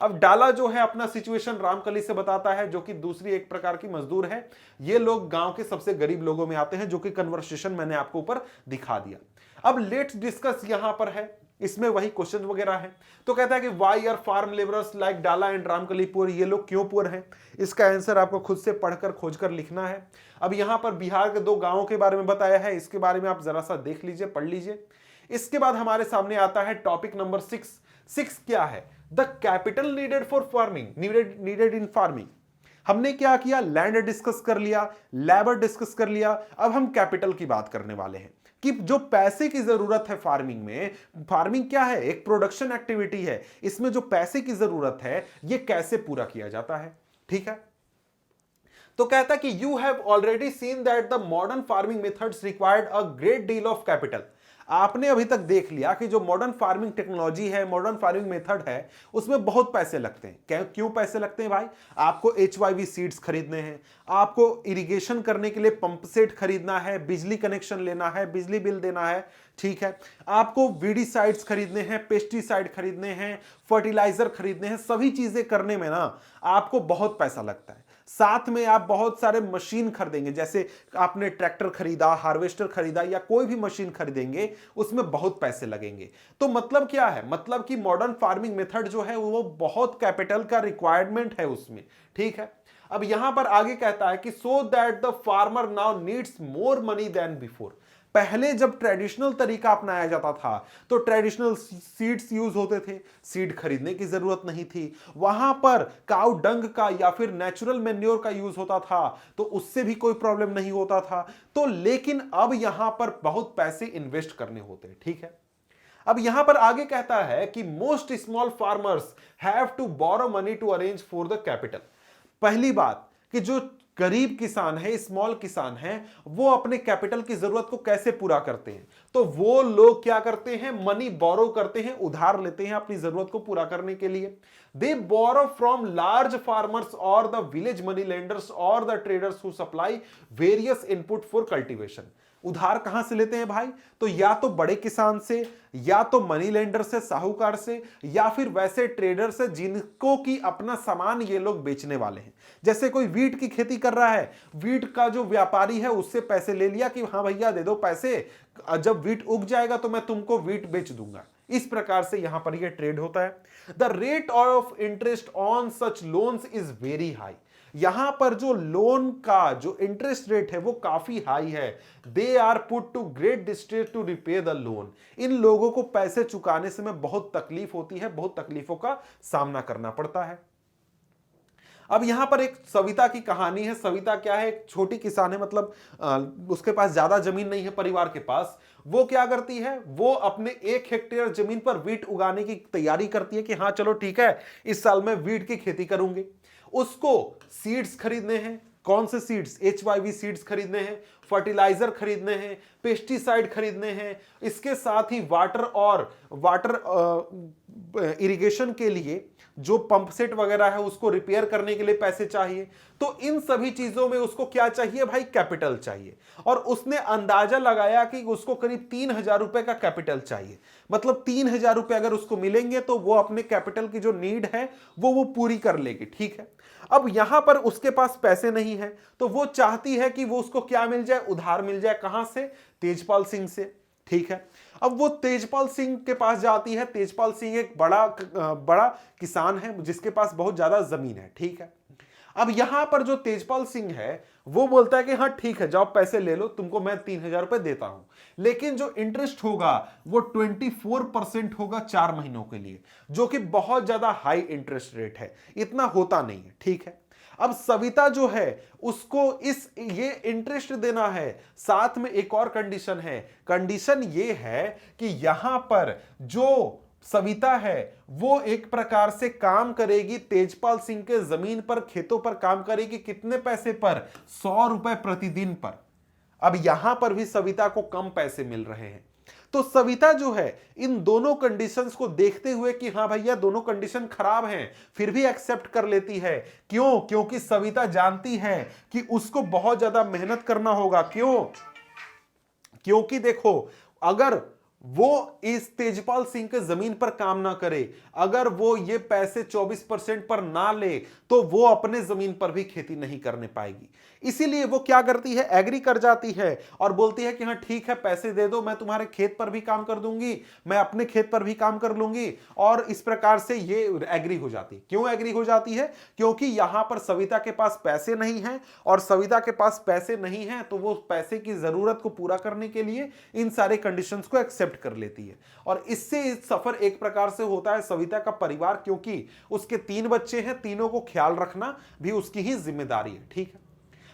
अब डाला जो है अपना सिचुएशन रामकली से बताता है, जो कि दूसरी एक प्रकार की मजदूर है। ये लोग गांव के सबसे गरीब लोगों में आते हैं, जो कि कन्वर्सेशन मैंने आपको ऊपर दिखा दिया। अब लेट्स डिस्कस यहां पर है, इसमें वही क्वेश्चन वगैरह है। तो कहता है कि why are farm labourers like Dala and Ramkali poor, ये लोग क्यों पुअर हैं? इसका आंसर आपको खुद से पढ़कर खोजकर लिखना है। अब यहां पर बिहार के 2 गांवों के बारे में बताया है, इसके बारे में आप जरा सा देख लीजिए, पढ़ लीजिए। इसके बाद हमारे सामने आता है टॉपिक नंबर 6 क्या है, the capital needed for farming, needed in farming. हमने क्या किया, लैंड डिस्कस कर लिया, लेबर डिस्कस कर लिया, अब हम कैपिटल की बात करने वाले हैं कि जो पैसे की जरूरत है फार्मिंग में। फार्मिंग क्या है, एक प्रोडक्शन एक्टिविटी है, इसमें जो पैसे की जरूरत है ये कैसे पूरा किया जाता है। ठीक है, तो कहता है कि you have already seen that the modern farming methods required a great deal of capital. आपने अभी तक देख लिया कि जो मॉडर्न फार्मिंग टेक्नोलॉजी है, मॉडर्न फार्मिंग मेथड है, उसमें बहुत पैसे लगते हैं। क्यों पैसे लगते हैं भाई? आपको HYV सीड्स खरीदने हैं, आपको इरिगेशन करने के लिए पंप सेट खरीदना है, बिजली कनेक्शन लेना है, बिजली बिल देना है। ठीक है, आपको वीडिसाइड्स खरीदने हैं, पेस्टिसाइड खरीदने हैं, फर्टिलाइजर खरीदने हैं, सभी चीजें करने में ना आपको बहुत पैसा लगता है। साथ में आप बहुत सारे मशीन खरीदेंगे, जैसे आपने ट्रैक्टर खरीदा, हार्वेस्टर खरीदा या कोई भी मशीन खरीदेंगे, उसमें बहुत पैसे लगेंगे। तो मतलब क्या है, मतलब कि मॉडर्न फार्मिंग मेथड जो है वो बहुत कैपिटल का रिक्वायरमेंट है उसमें, ठीक है। अब यहां पर आगे कहता है कि so that the farmer now needs more money than before. पहले जब ट्रेडिशनल तरीका अपनाया जाता था तो ट्रेडिशनल सीड्स यूज होते थे, सीड खरीदने की जरूरत नहीं थी, वहां पर काउ डंग का या फिर नेचुरल मेन्योर का यूज होता था, तो उससे भी कोई प्रॉब्लम नहीं होता था। तो लेकिन अब यहां पर बहुत पैसे इन्वेस्ट करने होते हैं, ठीक है। अब यहां पर आगे कहता है कि most small farmers have to borrow money to arrange for the capital. पहली बात कि जो गरीब किसान है, स्मॉल किसान है, वो अपने कैपिटल की जरूरत को कैसे पूरा करते हैं, तो वो लोग क्या करते हैं, मनी बोरो करते हैं, उधार लेते हैं अपनी जरूरत को पूरा करने के लिए। दे बोरो फ्रॉम लार्ज फार्मर्स और द विलेज मनी लेंडर्स और the traders who supply various input for cultivation. उधार कहां से लेते हैं भाई, तो या तो बड़े किसान से, या तो मनी लेंडर से, साहूकार से, या फिर वैसे ट्रेडर से जिनको की अपना सामान ये लोग बेचने वाले हैं। जैसे कोई वीट की खेती कर रहा है, वीट का जो व्यापारी है उससे पैसे ले लिया कि हाँ भैया दे दो पैसे, जब वीट उग जाएगा तो मैं तुमको वीट बेच दूंगा। इस प्रकार से यहां पर यह ट्रेड होता है। The rate of interest on such loans is very high. यहां पर जो लोन का जो इंटरेस्ट रेट है वो काफी हाई है। They are put to great distress to repay the loan. इन लोगों को पैसे चुकाने से में बहुत तकलीफ होती है, बहुत तकलीफों का सामना करना पड़ता है। अब यहां पर एक सविता की कहानी है। सविता क्या है, एक छोटी किसान है, मतलब उसके पास ज्यादा जमीन नहीं है परिवार के पास। वो क्या करती है, वो अपने 1 हेक्टेयर जमीन पर वीट उगाने की तैयारी करती है कि हाँ चलो ठीक है, इस साल मैं वीट की खेती करूंगी। उसको सीड्स खरीदने हैं, कौन से सीड्स, HYV सीड्स खरीदने हैं, फर्टिलाइजर खरीदने हैं, पेस्टिसाइड खरीदने हैं, इसके साथ ही वाटर इरिगेशन के लिए जो पंप सेट वगैरह है उसको रिपेयर करने के लिए पैसे चाहिए। तो इन सभी चीजों में उसको क्या चाहिए भाई, कैपिटल चाहिए। और उसने अंदाजा लगाया कि उसको करीब 3,000 रुपए का कैपिटल चाहिए। मतलब 3,000 रुपए अगर उसको मिलेंगे तो वो अपने कैपिटल की जो नीड है वो पूरी कर लेगी, ठीक है। अब यहां पर उसके पास पैसे नहीं है तो वो चाहती है कि वो उसको क्या मिल जाए, उधार मिल जाए। कहां से, तेजपाल सिंह से, ठीक है। अब वो तेजपाल सिंह के पास जाती है। तेजपाल सिंह एक बड़ा किसान है जिसके पास बहुत ज्यादा जमीन है, ठीक है। अब यहां पर जो तेजपाल सिंह है वो बोलता है कि हाँ ठीक है, जाओ पैसे ले लो, तुमको मैं 3,000 रुपए देता हूं, लेकिन जो इंटरेस्ट होगा वो 24% होगा 4 महीनों के लिए, जो कि बहुत ज्यादा हाई इंटरेस्ट रेट है, इतना होता नहीं है, ठीक है। अब सविता जो है उसको ये इंटरेस्ट देना है, साथ में एक और कंडीशन है। कंडीशन ये है कि यहां पर जो सविता है वो एक प्रकार से काम करेगी तेजपाल सिंह के जमीन पर, खेतों पर काम करेगी। कितने पैसे पर, 100 रुपए प्रतिदिन पर। अब यहां पर भी सविता को कम पैसे मिल रहे हैं। तो सविता जो है इन दोनों कंडीशंस को देखते हुए कि हाँ भैया दोनों कंडीशन खराब हैं, फिर भी एक्सेप्ट कर लेती है। क्यों, क्योंकि सविता जानती है कि उसको बहुत ज्यादा मेहनत करना होगा। क्यों, क्योंकि देखो, अगर वो इस तेजपाल सिंह के जमीन पर काम ना करे, अगर वो ये पैसे 24% पर ना ले, तो वो अपने जमीन पर भी खेती नहीं करने पाएगी। इसीलिए वो क्या करती है, एग्री कर जाती है और बोलती है कि हाँ ठीक है, पैसे दे दो, मैं तुम्हारे खेत पर भी काम कर दूंगी, मैं अपने खेत पर भी काम कर लूंगी। और इस प्रकार से ये एग्री हो जाती है। क्यों एग्री हो जाती है, क्योंकि यहां पर सविता के पास पैसे नहीं है, और सविता के पास पैसे नहीं है तो वो पैसे की जरूरत को पूरा करने के लिए इन सारे कंडीशंस को एक्सेप्ट कर लेती है। और इससे सफर एक प्रकार से होता है सविता का परिवार, क्योंकि उसके 3 बच्चे हैं, तीनों को ख्याल रखना भी उसकी ही जिम्मेदारी है, ठीक है।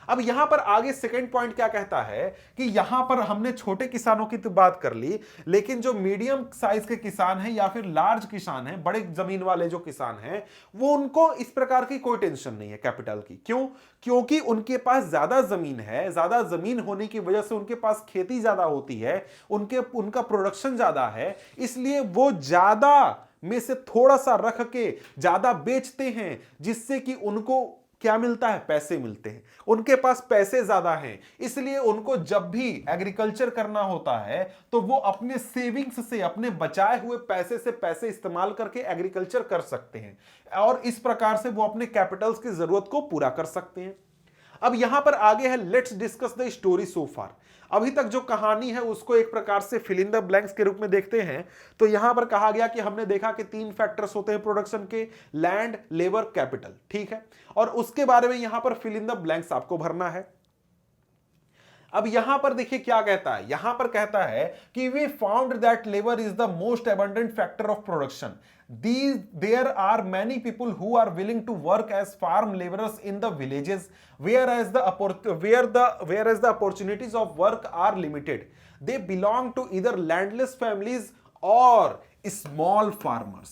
अब यहां पर आगे सेकंड पॉइंट क्या कहता है कि यहां पर हमने छोटे किसानों की तो बात कर ली, लेकिन जो मीडियम साइज के किसान हैं या फिर लार्ज किसान हैं, बड़े जमीन वाले जो किसान हैं, वो उनको इस प्रकार की कोई टेंशन नहीं है कैपिटल की। क्यों, क्योंकि उनके पास ज्यादा जमीन है, ज्यादा जमीन होने की वजह से उनके पास खेती ज्यादा होती है, उनका प्रोडक्शन ज्यादा है, इसलिए वो ज्यादा में से थोड़ा सा रख के ज्यादा बेचते हैं, जिससे कि उनको क्या मिलता है? पैसे मिलते हैं। उनके पास पैसे ज्यादा हैं, इसलिए उनको जब भी एग्रीकल्चर करना होता है तो वो अपने सेविंग्स से, अपने बचाए हुए पैसे से पैसे इस्तेमाल करके एग्रीकल्चर कर सकते हैं और इस प्रकार से वो अपने कैपिटल्स की जरूरत को पूरा कर सकते हैं। अब यहां पर आगे है, let's discuss the story so far. अभी तक जो कहानी है उसको एक प्रकार से फिल इन द ब्लैंक्स के रूप में देखते हैं। तो यहां पर कहा गया कि हमने देखा कि 3 फैक्टर्स होते हैं प्रोडक्शन के, लैंड, लेबर, कैपिटल, ठीक है। और उसके बारे में यहां पर फिल इन द ब्लैंक्स आपको भरना है। अब यहां पर देखिए क्या कहता है, यहां पर कहता है कि we found that labour is the most abundant factor of production. There are many people who are willing to work as farm laborers in the villages, whereas the opportunities of work are limited. They belong to either landless families or small farmers.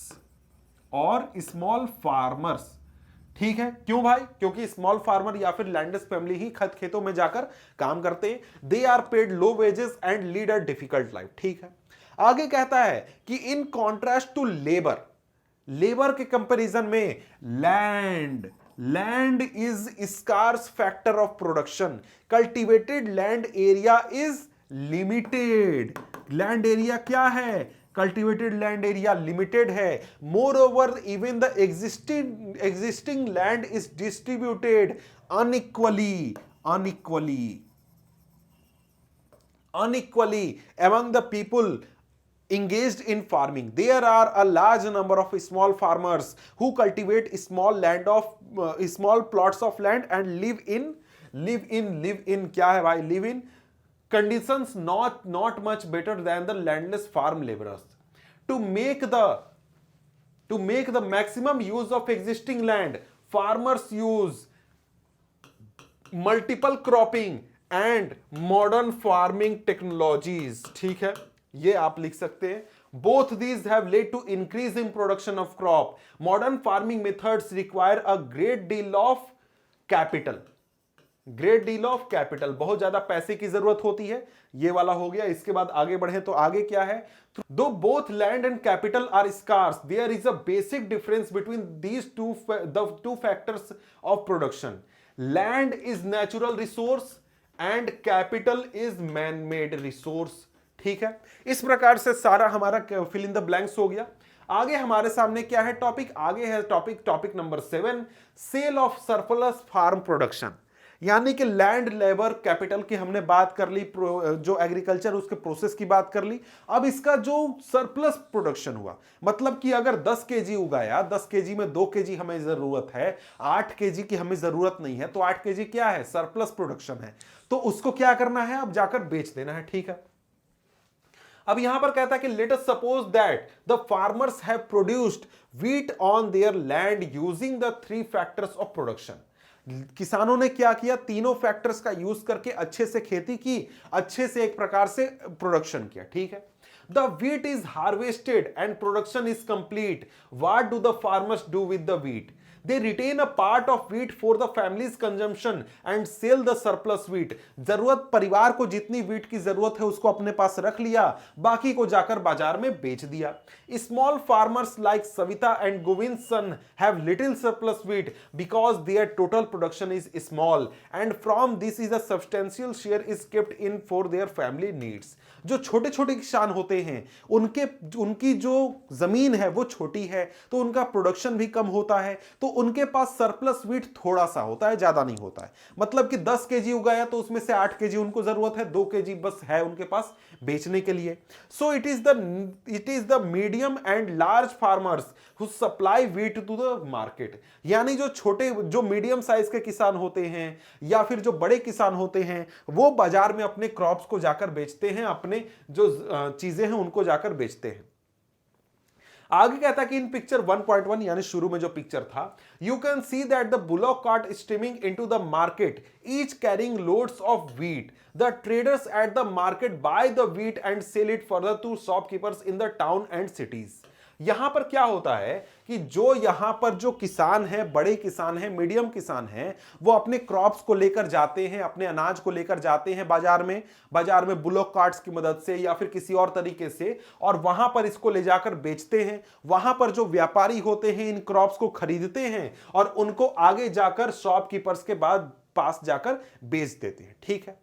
ठीक है, क्यों भाई? क्योंकि small farmer या फिर landless family ही खेतों में जाकर काम करते हैं। They are paid low wages and lead a difficult life, ठीक है। आगे कहता है कि इन कॉन्ट्रास्ट टू लेबर के कंपैरिजन में land is scarce factor of production. Cultivated land area is limited. Land area क्या है? कल्टिवेटेड लैंड एरिया लिमिटेड है। Moreover even the existing land is distributed unequally among the people engaged in farming. There are a large number of small farmers who cultivate small plots of land and live in क्या है भाई? live in conditions not much better than the landless farm laborers. To make the maximum use of existing land, farmers use multiple cropping and modern farming technologies, ठीक है, ये आप लिख सकते हैं। Both these have led to increase in production of crop. Modern farming methods require a great deal of capital. बहुत ज्यादा पैसे की जरूरत होती है। ये वाला हो गया। इसके बाद आगे बढ़े तो आगे क्या है? Though both land and capital are scarce, there is a basic difference between these two factors of production. Land is natural resource and capital is man made resource, ठीक है। इस प्रकार से सारा हमारा फिल इन द ब्लैंक्स हो गया। आगे हमारे सामने क्या है टॉपिक? आगे है topic number 7, sale of surplus farm production. यानी कि लैंड, लेबर, कैपिटल की हमने बात कर ली, जो एग्रीकल्चर उसके प्रोसेस की बात कर ली। अब इसका जो सरप्लस प्रोडक्शन हुआ, मतलब कि अगर 10 केजी उगाया, 10 केजी में 2 केजी हमें जरूरत है, 8 केजी की हमें जरूरत नहीं है, तो 8 केजी क्या है? सरप्लस प्रोडक्शन है। तो उसको क्या करना है? अब जाकर बेच देना है, ठीक है। अब यहां पर कहता है कि let us suppose that the farmers have produced wheat on their land using the 3 factors of production. किसानों ने क्या किया? तीनों फैक्टर्स का यूज करके अच्छे से खेती की, अच्छे से एक प्रकार से प्रोडक्शन किया, ठीक है। The wheat is harvested and production is complete. What do the farmers do with the wheat? They retain a part of wheat for the family's consumption and sell the surplus wheat. जरूरत, परिवार को जितनी wheat की जरूरत है उसको अपने पास रख लिया, बाकी को जाकर बाजार में बेच दिया। Small farmers like Savita and Govind's son have little surplus wheat because their total production is small and from this is a substantial share is kept in for their family needs. जो छोटे छोटे किसान होते हैं उनकी जो जमीन है वो छोटी है, तो उनका प्रोडक्शन भी कम होता है, तो उनके पास सरप्लस व्हीट थोड़ा सा होता है, ज्यादा नहीं होता है। मतलब कि 10 केजी उगाया तो उसमें से 8 केजी उनको जरूरत है, 2 केजी बस है उनके पास बेचने के लिए। So it is the medium and large farmers who supply wheat to the market. यानी जो मीडियम साइज के किसान होते हैं या फिर जो बड़े किसान होते हैं वो बाजार में अपने क्रॉप्स को जाकर बेचते हैं, अपने जो चीजें हैं उनको जाकर बेचते हैं। आगे कहता है कि इन पिक्चर 1.1 यानी शुरू में जो पिक्चर था, you can see that the bullock cart streaming into the market, each carrying loads of wheat. The traders at the market buy the wheat and sell it further to shopkeepers in the town and cities. यहां पर क्या होता है कि जो यहां पर जो किसान है, बड़े किसान है, मीडियम किसान है, वो अपने क्रॉप्स को लेकर जाते हैं, अपने अनाज को लेकर जाते हैं बाजार में बुलॉक कार्ट्स की मदद से या फिर किसी और तरीके से, और वहां पर इसको ले जाकर बेचते हैं। वहां पर जो व्यापारी होते हैं इन क्रॉप्स को खरीदते हैं और उनको आगे जाकर शॉपकीपर्स के पास जाकर बेच देते हैं। ठीक है,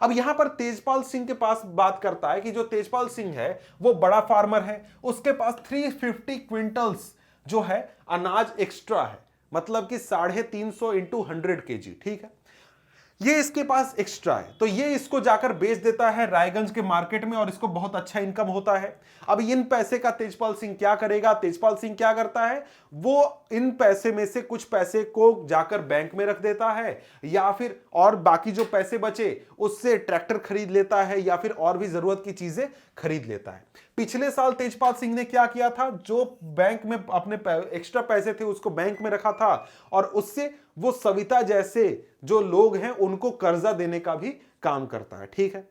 अब यहां पर तेजपाल सिंह के पास बात करता है कि जो तेजपाल सिंह है वो बड़ा फार्मर है, उसके पास 350 क्विंटल्स जो है अनाज एक्स्ट्रा है, मतलब कि 350 इंटू 100 kg। ठीक है, ये इसके पास एक्स्ट्रा है, तो ये इसको जाकर बेच देता है रायगंज के मार्केट में और इसको बहुत अच्छा इनकम होता है। अब इन पैसे का तेजपाल सिंह क्या करेगा? तेजपाल सिंह क्या करता है, वो इन पैसे में से कुछ पैसे को जाकर बैंक में रख देता है, या फिर और बाकी जो पैसे बचे उससे ट्रैक्टर खरीद लेता है या फिर और भी जरूरत की चीजें खरीद लेता है। पिछले साल तेजपाल सिंह ने क्या किया था, जो बैंक में अपने एक्स्ट्रा पैसे थे उसको बैंक में रखा था और उससे वो सविता जैसे जो लोग हैं उनको कर्जा देने का भी काम करता है। ठीक है,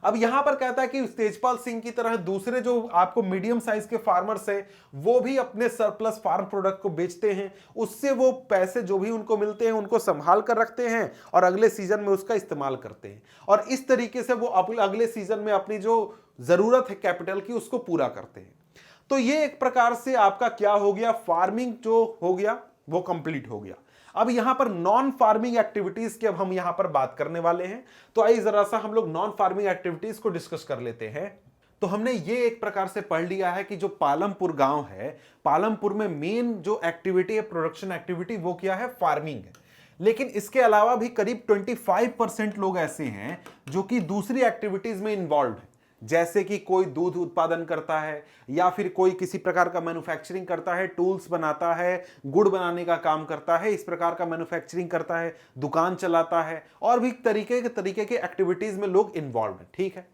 अब यहां पर कहता है कि तेजपाल सिंह की तरह दूसरे जो आपको मीडियम साइज के फार्मर्स हैं वो भी अपने सरप्लस फार्म प्रोडक्ट को बेचते हैं, उससे वो पैसे जो भी उनको मिलते हैं उनको संभाल कर रखते हैं और अगले सीजन में उसका इस्तेमाल करते हैं, और इस तरीके से वो अगले सीजन में अपनी जो जरूरत है कैपिटल की उसको पूरा करते हैं। तो ये एक प्रकार से आपका क्या हो गया, फार्मिंग जो हो गया वो कंप्लीट हो गया। अब यहां पर नॉन फार्मिंग एक्टिविटीज की अब हम यहां पर बात करने वाले हैं, तो आइए जरा सा हम लोग नॉन फार्मिंग एक्टिविटीज को डिस्कस कर लेते हैं। तो हमने ये एक प्रकार से पढ़ लिया है कि जो पालमपुर गांव है, पालमपुर में मेन जो एक्टिविटी है, प्रोडक्शन एक्टिविटी, वो क्या है, फार्मिंग है। लेकिन इसके अलावा भी करीब 25% लोग ऐसे हैं जो कि दूसरी एक्टिविटीज में इन्वॉल्व है, जैसे कि कोई दूध उत्पादन करता है या फिर कोई किसी प्रकार का मैन्युफैक्चरिंग करता है, टूल्स बनाता है, गुड़ बनाने का काम करता है, इस प्रकार का मैन्युफैक्चरिंग करता है, दुकान चलाता है, और भी तरीके के एक्टिविटीज में लोग इन्वॉल्व हैं। ठीक है,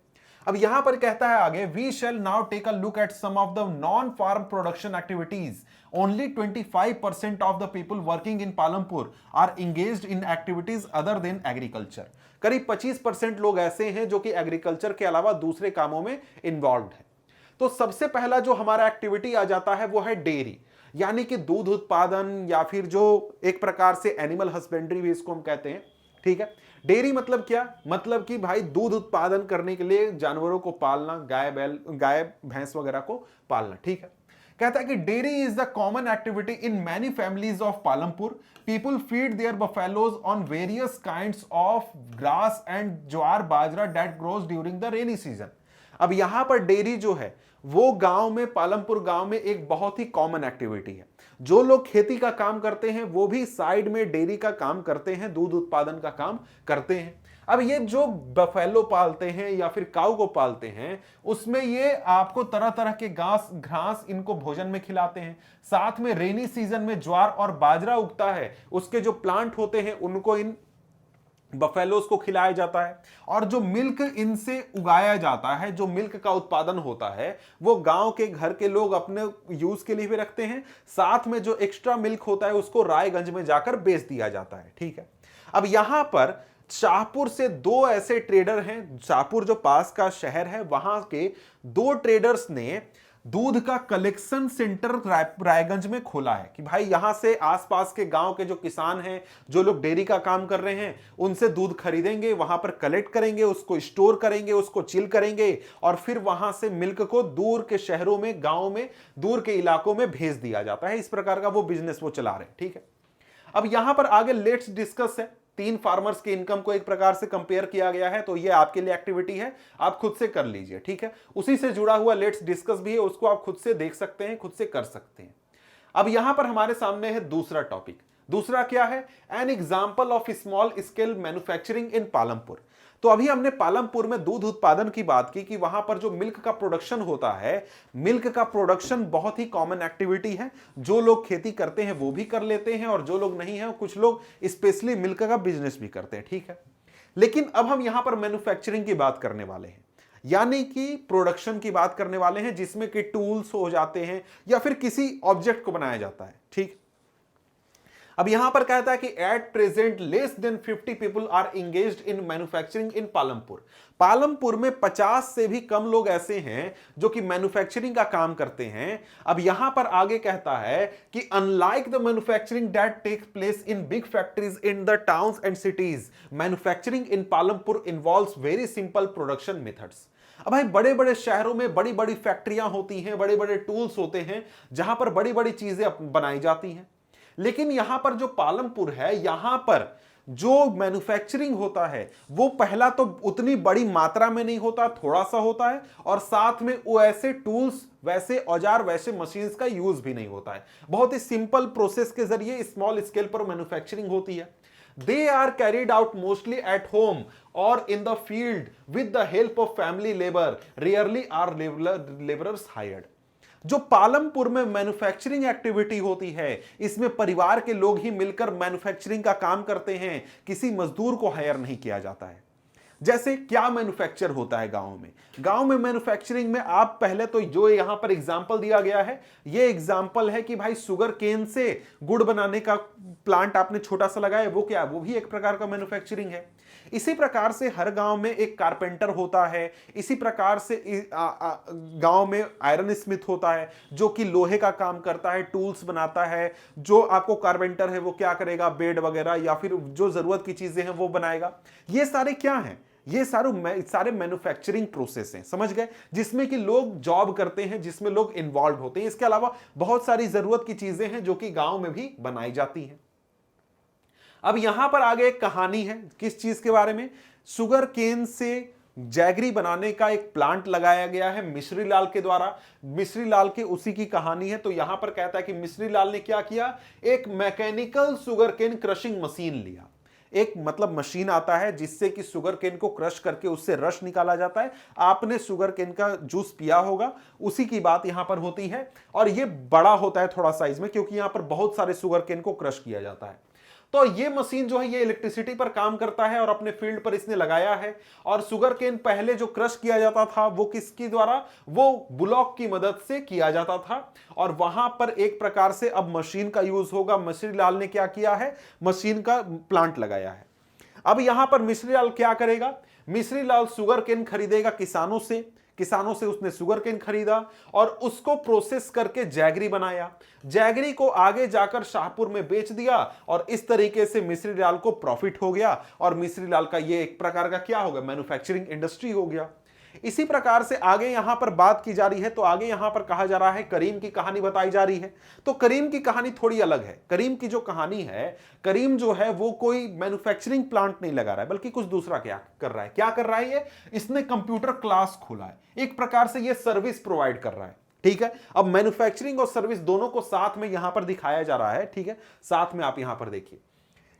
अब यहां पर कहता है आगे, we shall now take a look at some of the non farm production activities. Only 25% of the people working in Palampur are engaged in activities other than agriculture. करीब 25% लोग ऐसे हैं जो कि एग्रीकल्चर के अलावा दूसरे कामों में इन्वॉल्व है। तो सबसे पहला जो हमारा एक्टिविटी आ जाता है वो है डेयरी, यानी कि दूध उत्पादन या फिर जो एक प्रकार से एनिमल हस्बेंड्री भी इसको हम कहते हैं। ठीक है, डेयरी मतलब क्या, मतलब कि भाई दूध उत्पादन करने के लिए जानवरों को पालना, गाय भैंस वगैरह को पालना। ठीक है, कहता है कि dairy is the common activity in many families of Palampur. People feed there buffaloes on various kinds of grass and jowar bajra that grows during the rainy season. अब यहां पर डेयरी जो है वो गांव में, पालमपुर गांव में एक बहुत ही कॉमन एक्टिविटी है। जो लोग खेती का काम करते हैं वो भी साइड में डेयरी का काम करते हैं, दूध उत्पादन का काम करते हैं। अब ये जो बफेलो पालते हैं या फिर काऊ को पालते हैं, उसमें ये आपको तरह तरह के घास इनको भोजन में खिलाते हैं। साथ में रेनी सीजन में ज्वार और बाजरा उगता है, उसके जो प्लांट होते हैं उनको इन बफेलोस को खिलाया जाता है, और जो मिल्क इनसे उगाया जाता है, जो मिल्क का उत्पादन होता है, वो गांव के घर के लोग अपने यूज के लिए भी रखते हैं। साथ में जो एक्स्ट्रा मिल्क होता है उसको रायगंज में जाकर बेच दिया जाता है। ठीक है, अब यहां पर शाहपुर से दो ऐसे ट्रेडर हैं, शाहपुर जो पास का शहर है वहां के दो ट्रेडर्स ने दूध का कलेक्शन सेंटर रायगंज में खोला है कि भाई यहां से आसपास के गांव के जो किसान हैं, जो लोग डेयरी का काम कर रहे हैं, उनसे दूध खरीदेंगे, वहां पर कलेक्ट करेंगे, उसको स्टोर करेंगे, उसको चिल करेंगे, और फिर वहां से मिल्क को दूर के शहरों में, गांव में, दूर के इलाकों में भेज दिया जाता है। इस प्रकार का वो बिजनेस वो चला रहे हैं। ठीक है, अब यहां पर आगे लेट्स डिस्कस है, 3 फार्मर्स की इनकम को एक प्रकार से कंपेयर किया गया है, तो ये आपके लिए एक्टिविटी है, आप खुद से कर लीजिए। ठीक है, उसी से जुड़ा हुआ लेट्स डिस्कस भी है, उसको आप खुद से देख सकते हैं, खुद से कर सकते हैं। अब यहां पर हमारे सामने है दूसरा टॉपिक। दूसरा क्या है, an example of small scale manufacturing in Palampur. तो अभी हमने पालमपुर में दूध उत्पादन की बात की कि वहां पर जो मिल्क का प्रोडक्शन होता है, मिल्क का प्रोडक्शन बहुत ही कॉमन एक्टिविटी है। जो लोग खेती करते हैं वो भी कर लेते हैं, और जो लोग नहीं हैं, कुछ लोग स्पेशली मिल्क का बिजनेस भी करते हैं। ठीक है, लेकिन अब हम यहां पर मैन्युफैक्चरिंग की बात करने वाले हैं, यानी कि प्रोडक्शन की बात करने वाले हैं, जिसमें कि टूल्स हो जाते हैं या फिर किसी ऑब्जेक्ट को बनाया जाता है। ठीक, अब यहां पर कहता है कि at present less than 50 people are engaged in manufacturing in Palampur. Palampur में 50 से भी कम लोग ऐसे हैं जो कि मैन्युफैक्चरिंग का काम करते हैं। अब यहां पर आगे कहता है कि unlike the manufacturing that takes place in big factories in the towns and cities, manufacturing in Palampur involves very simple production methods. अब भाई बड़े बड़े शहरों में बड़ी बड़ी फैक्ट्रियां होती हैं, बड़े बड़े टूल्स होते हैं जहां पर बड़ी बड़ी चीजें बनाई जाती हैं। लेकिन यहां पर जो पालमपुर है, यहां पर जो मैन्युफैक्चरिंग होता है वो पहला तो उतनी बड़ी मात्रा में नहीं होता, थोड़ा सा होता है, और साथ में वो ऐसे टूल्स, वैसे औजार, वैसे मशीन्स का यूज भी नहीं होता है। बहुत ही सिंपल प्रोसेस के जरिए स्मॉल स्केल पर मैन्युफैक्चरिंग होती है। They are carried out mostly at home or in the field with the help of family labor. Rarely are laborers hired. जो पालमपुर में मैन्युफैक्चरिंग एक्टिविटी होती है, इसमें परिवार के लोग ही मिलकर मैन्युफैक्चरिंग का काम करते हैं, किसी मजदूर को हायर नहीं किया जाता है। जैसे क्या मैन्युफैक्चर होता है गांव में मैन्युफैक्चरिंग में आप पहले तो जो यहां पर एग्जांपल दिया गया है, ये एग्जांपल है कि भाई शुगर केन से गुड़ बनाने का प्लांट आपने छोटा सा लगाया, वो क्या, वो भी एक प्रकार का मैन्युफैक्चरिंग है। इसी प्रकार से हर गांव में एक कारपेंटर होता है, इसी प्रकार से गांव में आयरन स्मिथ होता है जो कि लोहे का काम करता है, टूल्स बनाता है। जो आपको कारपेंटर है वो क्या करेगा, बेड वगैरह या फिर जो जरूरत की चीजें हैं वो बनाएगा। ये सारे क्या हैं, ये सारे मैन्युफैक्चरिंग प्रोसेस हैं, समझ गए, जिसमें कि लोग जॉब करते हैं, जिसमें लोग इन्वॉल्व होते हैं। इसके अलावा बहुत सारी जरूरत की चीजें हैं जो कि गांव में भी बनाई जाती हैं। अब यहां पर आगे एक कहानी है, किस चीज के बारे में, शुगर केन से जैगरी बनाने का एक प्लांट लगाया गया है मिश्री लाल के द्वारा। मिश्री लाल के उसी की कहानी है। तो यहां पर कहता है कि मिश्री लाल ने क्या किया, एक mechanical sugar cane crushing machine लिया। एक मतलब मशीन आता है जिससे कि शुगर केन को क्रश करके उससे रस निकाला जाता है। आपने शुगर केन का जूस पिया होगा, उसी की बात यहां पर होती है। और ये बड़ा होता है थोड़ा साइज में, क्योंकि यहां पर बहुत सारे शुगर केन को क्रश किया जाता है। तो ये मशीन जो है ये इलेक्ट्रिसिटी पर काम करता है और अपने फील्ड पर इसने लगाया है। और शुगर केन पहले जो क्रश किया जाता था वो किसकी द्वारा, वो ब्लॉक की मदद से किया जाता था। और वहां पर एक प्रकार से अब मशीन का यूज होगा। मिश्री लाल ने क्या किया है, मशीन का प्लांट लगाया है। अब यहां पर मिश्री लाल क्या करेगा, मिश्री लाल शुगर केन खरीदेगा किसानों से, किसानों से उसने शुगर केन खरीदा और उसको प्रोसेस करके जैगरी बनाया। जैगरी को आगे जाकर शाहपुर में बेच दिया और इस तरीके से मिश्री लाल को प्रॉफिट हो गया। और मिश्री लाल का ये एक प्रकार का क्या हो गया, मैन्युफैक्चरिंग इंडस्ट्री हो गया। इसी प्रकार से आगे यहां पर बात की जा रही है। तो आगे यहां पर कहा जा रहा है, करीम की कहानी बताई जा रही है। तो करीम की कहानी थोड़ी अलग है। करीम की जो कहानी है, करीम जो है वो कोई मैन्युफैक्चरिंग प्लांट नहीं लगा रहा है, बल्कि कुछ दूसरा क्या कर रहा है। क्या कर रहा है ये, इसने कंप्यूटर क्लास खोला है। एक प्रकार से ये सर्विस प्रोवाइड कर रहा है, ठीक है। अब मैन्युफैक्चरिंग और सर्विस दोनों को साथ में यहां पर दिखाया जा रहा है, ठीक है। साथ में आप यहां पर देखिए,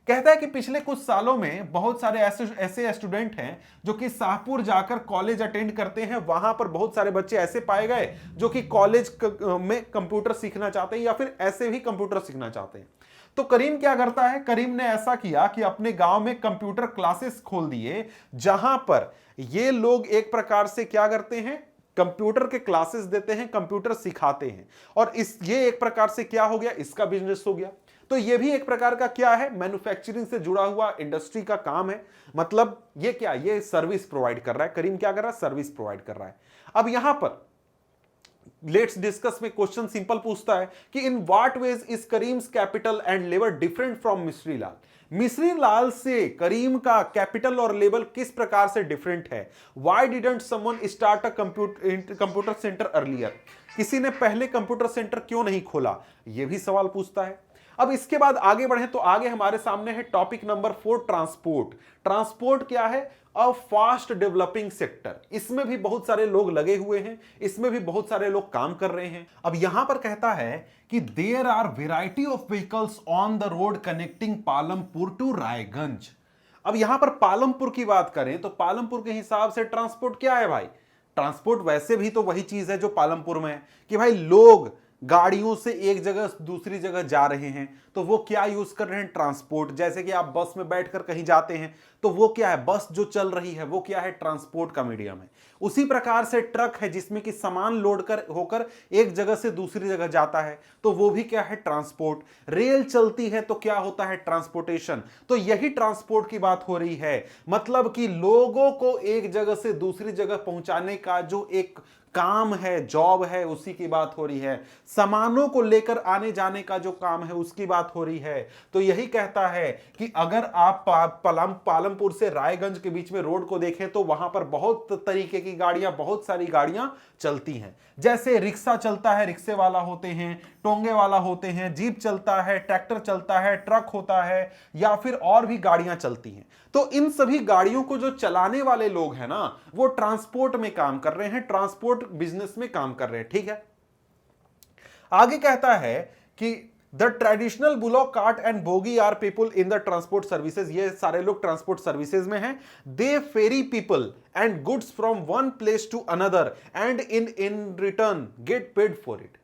कहता है कि पिछले कुछ सालों में बहुत सारे ऐसे स्टूडेंट हैं जो कि शाहपुर जाकर कॉलेज अटेंड करते हैं। वहां पर बहुत सारे बच्चे ऐसे पाए गए जो कि कॉलेज में कंप्यूटर सीखना चाहते हैं या फिर ऐसे भी कंप्यूटर सीखना चाहते हैं। तो करीम क्या करता है, करीम ने ऐसा किया कि अपने गांव में कंप्यूटर क्लासेस खोल दिए, जहां पर ये लोग एक प्रकार से क्या करते हैं, कंप्यूटर के क्लासेस देते हैं, कंप्यूटर सिखाते हैं। और ये एक प्रकार से क्या हो गया, इसका बिजनेस हो गया। तो ये भी एक प्रकार का क्या है, मैन्युफैक्चरिंग से जुड़ा हुआ इंडस्ट्री का काम है। मतलब ये क्या, ये सर्विस प्रोवाइड कर रहा है। करीम क्या कर रहा है, सर्विस प्रोवाइड कर रहा है। अब यहां पर लेट्स डिस्कस में क्वेश्चन सिंपल पूछता है कि in what way is Karim's capital and labour different from Mishri Lal. Mishri Lal से करीम का कैपिटल और लेबर किस प्रकार से डिफरेंट है। Why didn't someone start a computer centre earlier, किसी ने पहले कंप्यूटर सेंटर क्यों नहीं खोला, यह भी सवाल पूछता है। अब इसके बाद आगे बढ़े तो आगे हमारे सामने है टॉपिक नंबर 4, ट्रांसपोर्ट। ट्रांसपोर्ट क्या है, अ फास्ट डेवलपिंग सेक्टर। इसमें भी बहुत सारे लोग लगे हुए हैं, इसमें भी बहुत सारे लोग काम कर रहे हैं। अब यहां पर कहता है कि there are variety of vehicles on the road connecting Palampur to Raiganj. अब यहां पर पालमपुर की बात करें तो पालमपुर के हिसाब से ट्रांसपोर्ट क्या है भाई, ट्रांसपोर्ट वैसे भी तो वही चीज है जो पालमपुर में है कि भाई लोग गाड़ियों से एक जगह दूसरी जगह जा रहे हैं तो वो क्या यूज कर रहे हैं, ट्रांसपोर्ट। जैसे कि आप बस में बैठकर कहीं जाते हैं तो वो क्या है, बस जो चल रही है वो क्या है, ट्रांसपोर्ट का मीडियम है। उसी प्रकार से ट्रक है जिसमें कि सामान लोड कर होकर एक जगह से दूसरी जगह जाता है तो वो भी क्या है, ट्रांसपोर्ट। रेल चलती है तो क्या होता है, ट्रांसपोर्टेशन। तो यही ट्रांसपोर्ट की बात हो रही है, मतलब कि लोगों को एक जगह से दूसरी जगह पहुंचाने का जो एक काम है, जॉब है, उसी की बात हो रही है। सामानों को लेकर आने जाने का जो काम है उसकी बात हो रही है। तो यही कहता है कि अगर आप पालमपुर से रायगंज के बीच में रोड को देखें तो वहां पर बहुत तरीके की गाड़ियां, बहुत सारी गाड़ियां चलती हैं। जैसे रिक्शा चलता है, रिक्शे वाला होते हैं, टोंगे वाला होते हैं, जीप चलता है, ट्रैक्टर चलता है, ट्रक होता है, या फिर और भी गाड़ियां चलती हैं। तो इन सभी गाड़ियों को जो चलाने वाले लोग हैं ना, वो ट्रांसपोर्ट में काम कर रहे हैं, ट्रांसपोर्ट बिजनेस में काम कर रहे हैं। ठीक है, आगे कहता है कि the traditional bullock cart and bogey are people in the transport services. ये सारे लोग ट्रांसपोर्ट सर्विसेज में हैं। They ferry people and goods from one place to another and in return get paid for it.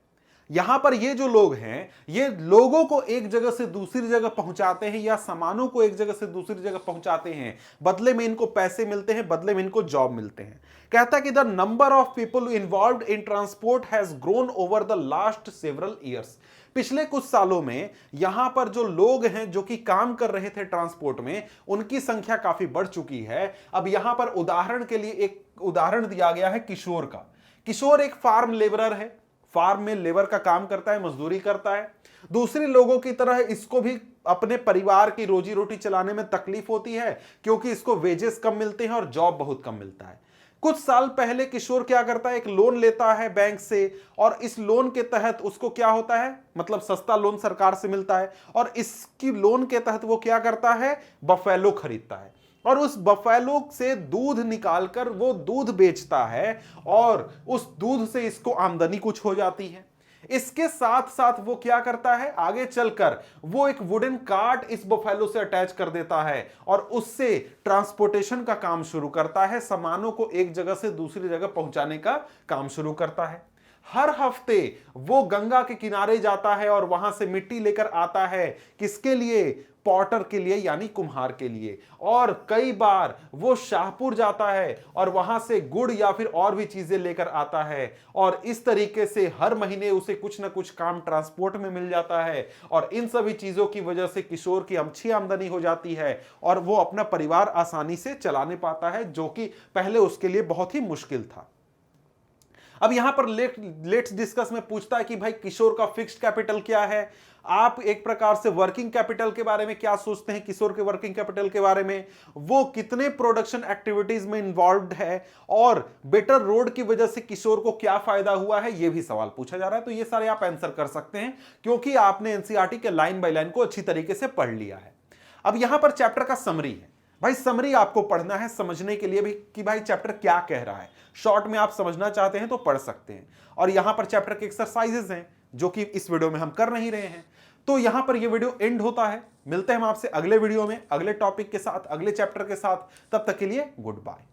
यहां पर ये जो लोग हैं, ये लोगों को एक जगह से दूसरी जगह पहुंचाते हैं या सामानों को एक जगह से दूसरी जगह पहुंचाते हैं, बदले में इनको पैसे मिलते हैं, बदले में इनको जॉब मिलते हैं। कहता है कि the number of people involved in transport has grown over the last several years. पिछले कुछ सालों में यहां पर जो लोग हैं जो कि काम कर रहे थे ट्रांसपोर्ट में, उनकी संख्या काफी बढ़ चुकी है। अब यहां पर उदाहरण के लिए एक उदाहरण दिया गया है किशोर का। किशोर एक फार्म लेबरर है, फार्म में लेबर का काम करता है, मजदूरी करता है। दूसरे लोगों की तरह इसको भी अपने परिवार की रोजी रोटी चलाने में तकलीफ होती है, क्योंकि इसको वेजेस कम मिलते हैं और जॉब बहुत कम मिलता है। कुछ साल पहले किशोर क्या करता है, एक लोन लेता है बैंक से, और इस लोन के तहत उसको क्या होता है, मतलब सस्ता लोन सरकार से मिलता है, और इसकी लोन के तहत वो क्या करता है, बफेलो खरीदता है, और उस बफेलो से दूध निकालकर वो दूध बेचता है, और उस दूध से इसको आमदनी कुछ हो जाती है। इसके साथ साथ वो क्या करता है, आगे चलकर वो एक वुडन कार्ट इस बफेलो से अटैच कर देता है और उससे ट्रांसपोर्टेशन का काम शुरू करता है, सामानों को एक जगह से दूसरी जगह पहुंचाने का काम शुरू करता है। हर हफ्ते वो गंगा के किनारे जाता है और वहां से मिट्टी लेकर आता है, किसके लिए, पॉटर के लिए, यानी कुम्हार के लिए। और कई बार वो शाहपुर जाता है और वहां से गुड़ या फिर और भी चीजें लेकर आता है, और इस तरीके से हर महीने उसे कुछ ना कुछ काम ट्रांसपोर्ट में मिल जाता है, और इन सभी चीजों की वजह से किशोर की अच्छी आमदनी हो जाती है और वो अपना परिवार आसानी से चलाने पाता है, जो कि पहले उसके लिए बहुत ही मुश्किल था। अब यहां पर लेट्स डिस्कस में पूछता है कि भाई किशोर का फिक्स्ड कैपिटल क्या है। आप एक प्रकार से वर्किंग कैपिटल के बारे में क्या सोचते हैं, किशोर के वर्किंग कैपिटल के बारे में, वो कितने प्रोडक्शन एक्टिविटीज में इन्वॉल्व है, और बेटर रोड की वजह से किशोर को क्या फायदा हुआ है, यह भी सवाल पूछा जा रहा है। तो ये सारे आप आंसर कर सकते हैं क्योंकि आपने एनसीईआरटी के लाइन बाय लाइन को अच्छी तरीके से पढ़ लिया है। अब यहां पर चैप्टर का समरी है। भाई समरी आपको पढ़ना है समझने के लिए भी कि भाई चैप्टर क्या कह रहा है। शॉर्ट में आप समझना चाहते हैं तो पढ़ सकते हैं, और यहां पर चैप्टर के एक्सरसाइजेस हैं जो कि इस वीडियो में हम कर नहीं रहे हैं। तो यहां पर ये वीडियो एंड होता है। मिलते हैं हम आपसे अगले वीडियो में, अगले टॉपिक के साथ, अगले चैप्टर के साथ। तब तक के लिए गुड बाय।